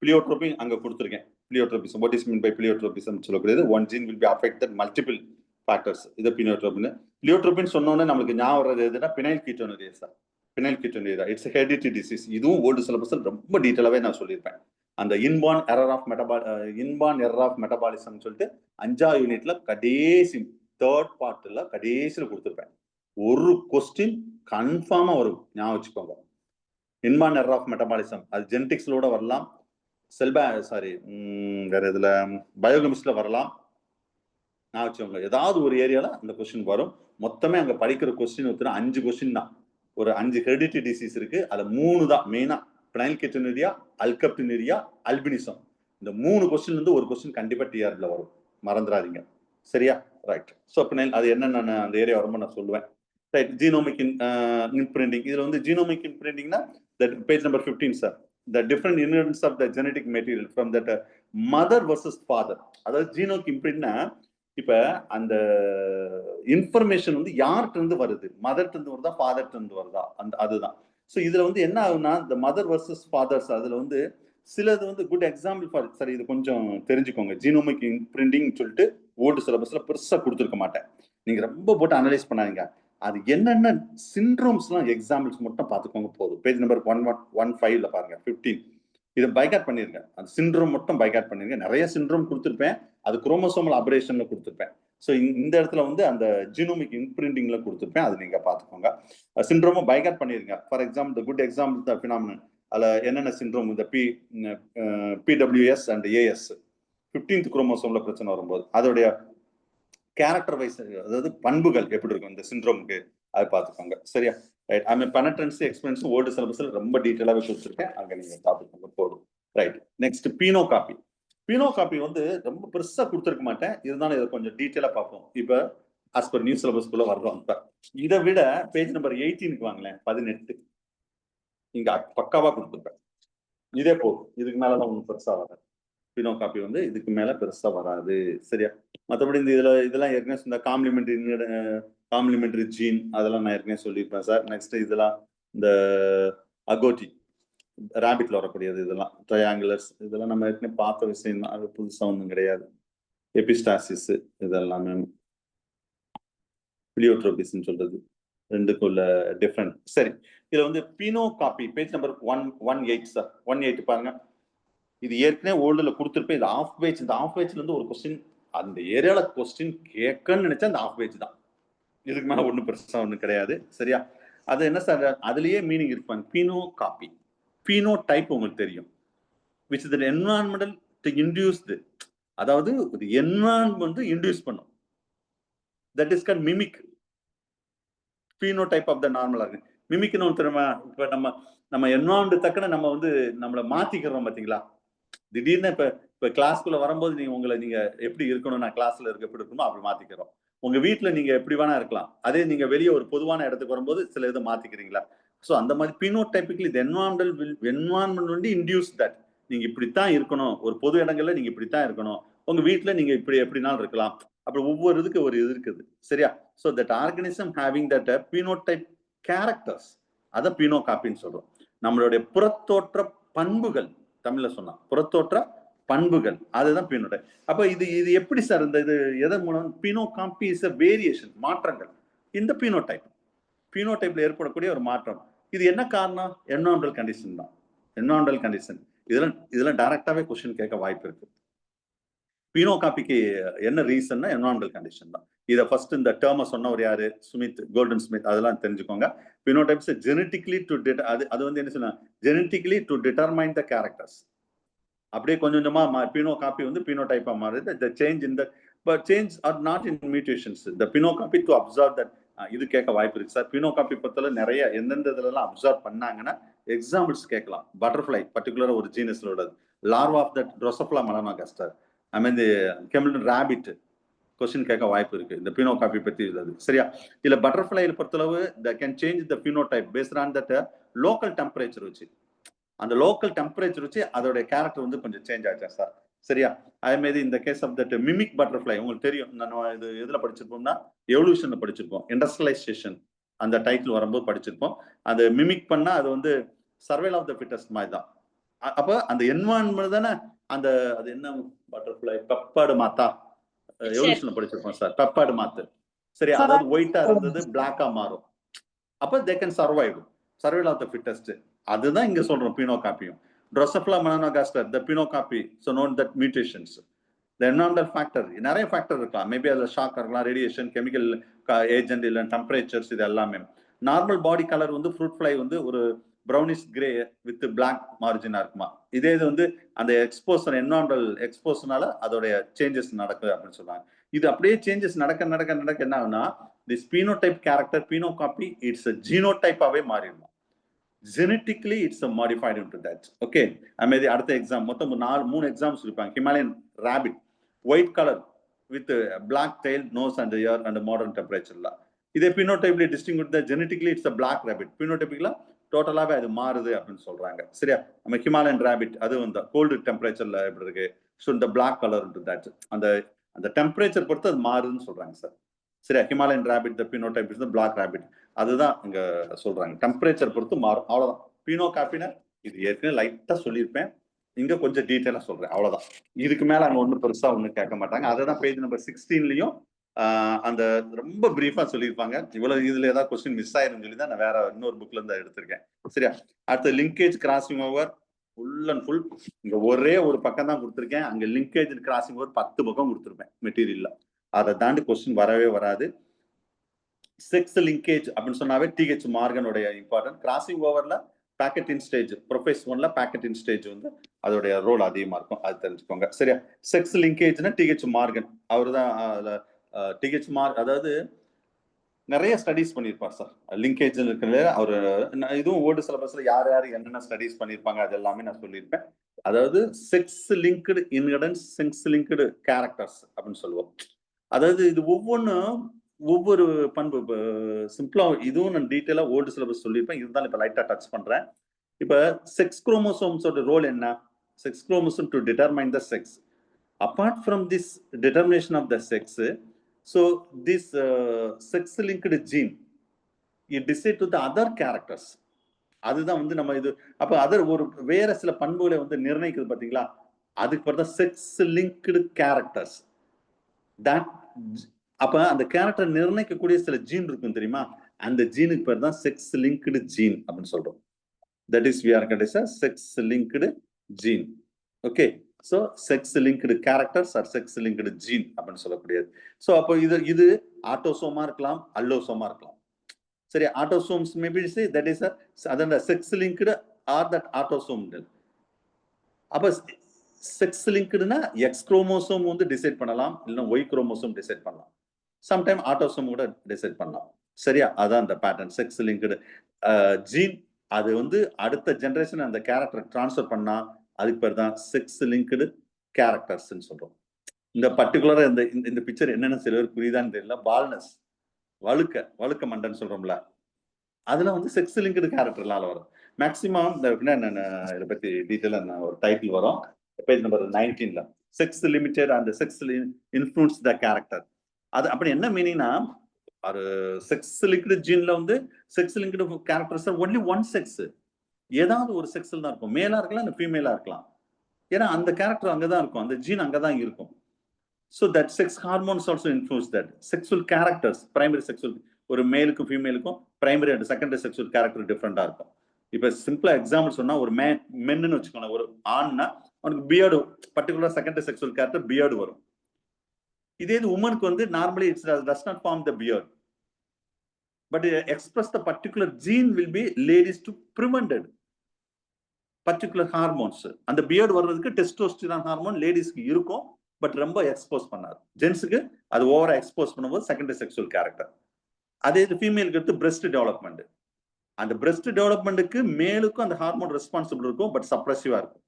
பிளியோட்ரோபி அங்க கொடுத்துருக்கேன். Pleiotropism, what is mean by pleiotropism சொல்லக்கூடியது one gene will be affected multiple factors. இது பிளியோட்ரோபின். பிளியோட்ரோபின் சொன்னோன்னே நம்மளுக்கு ஞாபகம் வர்றது எதுனா phenylketonuria. Phenylketonuria it's heredity disease. இதுவும் ஓல்டு சிலபஸ்ல ரொம்ப டீட்டெயிலாவே நான் சொல்லியிருப்பேன். அந்த இன்பார்ன் எரர் ஆஃப் மெட்டபாலிசம் சொல்லிட்டு 5ஆவது யூனிட்ல கடைசி 3rd பார்ட்ல கடைசியில கொடுத்துருப்பேன். ஒரு கொஸ்டின் கன்ஃபார்மா வரும், ஞாபகம் வச்சுக்கோங்க. இன்பார்ன் எரர் ஆஃப் மெட்டபாலிசம் அது ஜெனடிக்ஸ்லோட வரலாம், வேற இதுல பயோகெமிஸ்ட்ல வரலாம். ஞாபகம் வச்சுக்கோங்க. ஏதாவது ஒரு ஏரியால அந்த கொஸ்டின் வரும். மொத்தமே அங்க படிக்கிற கொஸ்டின் 5 கொஸ்டின் தான். ஒரு 5 ஹெரிடிட்டி டிசீஸ் இருக்கு. அதுல 3 தான் மெயினா. பினைல்கீட்டோனுரியா, அல்கப்டினுரியா, அல்பினிசம். இந்த 3 கொஸ்டின் வந்து ஒரு கொஸ்டின் கண்டிப்பா டிஆர்ல வரும், மறந்துடாதீங்க. சரியா? ரைட். ஸோ பினைல் அது என்னென்ன அந்த ஏரியா வரும்போது நான் சொல்லுவேன். ரைட். Genomic imprinting. இதுல வந்து ஜீனோமிக் இம்பிரிண்டிங்னா page number 15 sir. The different inheritance of the genetic material from that mother versus father. அதாவது ஜீனோமிக் இம்பிரிண்ட்னா இப்ப அந்த இன்ஃபர்மேஷன் வந்து யார்கிட்ட இருந்து வருது, மதர்கிட்ட இருந்து வருதா ஃபாதர்கிட்ட இருந்து வருதா, அந்த அதுதான். ஸோ இதுல வந்து என்ன ஆகுனா இந்த மதர் வர்சஸ் ஃபாதர்ஸ் அதுல வந்து சிலது வந்து குட் எக்ஸாம்பிள் ஃபார் சார். இது கொஞ்சம் தெரிஞ்சுக்கோங்க. ஜீனோமிக் இம்பிரிண்டிங் சொல்லிட்டு ஓல்டு சிலபஸ்ல பெருசா கொடுத்துருக்க மாட்டேன். நீங்க ரொம்ப போட்டு அனலைஸ் பண்ணாதீங்க. அது என்னென்ன சிண்ட்ரோம்ஸ்லாம் எக்ஸாம்பிள்ஸ் மட்டும் பார்த்துக்கோங்க போதும். பேஜ் நம்பர் 115ல பாருங்க 15. இதை பைகாட் பண்ணிருங்க. அந்த சிண்ட்ரோம் மட்டும் பைகாட் பண்ணிருங்க. நிறைய சிண்ட்ரோம் கொடுத்துருப்பேன். அது குரோமோசோமல் அபரேஷன்ல கொடுத்துருப்பேன். ஸோ இந்த இடத்துல வந்து அந்த ஜீனோமிக் இம்பிரிண்டிங்ல கொடுத்துருப்பேன். அது நீங்க பார்த்துக்கோங்க. சிண்ட்ரோமும் பைகாட் பண்ணிருங்க. For example good example the phenomenon. அதுல என்னென்ன சிண்ட்ரோம், இந்த PWS அண்ட் AS 15th குரோமோசோம்ல பிரச்சனை வரும்போது அதோடைய கேரக்டர் வைஸ், அதாவது பண்புகள் எப்படி இருக்கும் இந்த சிண்ட்ரோமுக்கு, அதை பார்த்துக்கோங்க. சரியா? ரைட். ஐ மீன் பெனட்ரன்சி எக்ஸ்பெரிமென்ஸ் ஓல்டு சிலபஸ்ல ரொம்ப டீட்டெயிலாவே கொடுத்துருக்கேன். அங்க நீங்க பார்த்துக்கோங்க போதும். Right. Next phenocopy. Phenocopy வந்து ரொம்ப பெருசா கொடுத்துருக்க மாட்டேன், இருந்தாலும் இதை கொஞ்சம் டீட்டெயிலா பார்ப்போம். இப்ப ஆஸ் பர் நியூ சிலபஸ்க்குள்ள வர்றோம். இப்ப இதை விட பேஜ் நம்பர் 18க்கு வாங்களேன், 18 இங்க பக்காவா கொடுத்துருப்பேன். இதே போதும், இதுக்கு மேலதான் ஒன்றும் பெருசா வராது. பீனோ காப்பி வந்து இதுக்கு மேல பெருசா வராது. சரியா? மற்றபடி இந்த இதெல்லாம் ஏற்கனவே இந்த காம்ப்ளிமெண்டரி ஜீன் அதெல்லாம் நான் ஏற்கனவே சொல்லியிருப்பேன் சார். நெக்ஸ்ட் இதெல்லாம் இந்த அகோட்டி ரேபிட்ல வரக்கூடியது, இதெல்லாம் ட்ரையாங்குலர்ஸ், இதெல்லாம் நம்ம ஏற்கனவே பார்த்த விஷயம் தான். அது புதுசா ஒன்றும் கிடையாது. எபிஸ்டாசிஸ் இதெல்லாமே பிளியோட்ரோபிஸ்ன்னு சொல்றது ரெண்டுக்குள்ள டிஃப்ரெண்ட். சரி, இதுல வந்து Beino copy page number 118 sir. 118 பாருங்க. இது ஏற்கனவே ஓல்டுல கொடுத்துருப்பேன். இது ஆஃப் பேஜ். இந்த ஆஃப் பேஜ்ல இருந்து ஒரு கொஸ்டின் அந்த ஏரியால கொஸ்டின் கேட்கன்னு நினைச்சா அந்த ஆஃப் பேஜ் தான். இதுக்கு மேல ஒன்றும் பெருசா ஒன்றும் கிடையாது. சரியா? அது என்ன சார், அதுலயே மீனிங் இருப்பாங்க. பீனோ காப்பி, பீனோ டைப் உங்களுக்கு தெரியும். Which is environmental to induced, அதாவது என்விரான்மெண்ட் இன்டியூஸ் பண்ணும். That is called mimic. Phenotype of the normal organ. மிமிக்னு ஒன்று தெரியுமா? இப்ப நம்ம என்விரான்மெண்ட் தக்கன நம்ம வந்து நம்மளை மாத்திக்கிறோம் பாத்தீங்களா? திடீர்னு இப்ப கிளாஸ்க்குள்ள வரும்போது நீங்க எப்படி இருக்கணும், நான் கிளாஸ்ல எப்படி இருக்கணுமோ அப்படி மாத்திக்கிறோம். உங்க வீட்டுல நீங்க எப்படி வேணா இருக்கலாம். அதே நீங்க வெளியே ஒரு பொதுவான இடத்துக்கு வரும்போது சில இதை மாத்திக்கிறீங்களா? சோ அந்த மாதிரி பினோடைபிக்கலி என்வாரன்மெண்ட் வந்து இன்டியூஸ் தட் நீங்க இப்படித்தான் இருக்கணும், ஒரு பொது இடங்கள்ல நீங்க இப்படித்தான் இருக்கணும், உங்க வீட்டுல நீங்க எப்படினாலும் இருக்கலாம். அப்படி ஒவ்வொரு இதுக்கு ஒரு இது இருக்குது. சரியா? So that organism having that phenotype characters, அத பீனோ காப்பின்னு சொல்றோம். நம்மளுடைய புறத்தோற்ற பண்புகள், தமிழ்ல சொன்னா புறத்தோற்ற பண்புகள் அதுதான் பினோடைப். அப்ப இது இது எப்படி சார் இந்த இது எதன் மூலம்? பினோகாம்பி இஸ் a வேரியேஷன், மாற்றங்கள் இந்த பினோடைப். பினோடைப்ல ஏற்படக்கூடிய ஒரு மாற்றம். இது என்ன காரணம்? என்விரான்மெண்டல் கண்டிஷன் தான். என்விரான்மெண்டல் கண்டிஷன் இதெல்லாம் டைரக்டாவே கொஸ்டின் கேட்க வாய்ப்பு இருக்கு. பினோகாப்பிக்கு என்ன ரீசன்னா என்விரான்மெண்டல் கண்டிஷன் தான். இதை ஃபர்ஸ்ட் இந்த டேர்மை சொன்னவர் யாரு? Smith, Golden Smith. அதெல்லாம் தெரிஞ்சுக்கோங்க. பினோடைப்ஸ் ஜெனட்டிக்கலி டு அது வந்து என்ன சொன்னா, genetically to determine the characters. அப்படியே கொஞ்சம் கொஞ்சமா பினோகாப்பி வந்து பினோடைப்பா மாறுது. The change in the but change are not in mutations. The phenocopy to observe that. இது கேட்க வாய்ப்பு இருக்கு சார். பினோகாப்பி பொறுத்தவரை நிறைய எந்தெந்த இதுல அப்சர்வ் பண்ணாங்கன்னா எக்ஸாம்பிள்ஸ் கேட்கலாம். பட்டர்ஃபிளை பர்டிகுலரா ஒரு ஜீனஸ்ல உள்ளது. Larva of that Drosophila melanogaster. I mean கெமில்டன் ராபிட் கொஸ்டின் கேட்க வாய்ப்பு இருக்கு இந்த பினோகாப்பி பத்தி உள்ளது. சரியா? இல்ல பட்டர்ஃபிளைல பொறுத்தளவு the can change the phenotype based on that local temperature வச்சு. அந்த லோக்கல் டெம்பரேச்சர் வச்சு அதோட கேரக்டர் வந்து கொஞ்சம் சேஞ்ச் ஆச்சா சார். சரியா? அதே மாதிரி இந்த case of that mimic butterfly உங்களுக்கு தெரியும். நம்ம இது எதுல படிச்சிருப்போம்னா எவல்யூஷன்ல படிச்சிருப்போம். இண்டஸ்ட்ரியலைசேஷன் அந்த டைட்டில் வரும்போது படிச்சிருப்போம். அது மிமிக் பண்ணா அது வந்து சர்வைவல் ஆஃப் த ஃபிட்டஸ்ட் மாதிரி தான். அப்ப அந்த என்வாயன்மெண்ட் தானே அந்த அது என்ன பட்டர்ஃபிளை பெப்பர்டு மாத்தா எவல்யூஷன்ல படிச்சிருப்போம் சார். பெப்பர்டு மாத்து. சரி, அதாவது ஒயிட்டா இருந்தது பிளாக்கா மாறும். அப்ப they can survival of the fittest. அதுதான் இங்க சொல்றோம் பினோகாப்பியும். Drosophila melanogaster the phenocopy so known that mutations. The environmental factor நிறைய ஃபேக்டர் இருக்கலாம். மேபி அதுல ஷாக் இருக்கலாம், ரேடியேஷன், கெமிக்கல் ஏஜென்ட் இல்ல டெம்பரேச்சர்ஸ், இது எல்லாமே. நார்மல் பாடி கலர் வந்து ஃப்ரூட் ஃப்ளை வந்து ஒரு ப்ரௌனிஷ் கிரே வித் பிளாக் மார்ஜினா இருக்குமா. இதே இது வந்து அந்த எக்ஸ்போசர் என்விரான்மெண்டல் எக்ஸ்போசர்னால அதோடைய சேஞ்சஸ் நடக்குது அப்படின்னு சொல்றாங்க. இது அப்படியே சேஞ்சஸ் நடக்க நடக்க நடக்க என்ன ஆகுனா this phenotype character phenocopy it's ஜீனோடைப்பாவே மாறிடும். Genetically it's modified into that. Okay, அமேதி அடுத்த எக்ஸாம் மொத்தம் 3 எக்ஸாம்ஸ் இருப்பாங்க. Himalayan rabbit white colour with black tail, nose and ear and modern டெம்பரேச்சர்ல. இதே பினோடைப்ல distinguish the genetically it's black rabbit. பினோடைபிக்ல டோட்டலாவே அது மாறுது அப்படின்னு சொல்றாங்க. சரியா? நம்ம ஹிமாலயன் ராபிட் அது வந்து கோல்டு டெம்பரேச்சர்ல எப்படி இருக்கு, ஸோ இந்த பிளாக் கலர் இன்டு தட். அந்த அந்த டெம்பரேச்சர் பொறுத்து அது மாறுதுன்னு சொல்றாங்க சார். சரியா? Himalayan rabbit the phenotype is the black rabbit. அதுதான் இங்க சொல்றாங்க. டெம்பரேச்சர் பொறுத்து மாறும். அவ்வளவுதான். பினோகாப்பினா இது ஏற்கனவே லைட்டா சொல்லியிருப்பேன். இங்க கொஞ்சம் டீட்டெயிலா சொல்றேன். அவ்வளவுதான். இதுக்கு மேல அங்க ஒன்றும் பெருசா ஒன்றும் கேட்க மாட்டாங்க. அததான் பேஜ் நம்பர் 16லயும் அந்த ரொம்ப பிரீஃபா சொல்லியிருப்பாங்க. இவ்வளவு இதுல ஏதாவது கொஸ்டின் மிஸ் ஆயிருன்னு சொல்லி தான் நான் வேற இன்னொரு புக்ல இருந்து எடுத்திருக்கேன். சரியா? அடுத்த linkage crossing over full and full இங்க ஒரே ஒரு பக்கம் தான் கொடுத்துருக்கேன். அங்க லிங்கேஜ் கிராசிங் ஓவர் 10 பக்கம் கொடுத்துருப்பேன் மெட்டீரியல்ல. அதை தாண்டி கொஸ்டின் வரவே வராது. செக்ஸ் லிங்கேஜ் அப்படின்னு சொன்னாவே டிஹெச் மார்கனுடைய இம்பார்ட்டன்ட். கிராசிங் ஓவர்ல பேக்கெட் இன் ஸ்டேஜ், ப்ரொஃபேஸ் 1ல பேக்கெட் இன் ஸ்டேஜ் வந்து அதோடைய ரோல் அதிகமா இருக்கும். அது தெரிஞ்சுக்கோங்க. சரியா? செக்ஸ் லிங்கேஜ்னா டிஹெச் மார்கன் அவர் தான். டிஹெச் மார்க் அதாவது நிறைய ஸ்டடிஸ் பண்ணியிருப்பார் சார். லிங்கேஜ் இருக்கிற அவர் இதுவும் ஓல்டு சிலபஸ்ல யார் யார் என்னென்ன ஸ்டடிஸ் பண்ணியிருப்பாங்க அது எல்லாமே நான் சொல்லியிருப்பேன். அதாவது sex linked inheritance, sex linked characters அப்படின்னு சொல்லுவோம். அதாவது இது ஒவ்வொரு பண்பு சிம்பிளா இதுவும் நான் டீட்டெயிலா ஓல்டு சிலபஸ் சொல்லியிருப்பேன். இருந்தாலும் இப்ப லைட்டா டச் பண்றேன். இப்ப செக்ஸ் குரோமோசோம்ஸோட ரோல் என்ன? Sex chromosome to determine the sex. Apart from this determination of the sex, so this sex linked gene it decide to the other characters. அதுதான் வந்து நம்ம இது அப்ப அதர் ஒரு வேற சில பண்புகளை வந்து நிர்ணயிக்குது பாத்தீங்களா, அதுக்கு பேர் தான் செக்ஸ் லிங்க்டு கேரக்டர்ஸ். தட் அப்ப அந்த கேரக்டர் நிர்ணயிக்கக்கூடிய சில ஜீன் இருக்கும் தெரியுமா, அந்த ஜீனுக்கு பேர் தான் செக்ஸ் லிங்க்டு ஜீன் அப்படின்னு சொல்றோம். That is we are called as a sex linked gene. Okay, so sex linked characters are sex linked gene அப்படின்னு சொல்லக்கூடியது. ஸோ அப்போ இது ஆட்டோசோமா இருக்கலாம், அல்லோசோமா இருக்கலாம். சரி, ஆட்டோசோம்ஸ் மேபி தட் இஸ் அதான் sex linked or that autosome. அப்போ செக்ஸ் லிங்க்டுனா எக்ஸ் குரோமோசோம் வந்து டிசைட் பண்ணலாம், இல்லைன்னா ஒய் குரோமோசோம் டிசைட் பண்ணலாம், சம்டைம் ஆட்டோசோம் கூட டிசைட் பண்ணலாம். சரியா? அதான் அந்த பேட்டர்ன் செக்ஸ் லிங்க்டு ஜீன். அது வந்து அடுத்த ஜெனரேஷன் அந்த கேரக்டர் டிரான்ஸ்ஃபர் பண்ணா அதுக்கு பேர் தான் செக்ஸ் லிங்க்டு கேரக்டர்ஸ் சொல்றோம். இந்த பர்டிகுலரா இந்த பிக்சர் என்னென்ன சில பேர் புரியுதான்னு தெரியல. பால்னஸ் வழுக்க மண்டன் சொல்றோம்ல, அதுல வந்து செக்ஸ் லிங்க்டு கேரக்டர்னால வரும் மேக்சிமம். இதை பத்தி டீட்டெயிலா ஒரு டைட்டில் வரும் பேஜ் நம்பர் 19ல. Sex limited and sex influence the character. அது அப்படி என்ன மீனிங்னா, ஒரு செக்ஸ் லிங்க்டு ஜீன்ல வந்து sex linked characters only one sex, ஏதாவது ஒரு செக்ஸ்ல தான் இருக்கும். மேலா இருக்கலாம், ஃபீமேலா இருக்கலாம். ஏன்னா அந்த கேரக்டர் அங்கதான் இருக்கும், அந்த ஜீன் அங்கதான் இருக்கும். So that sex hormones also influence that. Sexual characters, primary sexual, ஒரு மேலுக்கும் ஃபீமேலுக்கும் primary and secondary sexual character டிஃப்ரெண்டா இருக்கும். இப்ப சிம்பிளா எக்ஸாம்பிள் சொன்னா, ஒரு மென்னு வச்சுக்கோங்க, ஒரு ஆண்னா அவனுக்கு beard, particular secondary sexual character beard வரும். இதே இது உமனுக்கு வந்து normally it's does not form the beard, but express the particular gene will be ladies to prevented particular hormones. அந்த பியர்டு வர்றதுக்கு டெஸ்டோஸ்டிரான் ஹார்மோன் லேடிஸ்க்கு இருக்கும், பட் ரொம்ப எக்ஸ்போஸ் பண்ணாது. ஜென்ஸுக்கு அது ஓவரா எக்ஸ்போஸ் பண்ணும்போது செகண்டரி செக்ஷுவல் கேரக்டர். அதே இது ஃபீமேலுக்கு எடுத்து பிரெஸ்ட் டெவலப்மெண்ட். அந்த பிரெஸ்ட் டெவலப்மெண்ட்டுக்கு மேலுக்கும் அந்த ஹார்மோன் ரெஸ்பான்சிபிள் இருக்கும், பட் சப்ரஸிவா இருக்கும்.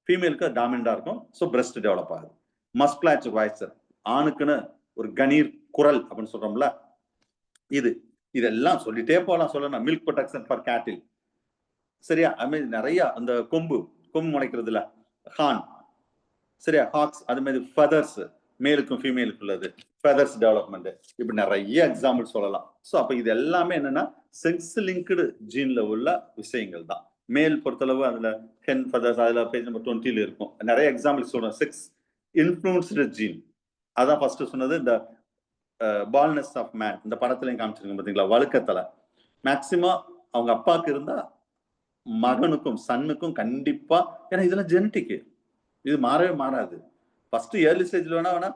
ஃபீமேலுக்கு டாமினண்டா இருக்கும், ஸோ பிரெஸ்ட் டெவலப் ஆகுது. மஸ்குலாச்சு வாய்ஸ், ஆணுக்குன்னு ஒரு கணீர் குரல் அப்படின்னு சொல்றோம்ல, இதெல்லாம் சொல்லிட்டே போகலாம். சொல்லணும் மில்க் ப்ரொடக்ஷன் ஃபார் கேட்டில், சரியா? அது மாதிரி நிறைய அந்த கொம்பு முளைக்கிறதுல ஹார்ன், சரியா? ஹாக்ஸ், அது மாதிரி ஃபெதர்ஸ், மேலுக்கும் ஃபீமேலுக்கு உள்ளது ஃபெதர்ஸ் டெவலப்மெண்ட், இப்படி நிறைய எக்ஸாம்பிள் சொல்லலாம். ஸோ அப்போ இது எல்லாமே என்னன்னா செக்ஸ் லிங்க்டு ஜீன்ல உள்ள விஷயங்கள் தான். மேல் பொறுத்தளவு அதுல ஹென் ஃபெதர்ஸ், அதுல பேஜ் நம்பர் 20 இருக்கும், நிறைய எக்ஸாம்பிள் சொல்றேன். செக்ஸ் இன்ஃப்ளூயன்ஸ்டு ஜீன், அதான் ஃபர்ஸ்ட் சொன்னது. இந்த பால்னஸ் ஆஃப் மேன், இந்த படத்துலையும் காமிச்சிருக்கேன் பாத்தீங்களா, வழுக்கத்தலை. மேக்சிமம் அவங்க அப்பாவுக்கு இருந்தா மகனுக்கும் சன்னுக்கும் கண்டிப்பா, ஏன்னா இதெல்லாம் ஜெனட்டிக், இது மாறவே மாறாது. ஃபர்ஸ்ட் ஏர்லி ஸ்டேஜ்ல வேணா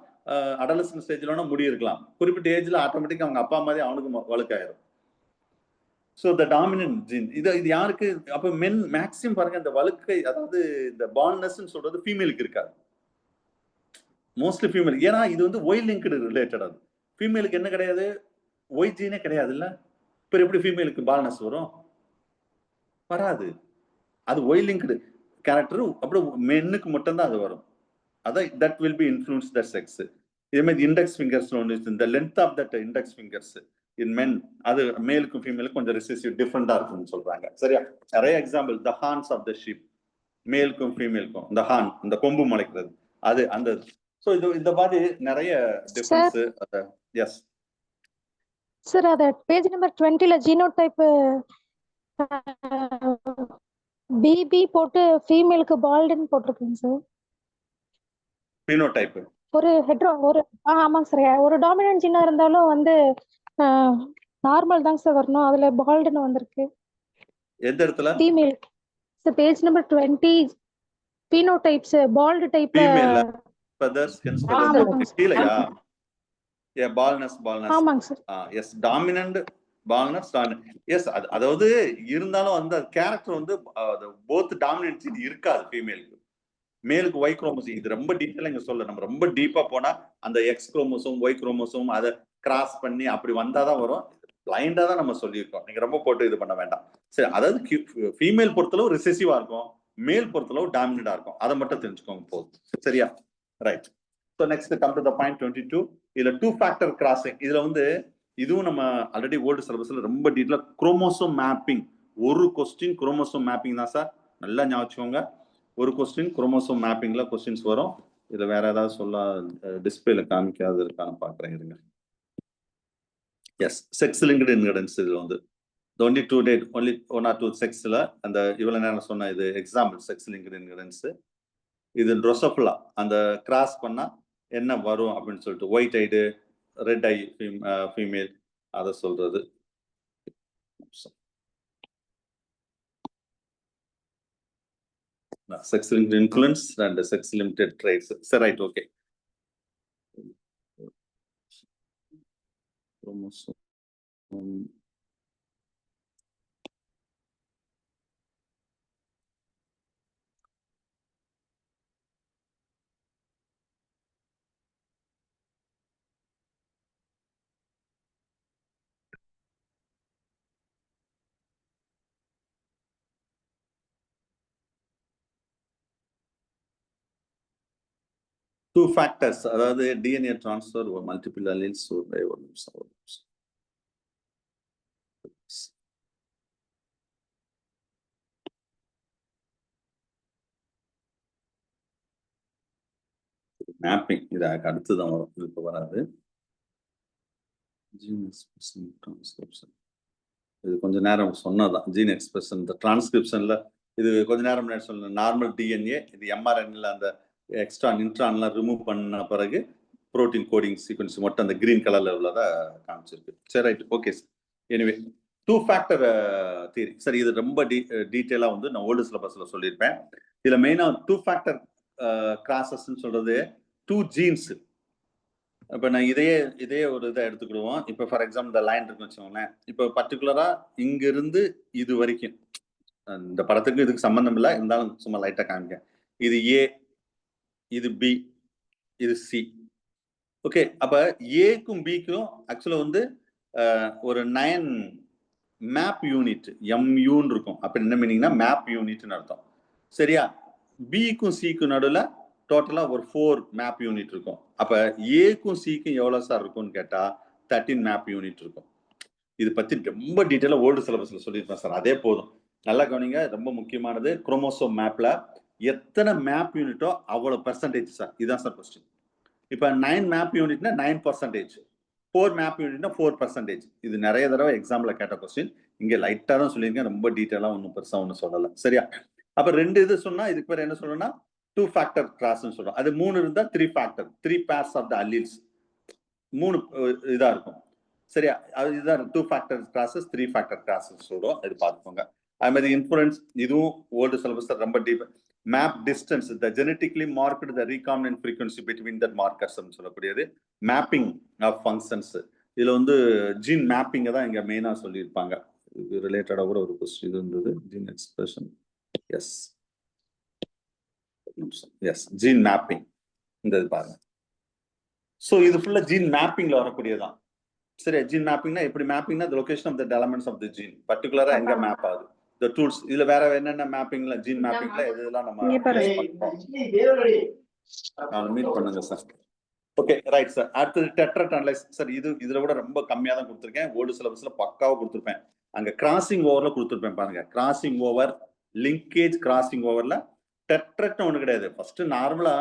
அடலசன்ட் ஸ்டேஜ்ல வேணா முடி இருக்கலாம், குறிப்பிட்ட ஏஜ்ல ஆட்டோமேட்டிக்கா அவங்க அப்பா மாதிரி அவனுக்கு வழுக்காயிரும். ஸோ த டாமினன்ட் ஜீன் இது யாருக்கு? அப்ப மென் மேக்சிமம் பாருங்க, இந்த வழுக்கை, அதாவது இந்த பால்னஸ் சொல்றது ஃபீமேலுக்கு இருக்காது, மோஸ்ட்லி ஃபீமேல். ஏன்னா இது வந்து ஒய் லிங்க்டு ரிலேட்டட். அது ஃபீமேலுக்கு என்ன கிடையாது, ஒய் ஜீனே கிடையாது இல்ல. இப்ப எப்படி ஃபீமேலுக்கு பால்னஸ் வரும்? வராது. அது ஒய் லிங்க்டு கேரக்டர், அப்படி மென்னுக்கு மட்டும் தான் அது வரும். அதான் that will be influence the sex. இதே மாதிரி இண்டெக்ஸ் ஃபிங்கர்ஸ் ஒன்று, இந்த length of that index fingers in men, அது மேலுக்கும் ஃபீமேலுக்கும் கொஞ்சம் ரிசெசிவ் டிஃபரெண்டா இருக்கும்னு சொல்றாங்க, சரியா? நிறைய example, the horns of the sheep, மேலுக்கும் ஃபீமேலுக்கும் இந்த ஹார்ன், இந்த கொம்பு முளைக்கிறது, அது அந்த. ஸோ இந்த மாதிரி நிறைய டிஃபரன்ஸ். எஸ் சார், அத பேஜ் நம்பர் 20ல ஜீனோடைப் பிபி போட்டு ஃபீமேலுக்கு பால்டுன்னு போட்டிருக்கீங்க சார். பினோடைப் ஒரு ஹெட்ரோ ஒரு ஆமாங்க சார், ஒரு டாமினன்ட் ஜீனா இருந்தாலும் வந்து நார்மல் தாங்க சார் வரணும், அதுல பால்டுன்னு வந்திருக்கு. எந்த இடத்துல? Female sir, page number 20 phenotypes bald டைப்ல. ஃபீமேல்ல ஃபெதர்ஸ், ஹென்ஸ் ஃபெதர்ஸ் கீழயா? பால்னஸ் ஆமாங்க sir. Yes, dominant baldness. Yes, அதாவது இருந்தாலும் அந்த கேரக்டர் வந்து போத் டாமினன்ட் ஜீன் இருக்காது ஃபீமேலுக்கு. மேலுக்கு ஒய் குரோமோசோம், இது ரொம்ப டீட்டெயிலா இங்க சொல்ல, நம்ம ரொம்ப டீப்பா போனா அந்த எக்ஸ் குரோமோசோம் ஒய் குரோமோசோம் அதை கிராஸ் பண்ணி அப்படி வந்தாதான் வரும். பிளைண்டா தான் நம்ம சொல்லியிருக்கோம், நீங்க ரொம்ப போட்டு இது பண்ண வேண்டாம். சரி, அதாவது ஃபீமேல் பொறுத்தளவு ரிசெசிவா இருக்கும், மேல் பொறுத்தளவு டாமினண்டா இருக்கும், அதை மட்டும் தெரிஞ்சுக்கோங்க போதும், சரியா? Right. So next come to the point 22. இதுல 2 ஃபேக்டர் கிராசிங், இதுல வந்து இதுவும் நம்ம ஆல்ரெடி ஓல்டு சிலபஸ்ல ரொம்ப டீட்டெயிலா குரோமோசோம் மேப்பிங், ஒரு கொஸ்டின் குரோமோசோம் மேப்பிங் தான் சார், நல்லா ஞாபகம் வச்சுக்கோங்க. ஒரு கொஸ்டின் குரோமோசோம் மேப்பிங்ல கொஸ்டின்ஸ் வரும். இதுல வேற ஏதாவது சொல்ல டிஸ்பிளேல காமிக்காது இருக்கான்னு பாக்குறேன், இருங்க. எஸ், செக்ஸ் லிங்க்டு இன்ஹெரிடன்ஸ், இதுல வந்து only 2 date, only 1 or 2 செக்ஸ்ல அந்த இவ்வளவு நேரம் சொன்ன இது எக்ஸாம்பிள் செக்ஸ் லிங்க்டு இன்ஹெரிடன்ஸ். இது ட்ரோசோஃபிலா அந்த கிராஸ் பண்ணா என்ன வரும் அப்படின்னு சொல்லிட்டு, ஒயிட் ஐடு ரெட் ஐ ஃபீமேல், அதை சொல்றது. Sex linked influence and sex limited traits. So right, okay. Two factors, அதாவது DNA transfer or multiple alleles or by one mapping, இது அடுத்துதான் வரும், இப்போ வராது. ஜீன் எக்ஸ்பிரஷன் டிரான்ஸ்கிரிப்ஷன், இது கொஞ்ச நேரம் சொன்னதான். ஜீன் எக்ஸ்பிரஷன், இந்த டிரான்ஸ்கிரிப்ஷன்ல இது கொஞ்ச நேரம் முன்னாடி சொன்ன நார்மல் டிஎன்ஏ, இது எம்ஆர்என்ல அந்த எக்ஸ்ட்ரான் இன்ட்ரான்லாம் ரிமூவ் பண்ண பிறகு புரோட்டீன் கோடிங் சீக்வன்ஸ் மட்டும் அந்த கிரீன் கலர்ல உள்ளதா காமிச்சிருக்கு. சரி, right, okay. Anyway 2 factor theory. சரி, இது ரொம்ப டீட்டெயிலா வந்து நான் ஓல்டு சிலபஸ்ல சொல்லியிருப்பேன். இதுல மெயினா 2 ஃபேக்டர் கிராசஸ்ன்னு சொல்றது 2 ஜீன்ஸ். இப்போ நான் இதே ஒரு இதை எடுத்துக்கிடுவோம். இப்போ ஃபார் எக்ஸாம்பிள் இந்த லைன் இருக்குன்னு வச்சுக்கோங்களேன். இப்போ பர்டிகுலரா இங்க இருந்து இது வரைக்கும் இந்த படத்துக்கு இதுக்கு சம்பந்தம் இல்லை, இருந்தாலும் சும்மா லைட்டா காமிக்க. இது ஏ, இது பி, இது சி. ஓகே, அப்ப ஏக்கும் பிக்கும் ஆக்சுவலா வந்து ஒரு 9 மேப் யூனிட் எம்யூன்னு இருக்கும். அப்ப என்ன மீனிங்னா மேப் யூனிட்னு அர்த்தம். சரியா? பிக்கும் சிக்கும் நடுவில் டோட்டலா ஒரு 4 மேப் யூனிட் இருக்கும். அப்ப ஏக்கும் சிக்கும் எவ்வளவு சார் இருக்கும்னு கேட்டா 13 மேப் யூனிட் இருக்கும். இது பத்தி ரொம்ப டீட்டெயிலா ஓல்டு சிலபஸ்ல சொல்லியிருப்பேன் சார். அதே போதும். நல்லா கவனிங்க, ரொம்ப முக்கியமானது. குரோமோசோம் மேப்ல எத்தனை மேப் யூனிட்டோ அவ்வளவு பெர்சன்டேஜ் சார். இதுதான் சார் கொஸ்டின். இப்ப 9 மேப் யூனிட்னா 9%, 4 மேப் யூனிட்னா 4%. இது நிறைய தடவை எக்ஸாம்ல கேட்ட கொஸ்டின். இங்க லைட்டா தான் சொல்லியிருக்கேன், ரொம்ப டீட்டெயிலா ஒன்றும் பெருசா ஒன்றும் சொல்லல. சரியா? அப்ப 2 இது சொன்னா இதுக்கு பேர் என்ன சொல்லணும்னா 2 ஃபேக்டர் கிராஸ்ன்னு சொல்றோம். அது 3 இருந்தா 3 factor, 3 pairs of the alleles. 3 இதா இருக்கும். சரியா? அது இதுதான் 2 ஃபேக்டர் கிராசஸ், 3 ஃபேக்டர் கிராசஸ் சொல்றோம். இது பார்த்துக்கோங்க. அது மாதிரி இன்ஃபுளுன்ஸ், இதுவும் ஓல்டு சிலபஸ் ரொம்ப deep. Map distance, the genetically marked the recombinant frequency between that markers சொல்லக்கூடியது. மேப்பிங் ஆஃப் ஃபங்க்ஷன்ஸ், இதுல வந்து ஜீன் மேப்பிங்கை தான் இங்க மெயினா சொல்லியிருப்பாங்க. இது ரிலேட்டடா கூட ஒரு கொஸ்டின் இருந்தது. Gene expression, yes yes gene mapping இந்த இது பாருங்க. ஸோ இது ஃபுல்லா ஜீன் மேப்பிங்ல வரக்கூடியதான். சரி, ஜீன் மேப்பிங்னா எப்படி மேப்பிங்னா the location of the elements of the gene பர்టిక్యులரா எங்க மேப் ஆகுது. the tools இதுல வேற என்னென்ன மேப்பிங்ல ஜீன் மேப்பிங்ல எதெல்லாம் நம்ம யூஸ் பண்றோம் மீட் பண்ணுங்க சார். Okay, right sir. அடுத்து டெட்ரட் அனலைஸ் சார். இதுல கூட ரொம்ப கம்மியா தான் கொடுத்துருக்கேன். ஓல்டு சிலபஸ்ல பக்காவா கொடுத்துருப்பேன். அங்க கிராசிங் ஓவர்ல கொடுத்துருப்பேன் பாருங்க. கிராசிங் ஓவர், லிங்கேஜ் கிராசிங் ஓவர்ல டெட்ரட்னு ஒண்ணு கிடையாது. ஃபர்ஸ்ட் நார்மலா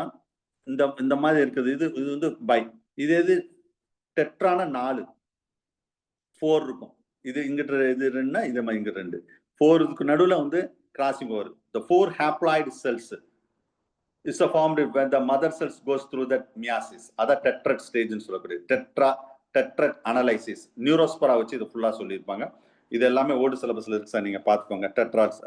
இந்த மாதிரி இருக்குது. இது வந்து பை, இது எது டெட்ரான 4 4 இருக்கும். இது இங்கிட்ட இது 2னா இது இங்க 2 4 க்கு நடுவுல வந்து crossing over. the 4 haploid cells is formed when the mother cells goes through that meiosis. அத டெட்ரட் ஸ்டேஜ் னு சொல்லக்கூடிய டெட்ரட் அனலைசிஸ் நியூரோஸ்பரா வச்சு இது ஃபுல்லா சொல்லியிருப்பாங்க. இது எல்லாமே ஓல்டு சிலபஸ்ல இருக்கு சார், நீங்க பாத்துக்கோங்க. டெட்ராட்ஸ்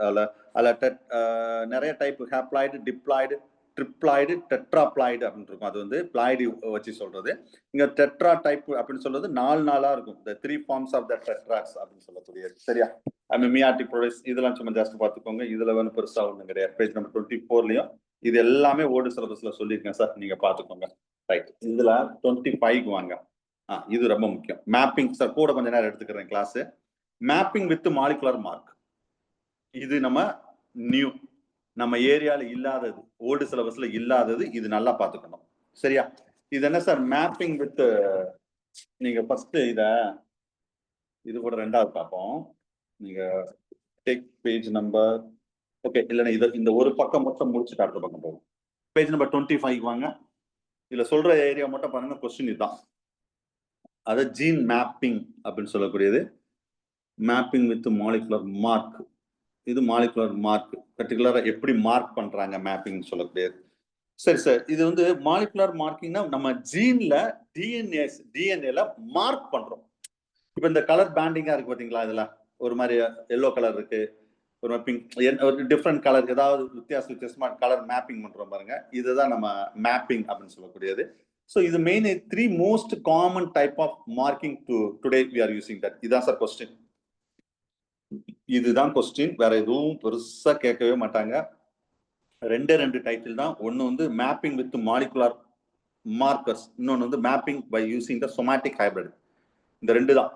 நிறைய டைப், ஹேப்ளாய்டு, டிப்ளாய்டு, ட்ரிப்ளாய்டு, டெட்ராப்ளாய்டு அப்படின்னு இருக்கும். அது வந்து பிளாய்டு வச்சு சொல்றது. இங்க டெட்ரா டைப் அப்படின்னு சொல்றது 4 இருக்கும். the 3 forms of the tetrads அப்படின்னு சொல்லக்கூடியது. சரியா? மியாட்டிக் ப்ரோடக்ட்ஸ் இதெல்லாம் சும்மா ஜஸ்ட் பாத்துக்கோங்க. இதுல வந்து பெருசா ஒண்ணும் கிடையாது. பேஜ் நம்பர் 24லயும் இது எல்லாமே ஓல்டு சிலபஸ்ல சொல்லியிருக்கேன் சார், நீங்க பாத்துக்கோங்க. ரைட், இதுல 25க்கு வாங்க. இது ரொம்ப முக்கியம். மேப்பிங் சார் கூட கொஞ்ச நேரம் எடுத்துக்கிறேன் class. Mapping with molecular mark, இது நம்ம நியூ, நம்ம ஏரியால இல்லாதது, ஓல்டு சிலபஸ்ல இல்லாதது. இது நல்லா பாத்துக்கணும். சரியா? இது என்ன சார் மேப்பிங் வித், நீங்க ஃபர்ஸ்ட் இது கூட 2வது பார்ப்போம். நீங்க டேக் பேஜ் நம்பர், ஓகே இல்லைன்னா இந்த ஒரு பக்கம் மட்டும் முடிச்சுட்டு அடுத்த பக்கம் போகும். பேஜ் நம்பர் 25 வாங்க. இதுல சொல்ற ஏரியா மட்டும் பாருங்க. கொஸ்டின் இதுதான். அது ஜீன் மேப்பிங் அப்படின்னு சொல்லக்கூடியது. மேப்பிங் வித் மாலிகுலர் மார்க், இது மாலிகுலர் மார்க் பர்டிகுலரா எப்படி மார்க் பண்றாங்க மேப்பிங் சொல்லக்கூடியது. சரி சார், இது வந்து மாலிகுலர் மார்க்கிங்னா நம்ம ஜீன்ல டிஎன்ஏல மார்க் பண்றோம். இப்ப இந்த கலர் பேண்டிங்கா இருக்கு பாத்தீங்களா, இதுல ஒரு மாதிரி எல்லோ கலர் இருக்கு, ஒரு பிங்க், ஒரு டிஃப்ரெண்ட் கலர், ஏதாவது வித்தியாசமா கலர் மேப்பிங் பண்றோம் பாருங்க. இதுதான் நம்ம மேப்பிங் அப்படின்னு சொல்லக்கூடியது. ஸோ இது main 3 most common type of marking today we are using that. இதான் சார் கொஸ்டின். இதுதான் கொஸ்டின், வேற எதுவும் பெருசா கேட்கவே மாட்டாங்க. 2 டைட்டில் தான். ஒன்னு வந்து மேப்பிங் வித் மாலிகுலர் மார்க்கர்ஸ், இன்னொன்னு வந்து mapping by using the somatic hybrid. இந்த 2 தான்.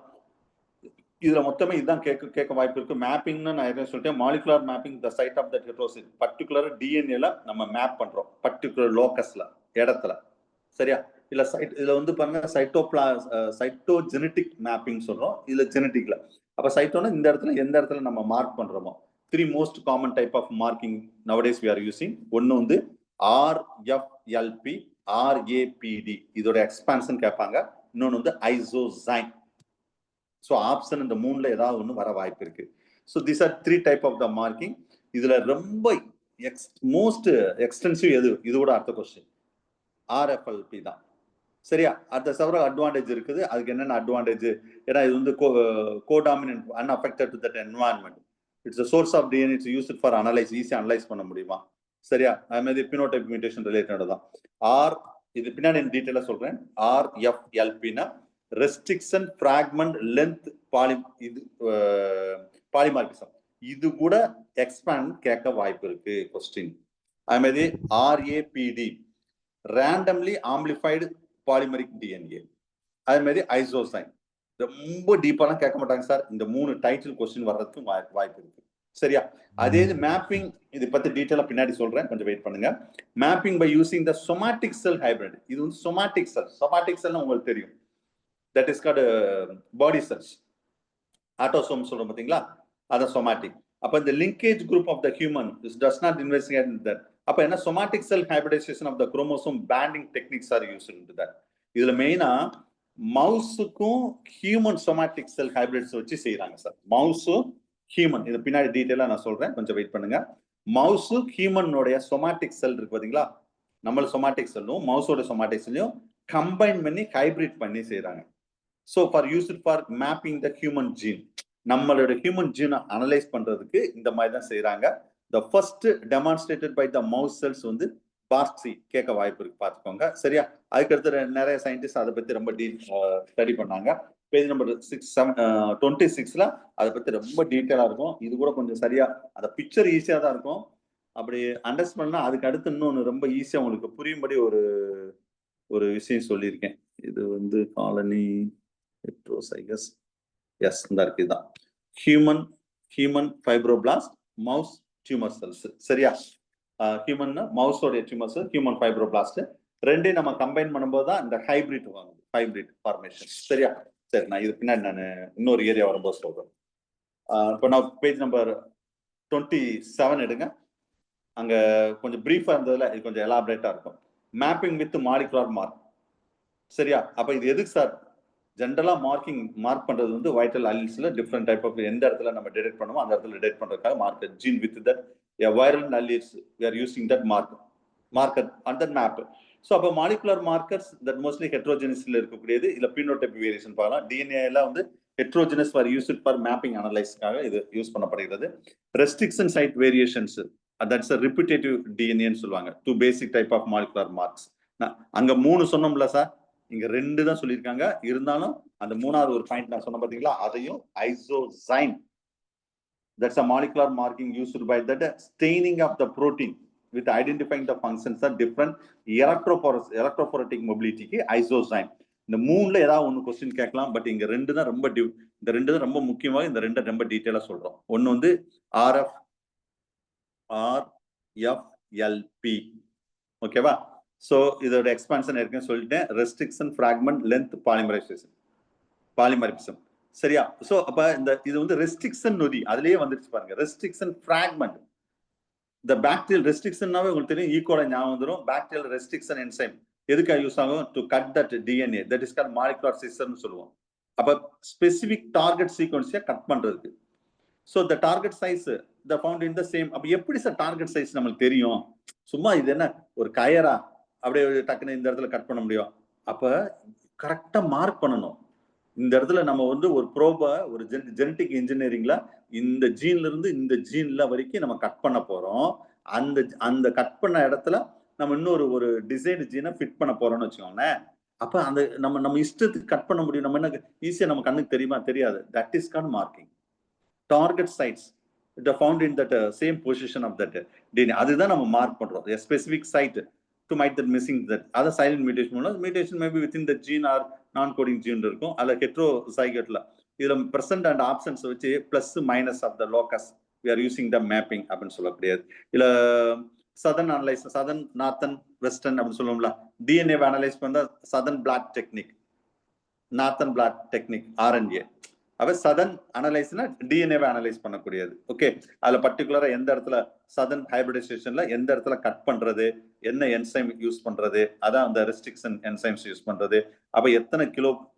இதுல மொத்தமே இதுதான் கேட்க வாய்ப்பு இருக்கு. மேப்பிங்னு நான் என்ன சொல்லிட்டேன், molecular mapping the site of that heterosis, particular டிஎன்ஏல நம்ம மேப் பண்றோம் பர்டிகுலர் லோக்கஸ்ல, இடத்துல. சரியா? இல்ல இதுல வந்து பாருங்க சைட்டோஜெனட்டிக் மேப்பிங் சொல்றோம். இதுல ஜெனட்டிக்ல அப்ப சைட்டோனா இந்த இடத்துல எந்த இடத்துல நம்ம மார்க் பண்றோமோ. 3 most common type of marking nowadays we are using. ஒன்னு வந்து RFLP, RAPD, இதோட எக்ஸ்பான்ஷன் கேட்பாங்க. இன்னொன்னு வந்து ஐசோசைன். ஸோ ஆப்ஷன் இந்த 3ல ஏதாவது ஒன்று வர வாய்ப்பு இருக்கு. So this are 3 type of the marking. இதுல ரொம்ப மோஸ்ட் எக்ஸ்டென்சிவ் எது இதோட அடுத்த கொஸ்டின் ஆர்எஃப்எல்பி தான். சரியா? அடுத்த செவரல் அட்வான்டேஜ் இருக்குது. அதுக்கு என்னென்ன அட்வான்டேஜ்? ஏன்னா இது வந்து codominant unaffected to that environment. It's a source of DNA. It's used for analyse. ஈஸியாக அனலைஸ் பண்ண முடியுமா? சரியா? அது மாதிரி பினோடைப் மியூட்டேஷன் ரிலேட்டட் தான். இது பின்னாடி டீட்டெயிலாக சொல்றேன். RFLPனா ரெஸ்ட்ரிக்ஷன் ஃப்ராக்மெண்ட் லென்த் பாலிமார்பிசம். இது கூட எக்ஸ்பேண்ட் கேட்க வாய்ப்பு இருக்கு கொஸ்டின். அது மாதிரி RAPD randomly amplified polymeric DNA. அதே மாதிரி ஐசோசைன். ரொம்ப டீப்பாலாம் கேட்க மாட்டாங்க சார். இந்த 3 டைட்டில் கொஸ்டின் வர்றதுக்கு வாய்ப்பு இருக்கு. சரியா? அதே மேப்பிங் இது பத்தி டீட்டெயிலா பின்னாடி சொல்றேன், கொஞ்சம் வெயிட் பண்ணுங்க. Mapping by using the somatic cell hybrid. இது வந்து சொமாட்டிக் செல். சொமாட்டிக் செல்னா உங்களுக்கு தெரியும், that is called body cells. Autosome சொல்றோம் பாத்தீங்களா, அதான் சொமாட்டிக். அப்ப இந்த linkage group of the human does not investigate that. அப்ப என்ன somatic cell hybridization of the chromosome banding techniques are used in that. இதுல மெயினா மவுஸுக்கும் ஹியூமன் சொமாட்டிக் செல் ஹைபிரிட்ஸ் வச்சு செய்யறாங்க சார். மவுஸும் ஹியூமன், இது பின்னாடி டீட்டெயிலா நான் சொல்றேன், கொஞ்சம் வெயிட் பண்ணுங்க. மவுஸு ஹியூமனோடைய சொமாட்டிக் செல் இருக்கு பாத்தீங்களா, நம்மள சொமாட்டிக் செல்லும் மவுஸோட சொமாட்டிக் செல்லையும் கம்பைன் பண்ணி ஹைபிரிட் பண்ணி செய்யறாங்க. So for used for mapping the human gene. நம்மளோட ஹியூமன் ஜீனை அனலைஸ் பண்றதுக்கு இந்த மாதிரி தான் செய்யறாங்க. The first demonstrated by the mouse cells வந்து பார்சி கேட்க வாய்ப்பு இருக்கு, பார்த்துக்கோங்க. சரியா? அதுக்கடுத்து நிறைய சயின்டிஸ்ட் அதை பத்தி ரொம்ப ஸ்டடி பண்ணாங்க. பேஜ் நம்பர் 26ல அதை பத்தி ரொம்ப டீட்டெயிலா இருக்கும். இது கூட கொஞ்சம் சரியா அந்த பிக்சர் ஈஸியா தான் இருக்கும். அப்படி அண்டர்ஸ்டாண்ட் பண்ணா அதுக்கு அடுத்து இன்னொன்று ரொம்ப ஈஸியா உங்களுக்கு புரியும்படி ஒரு விஷயம் சொல்லியிருக்கேன். இது வந்து காலனி ஹெட்ரோசைகஸ். எஸ், இந்த இருக்கு. இதுதான் human fibroblast, mouse tumour cells. சரியா? ஹியூமன் மவுஸோடைய டியூமர்ஸ், ஹியூமன் ஃபைப்ரோபிளாஸ்ட் ரெண்டையும் நம்ம கம்பைன் பண்ணும்போது தான் இந்த ஹைபிரிட் வாங்குது, ஹைபிரிட் ஃபார்மேஷன். சரியா? சரி, நான் இது பின்னாடி நான் இன்னொரு ஏரியா வரும்போது சொல்றேன். இப்போ நான் பேஜ் நம்பர் 27 எடுங்க. அங்க கொஞ்சம் பிரீஃபா இருந்ததுல இது கொஞ்சம் எலாபரேட்டா இருக்கும். Mapping with molecular mark. சரியா? அப்ப இது எதுக்கு சார்? ஜென்ரலா மார்க் பண்றது வந்து வைட்டல் அல்லீல்ஸ்ல டிஃப்ரெண்ட் டைப் ஆஃப் எந்த இடத்துல நம்ம டிடெக்ட் பண்ணுவோம் அந்த இடத்துல டிடெக்ட் பண்றதுக்காக marker gene with that viral alleles we are using that marker on that map. So அப்போ மாலிகுலர் மார்க்கர்ஸ் தட் மோஸ்ட்லி ஹெட்ரோஜெனஸ்ல இருக்கக்கூடியது. இல்ல பினோடைப் வேரியேஷன் பார்க்கலாம். டிஎன்ஏ எல்லாம் வந்து heterogenous for used for mapping அனலைஸ்க்காக இது யூஸ் பண்ணப்படுகிறது. Restriction side variations, that's a repetitive டிஎன்ஏன்னு சொல்லுவாங்க. 2 basic type of molecular marks. அங்க 3 சொன்னோம்ல சார், இங்க 2 தான் சொல்லியிருக்காங்க. இருந்தாலும் அந்த 3வது ஒரு பாயிண்ட் நான் சொன்ன பாத்தீங்களா, அதையும் ஐசோசைன். That's a molecular marking used by that staining of the protein with identifying the functions are different electrophoretic mobility க்கு ஐசோசைன். இந்த 3ல ஏதாவது ஒன்னு क्वेश्चन கேட்கலாம். பட் இங்க 2 தான் ரொம்ப இந்த 2 தான் ரொம்ப முக்கியமாக. இந்த 2 ரொம்ப டீடைலா சொல்றோம். ஒன்னு வந்து RFLP. ஓகேவா? சோ இதோட எக்ஸ்பான்ஷன் ஏற்கனவே சொல்லிட்டேன். Restriction fragment length polymorphism. சரியா? சோ அப்ப இது வந்து ரெஸ்ட்ரிக்ஷன் நொதி அதுலயே வந்துருச்சு பாருங்க. Restriction fragment. இந்த பாக்டீரியல் ரெஸ்ட்ரிக்ஷன்னாவே உங்களுக்கு தெரியும், ஈகோல ஞாபகம் வந்துரும். பாக்டீரியல் ரெஸ்ட்ரிக்ஷன் என்சைம் எதுக்காக யூஸ் ஆகும்? To cut that DNA, that is called molecular சிஸ்டர்னு சொல்லுவோம். அப்ப ஸ்பெசிபிக் டார்கெட் சீக்வன்ஸை கட் பண்றதுக்கு. So the target size the found in the same. அப்ப எப்படி சார் டார்கெட் சைஸ் நம்மளுக்கு தெரியும்? சும்மா இது என்ன ஒரு கயரா அப்படியே டக்குன்னு இந்த இடத்துல கட் பண்ண முடியும்? அப்ப கரெக்டா மார்க் பண்ணணும். இந்த இடத்துல நம்ம வந்து ஒரு ப்ரோபா ஒரு ஜெனட்டிக் இன்ஜினியரிங்ல இந்த ஜீன்ல இருந்து இந்த ஜீன்ல வரைக்கும் நம்ம கட் பண்ண போறோம். அந்த கட் பண்ண இடத்துல நம்ம இன்னொரு டிசைன் ஜீனை ஃபிட் பண்ண போறோம்னு வச்சுக்கோங்களேன். அப்ப அந்த நம்ம இஷ்டத்துக்கு கட் பண்ண முடியும். நம்ம என்ன ஈஸியா நம்ம கண்ணுக்கு தெரியுமா? தெரியாது. That is called marking. Target sites found in that same position of that DNA, அதுதான் நம்ம மார்க் பண்றோம். a specific site to might that missing that other silent mutation may be within the gene or non-coding gene இருக்கும். அல்ல heterozygotல இதுல present and absence வச்சு plus minus of the locus we are using the mapping அப்படின்னு சொல்லக்கூடியது. இல்ல southern analyze, southern northern western அப்படின்னு சொல்லுவோம்ல, DNA analyse பண்ணா southern blot technique, northern blot technique, RNA. அவ சதன் அனலைஸ்னா டிஎன்ஏ அனலைஸ் பண்ணக்கூடியது. ஓகே, அதுல பர்டிகுலரா எந்த இடத்துல சதன் ஹைபிரிடைசேஷன்ல எந்த இடத்துல கட் பண்றது, என்ன என்சைம் யூஸ் பண்றது, அதான் அந்த ரெஸ்ட்ரிக்ஷன் என்சைம்ஸ் யூஸ் பண்றது. அப்ப எத்தனை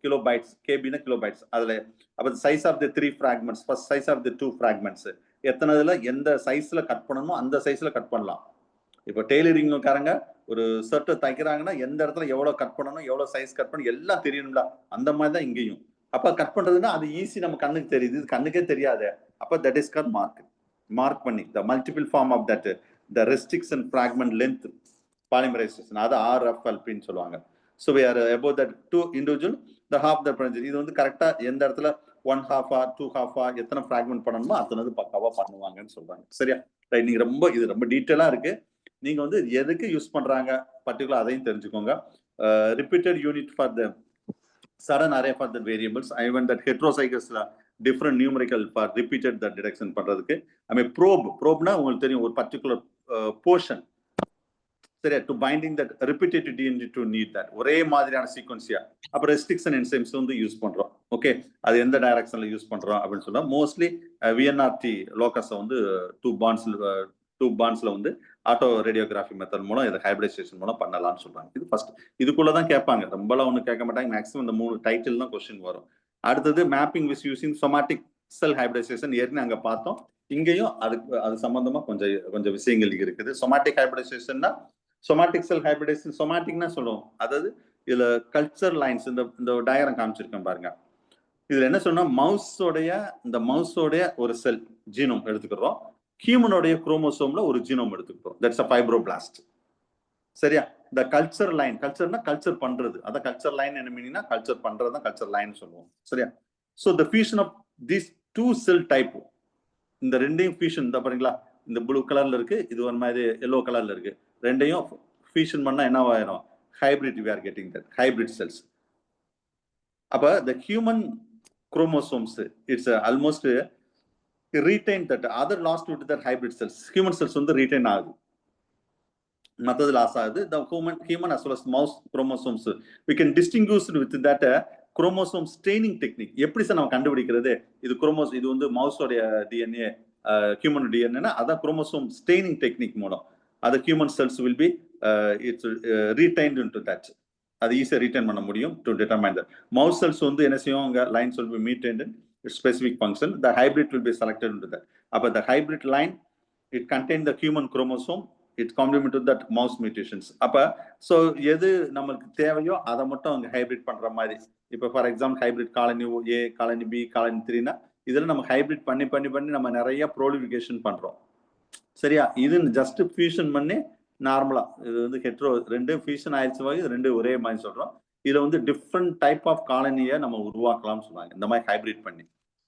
கிலோபைட்ஸ், கேபினா கிலோபைட்ஸ், அதுல அப்ப size of the 3 fragments, first size of the 2 fragments, எத்தனை இதுல எந்த சைஸ்ல கட் பண்ணணுமோ அந்த சைஸ்ல கட் பண்ணலாம். இப்போ டெய்லரிங்காரங்க ஒரு ஷர்ட்டை தைக்கிறாங்கன்னா எந்த இடத்துல எவ்வளவு கட் பண்ணணும், எவ்வளவு சைஸ் கட் பண்ணணும் எல்லாம் தெரியணும்ல. அந்த மாதிரி தான் இங்கேயும். அப்ப கட் பண்றதுன்னா அது ஈஸி, நம்ம கண்ணுக்கு தெரியுது, இது கண்ணுக்கே தெரியாது. அப்ப தட் இஸ் கால்ட் மார்க் பண்ணி the multiple form of that the restriction fragment length polymerization, அது RFLPன்னு சொல்லுவாங்க. So we are above that two individual the half the project. இது வந்து கரெக்டா எந்த இடத்துல 1/2 2/2 எத்தனை ஃபிராக்மெண்ட் பண்ணணுமோ அத்தனை பக்காவா பண்ணுவாங்கன்னு சொல்றாங்க. சரியா? ரைட். நீங்க இது ரொம்ப டீட்டெயிலா இருக்கு. நீங்க வந்து எதுக்கு யூஸ் பண்றாங்க பர்டிகுலர் அதையும் தெரிஞ்சுக்கோங்க. Repeated unit for the sudden array for the variables. I want that heterozygous different numerical for repeated the deduction பண்றதுக்கு. I mean probeனா உங்களுக்கு தெரியும் ஒரு பர்టిక్యులர் portion சரியா, to binding that repetitive DNA to need that ஒரே மாதிரியான சீக்வென்ஸியா. அப்ப restriction enzymes வந்து use பண்றோம். ஓகே, அது எந்த டைரக்ஷன்ல யூஸ் பண்றோம் அப்படின்னு சொன்னா மோஸ்ட்லி VNRT லோகஸ் வந்து 2 பாண்ட்ஸ்ல வந்து ஆட்டோ ரேடியோகிராஃபி மெத்தட் மூலம் இதை ஹைபிரிடைசேஷன் மூலம் பண்ணலாம்னு சொல்றாங்க. இது ஃபர்ஸ்ட், இதுக்குள்ளதான் கேட்பாங்க, ரொம்பலாம் ஒன்றும் கேட்க மாட்டாங்க. மேக்ஸிமம் இந்த 3 டைட்டில் தான் கொஸ்டின் வரும். அடுத்தது mapping with using somatic cell hybridisation ஏற்கனவே அங்க பார்த்தோம். இங்கேயும் அது சம்பந்தமா கொஞ்சம் விஷயங்கள் இருக்குது. சொமாட்டிக் ஹைபிரிடைசேஷன்னா சொமாட்டிக் செல் ஹைபிரிடைசேஷன், சொமாட்டிக்னா சொல்லுவோம், அதாவது இதுல கல்ச்சர் லைன்ஸ் இந்த டயக்ராம் காமிச்சிருக்கேன் பாருங்க. இதுல என்ன சொன்னா மவுஸோடைய ஒரு செல் ஜீனோம் எடுத்துக்கிறோம், ஹியூமனோடைய குரோமோசோம்ல ஒரு ஜீனோம் எடுத்துக்கிறோம். That's a fibroblast. சரியா? இந்த கல்ச்சர் லைன், கல்ச்சர்னா கல்ச்சர் பண்றது, அதான் கல்ச்சர் லைன் என்ன மீனிங்னா கல்ச்சர் பண்றது தான் கல்ச்சர் லைன் சொல்லுவோம். சரியா? So the fusion of these two cell type, இந்த ரெண்டையும் ஃபியூஷன் தான் பாருங்களா, இந்த ப்ளூ கலர்ல இருக்கு, இது ஒரு மாதிரி எல்லோ கலர்ல இருக்கு. ரெண்டையும் ஃபியூஷன் பண்ணா என்ன ஆயிரும்? Hybrid. we are getting that hybrid cells. அப்ப the human chromosomes it's almost retain that other lost to that hybrid cells. human cells வந்து retain ஆகுது, மத்தது லாஸ் ஆகுது. the human as well as mouse chromosomes we can distinguish with that chromosome staining technique. எப்படி sir நம்ம கண்டுபிடிக்கிறது இது வந்து மவுஸோட DNA human டிஎன்ஏனா அதான் குரோமோசோம் ஸ்டெய்னிங் டெக்னிக் மூலம் அது human cells will be retained into that. அது ஈஸியாக ரீடைன் பண்ண முடியும் to determine that. Mouse cells வந்து என்ன செய்யும், அங்கே lines will be maintained in specific function. The hybrid will be selected into that. அப்போ the hybrid line it contain the human chromosome, it complement to that mouse mutations. அப்போ so எது நம்மளுக்கு தேவையோ அதை மட்டும் அங்கே ஹைபிரிட் பண்ணுற மாதிரி. இப்போ for example hybrid colony A, colony B, colony 3னா இதில் நம்ம ஹைபிரிட் பண்ணி நம்ம நிறைய ப்ரோலிஃபிகேஷன் பண்றோம். சரியா? இது ஜஸ்ட் ஃபியூஷன் பண்ணி நார்மலா இது வந்து ஹெட்ரோ ரெண்டு ஃபியூஷன் ஆயிடுச்சு, இது ரெண்டு ஒரே மாதிரி சொல்றோம். இதுல வந்து டிஃப்ரெண்ட் டைப் ஆஃப் காலனியை நம்ம உருவாக்கலாம்னு சொல்றாங்க இந்த மாதிரி ஹைபிரிட் பண்ணி.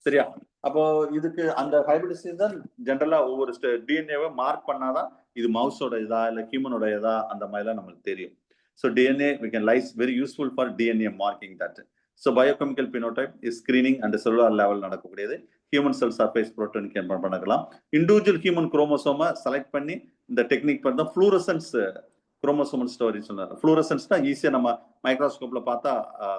சரியா? அப்போ இதுக்கு அந்த ஹைபிரிடேஷன் தான் ஜென்ரலா ஒவ்வொரு டிஎன்ஏவை மார்க் பண்ணாதான் இது மவுஸோட இதா இல்ல ஹியூமனோட இதா அந்த மாதிரிலாம் நம்மளுக்கு தெரியும். So DNA we can lies very useful for DNA marking that. So biochemical phenotype is screening and cellular level நடக்கக்கூடியது. ஹியூமன் செல் சர்ஃபேஸ் புரோட்டீன் கேம்பன் பண்ணலாம். இண்டிவிஜுவல் ஹியூமன் குரோமோசோமை செலக்ட் பண்ணி இந்த டெக்னிக் பண்ணா ஃப்ளூரசன்ஸ் குரோமோசோமல் ஸ்டோரி சொன்னார். ஃப்ளூரசன்ஸ்னா ஈஸியாக நம்ம மைக்ரோஸ்கோப்ல பார்த்தா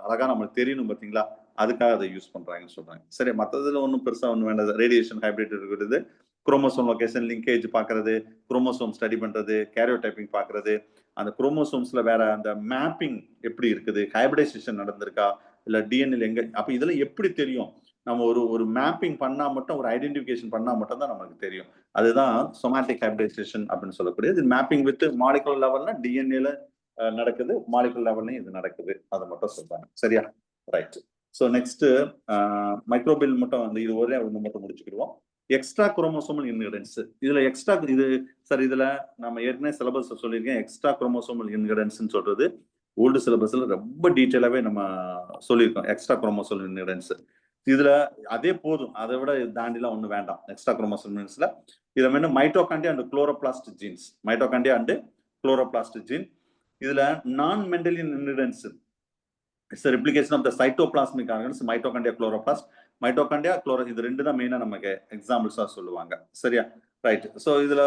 அழகா நம்மளுக்கு தெரியணும் பார்த்தீங்களா, அதுக்காக அதை யூஸ் பண்றாங்கன்னு சொல்றாங்க. சரி, மற்றதுல ஒன்றும் பெருசாக ஒன்றும் வேண்டாம். ரேடியேஷன் ஹைபிரிட் இருக்கிறது, குரோமோசோம் லொகேஷன் லிங்கேஜ் பார்க்கறது, குரோமோசோம் ஸ்டடி பண்றது, கேரியோடைப்பிங் பார்க்கறது, அந்த குரோமோசோம்ஸ்ல வேற அந்த மேப்பிங் எப்படி இருக்குது, ஹைபிரிடைசேஷன் நடந்திருக்கா இல்ல டிஎன்ஏல எங்க, அப்ப இதெல்லாம் எப்படி தெரியும்? நம்ம ஒரு மேப்பிங் பண்ணா மட்டும், ஒரு ஐடென்டிஃபிகேஷன் பண்ணா மட்டும் தான் நமக்கு தெரியும். அதுதான் சொமாட்டிக் ஹைபிரிடைசேஷன் அப்படின்னு சொல்லக்கூடியது. மேப்பிங் வித் மாலிகுலர் லெவல்னா டிஎன்ஏல நடக்குது, மாலிகுலர் லெவல்லையும் இது நடக்குது, அதை மட்டும் சொல்றாங்க. சரியா? ரைட். ஸோ நெக்ஸ்ட் மைக்ரோபியல் மட்டும் வந்து இது ஒரே ஒன்று மட்டும் முடிச்சுக்கிடுவோம். Extra chromosomal inheritance. இதுல எக்ஸ்ட்ரா இது சார் இதுல நம்ம ஏற்கனவே சிலபஸ் சொல்லியிருக்கேன். எக்ஸ்ட்ரா குரோமோசோமல் இன்ஹெரிடன்ஸ் சொல்றது ஓல்டு சிலபஸ்ல ரொம்ப டீட்டெயிலாவே நம்ம சொல்லியிருக்கோம். எக்ஸ்ட்ரா குரோமோசோமல் இன்ஹெரிடன்ஸ் இதுல அதே போதும், அதை விட தாண்டிலாம் ஒண்ணு வேண்டாம். எக்ஸ்ட்ரா குரோமோசோம் இன்ஹெரிடன்ஸ்ல இதுல என்ன mitochondria and chloroplast genes, mitochondria and chloroplast gene. இதுல non Mendelian inheritance it's replication of the cytoplasmic organs, mitochondria chloroplast, mitochondria chloro, இது ரெண்டு தான் மெயினா நமக்கு எக்ஸாம்பிள்ஸா சொல்லுவாங்க. சரியா? ரைட். ஸோ இதுல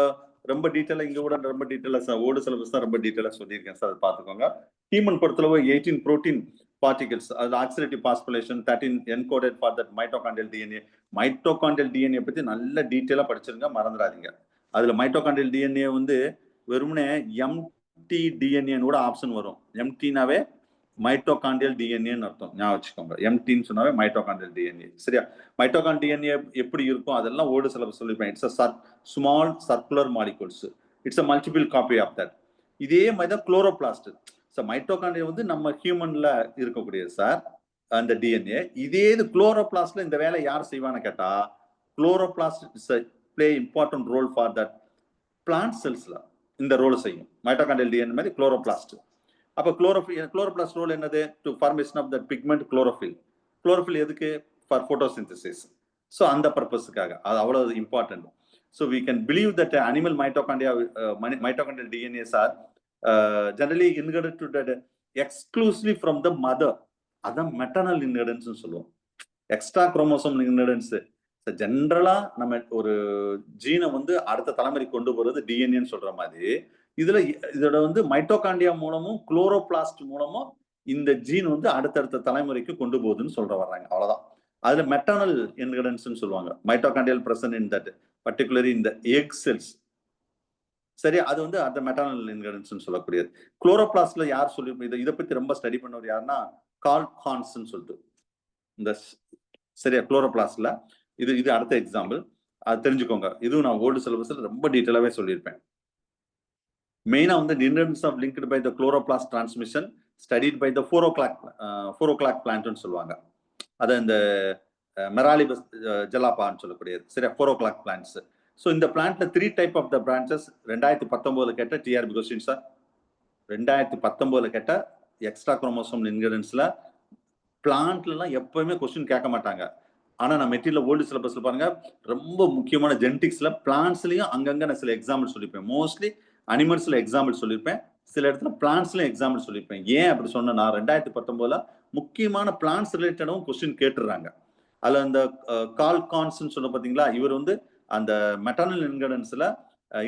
ரொம்ப டீட்டெயிலா இங்க கூட ரொம்ப டீட்டெயிலா ஓல்டு சிலபஸ் தான் ரொம்ப டீட்டெயிலா சொல்லியிருக்கேன் சார், அதை பார்த்துக்கோங்க. ஹியூமன் பொறுத்தளவு 18 புரோட்டீன் பார்ட்டிகல்ஸ், அது oxidative phosphorylation 13 encoded for that mitochondrial DNA. Mitochondrial DNA பத்தி நல்ல டீட்டெயிலா படிச்சிருங்க, மறந்துடாதீங்க. அதுல மைட்டோகாண்ட்ரியல் டிஎன்ஏ வந்து வெறுமனே எம்டி டிஎன்ஏன்னு கூட ஆப்ஷன் வரும். எம்டினாவே மைட்டோகாண்டியல் டிஎன்ஏன்னு அர்த்தம், ஞாபகம் வச்சுக்கோங்க. எம்டின்னு சொன்னாவே மைட்டோகாண்டியல் டிஎன்ஏ. சரியா? மைட்டோகாண்ட் டிஎன்ஏ எப்படி இருக்கும் அதெல்லாம் ஓல்டு சிலபஸ் சொல்லியிருப்பேன். It's a small circular molecules, it's a multiple copy of that. இதே மாதிரி தான் குளோரோபிளாஸ்ட். மைட்டோகாண்டியா வந்து நம்ம ஹியூமன்ல இருக்கக்கூடியது சார் அந்த டிஎன்ஏ. இதே இது குளோரோபிளாஸ்ட்ல இந்த வேலை யார் செய்வான்னு கேட்டா, chloroplast play important role for that plant செல்ஸ்ல இந்த ரோல் செய்யும். மைட்டோகாண்டியல் டிஎன்ஏ மாதிரி குளோரோபிளாஸ்ட். அப்ப குளோரோபிளாஸ்ட் ரோல் என்னது? To formation of that pigment chlorophyll. Chlorophyll எதுக்கு? For photosynthesis. ஸோ அந்த பர்பஸுக்காக அது அவ்வளவு important. So we can believe that animal mitochondrial DNAs are generally inherited to that exclusively from the mother. அதான் maternal inheritance சொல்லுவோம். Extra chromosome inheritance. ஜென்ரலா நம்ம ஒரு ஜீனை வந்து அடுத்த தலைமுறை கொண்டு போறது டிஎன்ஏன்னு சொல்ற மாதிரி, இதோட வந்து மைட்டோகாண்டியா மூலமும் குளோரோபிளாஸ்ட் மூலமும் இந்த ஜீன் வந்து அடுத்தடுத்த தலைமுறைக்கு கொண்டு போகுதுன்னு சொல்ற வர்றாங்க. அவ்வளவுதான். அதுல மெட்டர்னல் இன்ஹெரிடன்ஸ் சொல்லுவாங்க. Mitochondrial present in that particularly இந்த எக் செல்ஸ். சரி, அது வந்து அந்த மெட்டர்னல் இன்ஹெரிடன்ஸ் சொல்லக்கூடியது. குளோரோபிளாஸ்ட்ல யார் சொல்லி இதை பத்தி ரொம்ப ஸ்டடி பண்ணவர் யாருன்னா கார்ல் ஹான்ஸ் சொல்லிட்டு இந்த சரியா குளோரோபிளாஸ்ட்ல இது அடுத்த எக்ஸாம்பிள். அது தெரிஞ்சுக்கோங்க. இதுவும் நான் ஓல்டு சிலபஸ்ல ரொம்ப டீட்டெயிலாவே சொல்லியிருப்பேன். மெயினா வந்து inheritance of linked by the chloroplast transmission studied by the 4 o'clock பிளான்ட்னு சொல்லுவாங்க. அது இந்த மெராலிபஸ் ஜெலாப்பான்னு சொல்லக்கூடியது. சரியா? 4 o'clock பிளான்ட்ஸ். ஸோ இந்த பிளான்ட்ல 3 டைப் ஆஃப் த பிரான்ச்சஸ் 2019 கேட்ட டிஆர்பி கொஸ்டின் சார். 2019 கேட்ட எக்ஸ்ட்ரா குரோமோசோம் இன்ஹெரிடன்ஸ்ல பிளான்ட்லாம் எப்பவுமே கொஸ்டின் கேட்க மாட்டாங்க. ஆனா நான் மெட்டீரியல் ஓல்டு சிலபஸ்ல பாருங்க, ரொம்ப முக்கியமான ஜெனடிக்ஸ்ல பிளான்ட்ஸ்லயும் அங்கங்க நான் சில எக்ஸாம்பிள் சொல்லியிருப்பேன். மோஸ்ட்லி அனிமல்ஸ்ல எக்ஸாம்பிள் சொல்லியிருப்பேன், சில இடத்துல பிளான்ட்ஸ்லயும் எக்ஸாம்பிள் சொல்லியிருப்பேன். ஏன் அப்படி சொன்னா 2019 முக்கியமான பிளான்ட்ஸ் ரிலேட்டடும் கொஸ்டின் கேட்டுறாங்க. அதுல அந்த கால் கான்ஸ் சொன்ன பாத்தீங்களா, இவர் வந்து அந்த மெட்டர்னல் இன்ஹெரிடன்ஸ்ல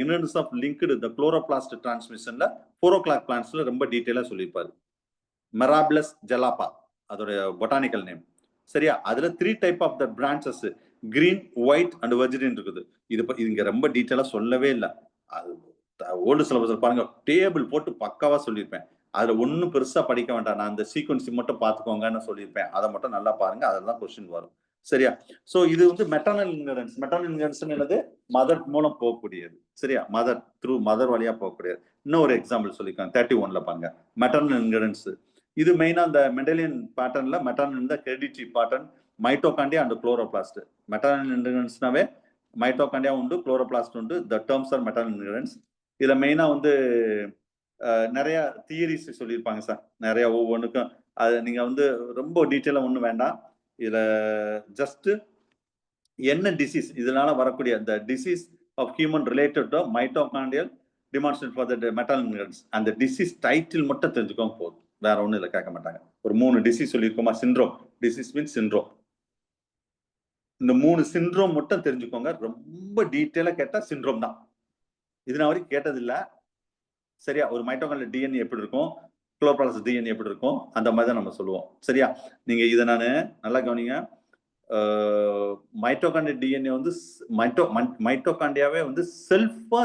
inheritance of linked the chloroplast டிரான்ஸ்மிஷன்ல 4 o'clock பிளான்ட்ஸ்ல ரொம்ப டீடைலா சொல்லியிருப்பாரு. மெராபிளஸ் ஜெலாப்பா அதோட பொட்டானிக்கல் நேம். சரியா? அதுல 3 type of the branches green, white and virgin இருக்குது. இது இங்க ரொம்ப டீடைலா சொல்லவே இல்லை. அது ஓல்டு சிலபஸ்ல பாருங்க, டேபிள் போட்டு பக்காவா சொல்லியிருப்பேன். அதுல ஒன்னும் பெருசா படிக்க வேண்டாம், நான் அந்த சீக்வன்ஸ் மட்டும் பாத்துக்கோங்கன்னு சொல்லியிருப்பேன். அதை மட்டும் நல்லா பாருங்க, அதெல்லாம் கொஸ்டின் வரும். சரியா? சோ இது வந்து மெட்டர்னல் இன்ஹெரிடன்ஸ். மெட்டர்னல் இன்ஹெரிடன்ஸ் என்னது? மதர் மூலம் போகக்கூடியது. சரியா? மதர் த்ரூ மதர் வழியா போகக்கூடியது. இன்னொரு எக்ஸாம்பிள் சொல்லிக்கலாம் 31ல பாருங்க. மெட்டர்னல் இன்ஹெரிடன்ஸ் இது மெயினா அந்த மெண்டலியன் பேட்டர்ன்ல மெட்டர்னல் தான் heredity pattern, mitochondria and chloroplast. Maternal இன்ஹெரிடன்ஸ்னாவே மைட்டோகாண்டியா உண்டு, குளோரோபிளாஸ்ட் உண்டு. The terms are maternal inheritance. இதுல மெயினா வந்து நிறைய தியரிஸ் சொல்லியிருப்பாங்க சார். நிறைய ஒவ்வொன்றுக்கும் அது நீங்க வந்து ரொம்ப டீட்டெயிலா ஒன்றும் வேண்டாம். இதுல ஜஸ்ட் என்ன டிசீஸ் இதனால வரக்கூடிய அந்த disease of human related to mitochondrial demonstrate for the maternal inheritance, அந்த டிசீஸ் டைட்டில் மட்டும் தெரிஞ்சுக்கோங்க போதும், வேற ஒன்றும் இல்லை கேட்க மாட்டாங்க. ஒரு 3 டிசீஸ் சொல்லியிருக்கோமா, சிண்ட்ரோம், டிசீஸ் மீன்ஸ் சிண்ட்ரோம். இந்த 3 சிண்ட்ரோம் மட்டும் தெரிஞ்சுக்கோங்க. ரொம்ப டீட்டெயிலா கேட்டா சிண்ட்ரோம் தான். இது நான் வரைக்கும் கேட்டதில்லை. சரியா? ஒரு மைட்டோகாண்டியல் டிஎன்ஏ எப்படி இருக்கும், குளோரோபிளாஸ்ட் டிஎன்ஏ எப்படி இருக்கும், அந்த மாதிரி தான் நம்ம சொல்லுவோம். சரியா? நீங்க இதை நான் நல்லா கவனிங்க. மைட்டோகாண்டியல் டிஎன்ஏ வந்து மைட்டோகாண்டியாவே வந்து செல்ஃபா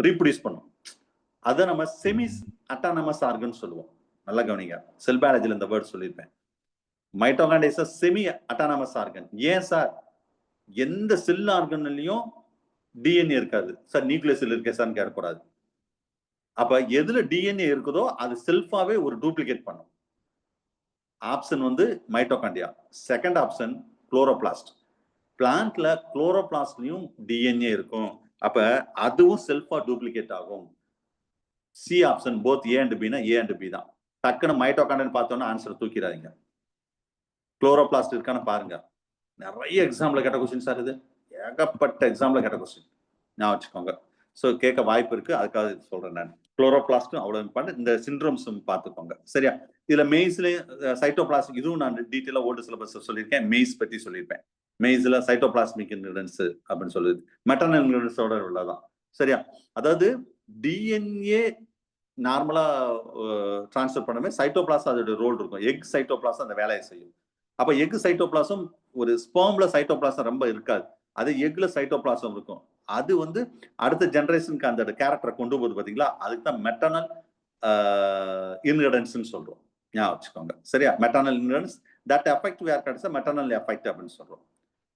ரீப்ரொடியூஸ் பண்ணும். அதை நம்ம செமி அட்டானமஸ் ஆர்கன் சொல்லுவோம். நல்லா கவனிங்க, செல் பயாலஜில இந்த வேர்ட் சொல்லியிருப்பேன். மைட்டோகாண்டியா இஸ் செமி அட்டானமஸ் ஆர்கன். ஏன் சார்? எந்த செல் ஆர்கன்லயும் டிஎன்ஏ இருக்காது சார், நியூக்ளியஸ் இருக்கே சார் கேட்கக்கூடாது. அப்ப எதுல டிஎன்ஏ இருக்குதோ அது செல்ஃபாவே ஒரு டூப்ளிகேட் பண்ணும். ஆப்ஷன் வந்து மைட்டோகாண்டியா. Second option chloroplast. பிளான்ட்ல குளோரோபிளாஸ்ட்லயும் டிஎன்ஏ இருக்கும். அப்ப அதுவும் செல்ஃபா டூப்ளிகேட் ஆகும். C option both A and பினா ஏ அண்ட் பி தான். டக்குன்னு மைட்டோகாண்டியா பார்த்தோன்னா ஆன்சர் தூக்கிடாதீங்க. குளோரோபிளாஸ்ட் இருக்கான்னு பாருங்க. நிறைய எக்ஸாம்ல கேட்ட கொஸ்டின் சார், இது ஏகப்பட்ட எக்ஸாம்ல கேட்ட கொஸ்டின், ஞாபகம் வச்சுக்கோங்க. ஸோ கேட்க வாய்ப்பு இருக்கு, அதுக்காக சொல்றேன் நான். குளோரோபிளாஸ்டும் அவ்வளவு இம்பார்ட்டன்ட். இந்த சிண்ட்ரோம்ஸ் பார்த்துக்கோங்க. சரியா? இதுல மெய்ஸ்லயும் சைட்டோபிளாஸ்மிக், இதுவும் நான் டீட்டெயிலா ஓல்டு சிலபஸ் சொல்லியிருக்கேன். மெய்ஸ் பத்தி சொல்லியிருப்பேன். மெய்ஸ்ல சைட்டோபிளாஸ்மிக் இன்ஹெரிடன்ஸ் அப்படின்னு சொல்லுது. மெட்டர்னல் இன்ஹெரிடன்ஸோட உள்ளதான். சரியா? அதாவது டிஎன்ஏ நார்மலா டிரான்ஸ்ஃபர் பண்ணவே சைட்டோபிளாஸ் அதோட ரோல் இருக்கும். எக் சைட்டோபிளாஸ் அந்த வேலையை செய்யும். அப்ப எக் சைட்டோபிளாசம் ஒரு ஸ்பெர்ம்ல சைட்டோபிளாசம் ரொம்ப இருக்காது, அது எக்ல சைட்டோபிளாசம் இருக்கும். அது வந்து அடுத்த ஜெனரேஷனுக்கு அந்த கேரக்டரை கொண்டு போகுது பாத்தீங்களா, அதுக்கு தான் மெட்டர்னல் இன்கிரிடன்ஸ்னு சொல்றோம். ஞாபகம் வச்சுக்கோங்க. சரியா? Maternal inheritance that affect where cuts maternal effect அப்படின்னு சொல்றோம்.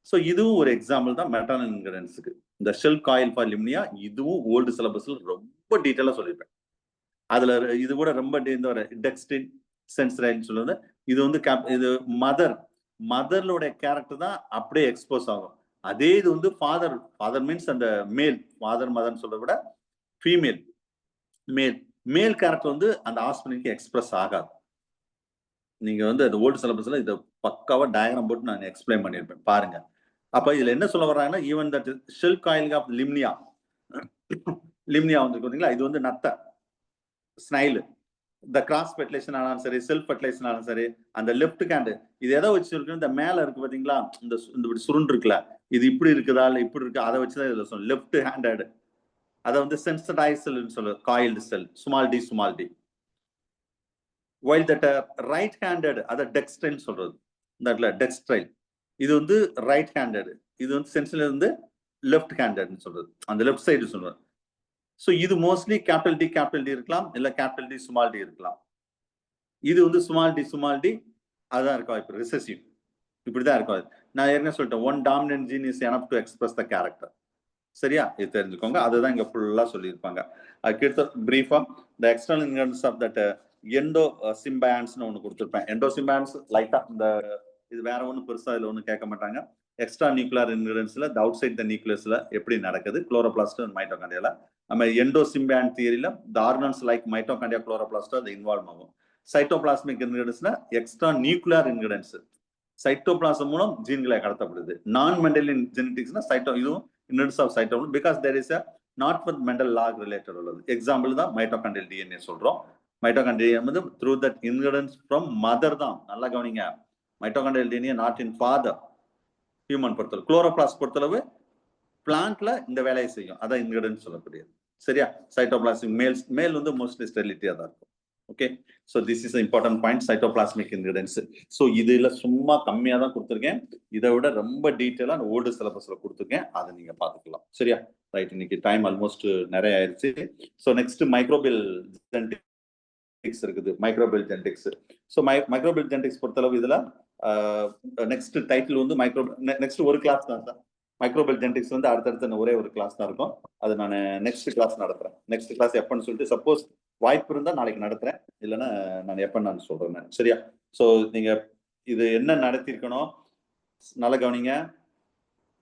ஸோ இதுவும் ஒரு எக்ஸாம்பிள் தான் மெட்டர்னல் இன்கிரிடன்ஸுக்கு. இந்த ஷெல் காயில் ஃபார் லிம்னியா இதுவும் ஓல்டு சிலபஸ்ல ரொம்ப டீட்டெயிலாக சொல்லியிருப்பேன். அதுல இது கூட ரொம்ப இந்த ஒரு டெக்ஸ்டின் சென்சரைன்னு சொல்லுவது இது வந்து இது மதர்லோட கேரக்டர் தான் அப்படியே எக்ஸ்போஸ் ஆகும். அதே இது வந்து ஃபாதர் மீன்ஸ் அந்த மேல் ஃபாதர் மதர்ன்னு சொல்றத விட ஃபீமேல் மேல் கேரக்டர் வந்து அந்த ஆஸ்பிரனுக்கு எக்ஸ்பிரஸ் ஆகாது. நீங்க வந்து அந்த ஓல்டு சிலபஸ்ல இதை பக்காவா டயக்ராம் போட்டு நான் எக்ஸ்பிளைன் பண்ணியிருப்பேன் பாருங்க. அப்ப இதுல என்ன சொல்ல வர்றாங்கன்னா even that shell coil of Limnaea வந்து பாத்தீங்களா, இது வந்து நத்தை ஸ்னைல் இந்த கிராஸ் ஃபெர்டிலைசேஷன் ஆனாலும் சரி செல்ஃப் ஃபெர்டிலைசேஷன் ஆனாலும் சரி அந்த லெஃப்ட் ஹேண்ட் இது எதை வச்சிருக்கு இந்த மேல இருக்கு பாத்தீங்களா இந்த சுருண்டு இருக்குல்ல இது இப்படி இருக்குதா இல்ல இப்படி இருக்கு அதை வச்சுதான் இதுல சொல்லும் லெஃப்ட் ஹேண்டட் அதை வந்து சென்சிடைஸ் செல்னு சொல்லுவோம் coiled cell small T while that right handed அதை டெக்ஸ்ட்ரைல் சொல்றது இந்த டெக்ஸ்ட்ரைல் இது வந்து ரைட் ஹேண்டட் இது வந்து சென்ஸ்ல இருந்து லெஃப்ட் ஹேண்டட்னு சொல்றது அந்த லெஃப்ட் சைடு சொல்றது. ஸோ இது மோஸ்ட்லி கேபிட்டல் டி இருக்கலாம் இல்ல கேபிட்டல் டி ஸ்மால் டி இருக்கலாம். இது வந்து ஸ்மால் டி அதான் இருக்கும் இப்போ ரிசெசிவ் இப்படிதான் இருக்கும். நான் ஏற்கனவே சொல்லிட்டேன் one dominant gene is enough to express the character. சரியா? இது தெரிஞ்சுக்கோங்க. அதுதான் இங்க ஃபுல்லா சொல்லியிருப்பாங்க. அதுக்கு பிரீஃபா the external ingredients of that எண்டோ சிம்பயான்ஸ்னு ஒன்று கொடுத்துருப்பேன். எண்டோ சிம்பயான்ஸ் லைட்டா இந்த இது வேற ஒன்றும் பெருசா இதுல ஒன்றும் கேட்க மாட்டாங்க. எக்ஸ்ட்ரா நியூக்ளியர் இன்கிரிடியன்ஸ்ல அவுட் சைட் த நியூக்ளியஸ்ல எப்படி நடக்குது குளோரோபிளாஸ்ட் மைட்டோகாண்ட்ரியால நம்ம எண்டோ சிம்பயான் தியரியில the organs like mitochondria chloroplast அது இன்வால்வ் ஆகும். சைட்டோபிளாஸ்மிக் இன்கிரிடியன்ஸ்னா எக்ஸ்ட்ரா நியூக்ளியர் இன்கிரிடியன்ஸ் சைட்டோபிளாசம் மூலம் ஜீன்களை கடத்தப்படுது. நான் மெண்டலியன் ஜெனடிக்ஸ்னா இதுவும் inheritance of cytoplasm because there is not with Mendel law related உள்ளது. எக்ஸாம்பிள் தான் மைட்டோகாண்ட்ரியல் டிஎன்ஏ சொல்றோம். மைட்டோகாண்ட்ரியா வந்து through that inheritance from mother தான். நல்லா கவனிங்க, mitochondrial DNA not in father. Human பொறுத்தளவு குளோரோபிளாஸ்ட் பொறுத்தளவு பிளான்ட்ல இந்த வேலையை செய்யும். அதான் இன்கிரிடியன்ஸ் சொல்லக்கூடியது. சரியா? சைட்டோபிளாஸ்மிக் மேல் வந்து மோஸ்ட்லி ஸ்டெரிலிட்டியா தான் இருக்கும். Okay, so this is important point cytoplasmic ingredients. So இதுல சும்மா கம்மியா தான் கொடுத்துருக்கேன். இதை விட ரொம்ப டீட்டெயிலா அந்த ஓல்டு சிலபஸ்ல கொடுத்துருக்கேன். அதை நீங்க பாத்துக்கலாம். சரியா? ரைட், இன்னைக்கு டைம் ஆல்மோஸ்ட் நிறைய ஆயிடுச்சு. ஸோ நெக்ஸ்ட் மைக்ரோபியல் ஜெனடிக்ஸ் இருக்குது. Microbial genetics. So microbial genetics பொறுத்தளவு இதுல நெக்ஸ்ட் டைட்டில் வந்து நெக்ஸ்ட் ஒரு கிளாஸ் தான் சார். மைக்ரோபியல் ஜெனடிக்ஸ் வந்து அடுத்தடுத்த ஒரே ஒரு கிளாஸ் தான் இருக்கும். அது நான் நெக்ஸ்ட் கிளாஸ் நடத்துறேன். நெக்ஸ்ட் கிளாஸ் எப்பன்னு சொல்லிட்டு சப்போஸ் வாய்ப்பு இருந்தா நாளைக்கு நடத்துறேன், இல்லைன்னா நான் எப்பன்னு நான் சொல்றேன். சரியா? ஸோ நீங்க இது என்ன நடத்திருக்கணும் நல்லா கவனிங்க.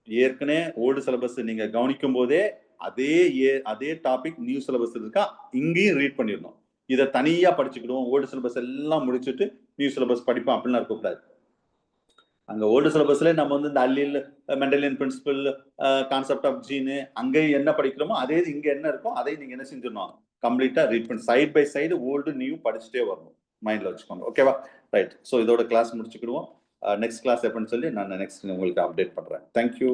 ஏற்கனவே ஓல்டு சிலபஸ் நீங்க கவனிக்கும் போதே அதே டாபிக் நியூ சிலபஸ் இருக்கா இங்கேயும் ரீட் பண்ணிடணும். இதை தனியா படிச்சுக்கிடுவோம். ஓல்டு சிலபஸ் எல்லாம் முடிச்சுட்டு நியூ சிலபஸ் படிப்போம் அப்படின்னா இருக்கக்கூடாது. அங்க ஓல்டு சிலபஸ்ல நம்ம வந்து இந்த அல்லில் மெண்டலியன் பிரின்சிபல் கான்செப்ட் ஆஃப் ஜீனு அங்கே என்ன படிக்கிறோமோ அதே இங்க என்ன இருக்கோ அதை நீங்க என்ன செஞ்சிடணும் கம்ப்ளீட்டா ரீட் பண்ணி side by side old new படிச்சுட்டே வரணும். மைண்ட்ல வச்சுக்கோங்க. ஓகேவா? ரைட். ஸோ இதோட கிளாஸ் முடிச்சுக்கிடுவோம். நெக்ஸ்ட் கிளாஸ் எப்படின்னு சொல்லி நான் நெக்ஸ்ட் உங்களுக்கு அப்டேட் பண்றேன். தேங்க்யூ.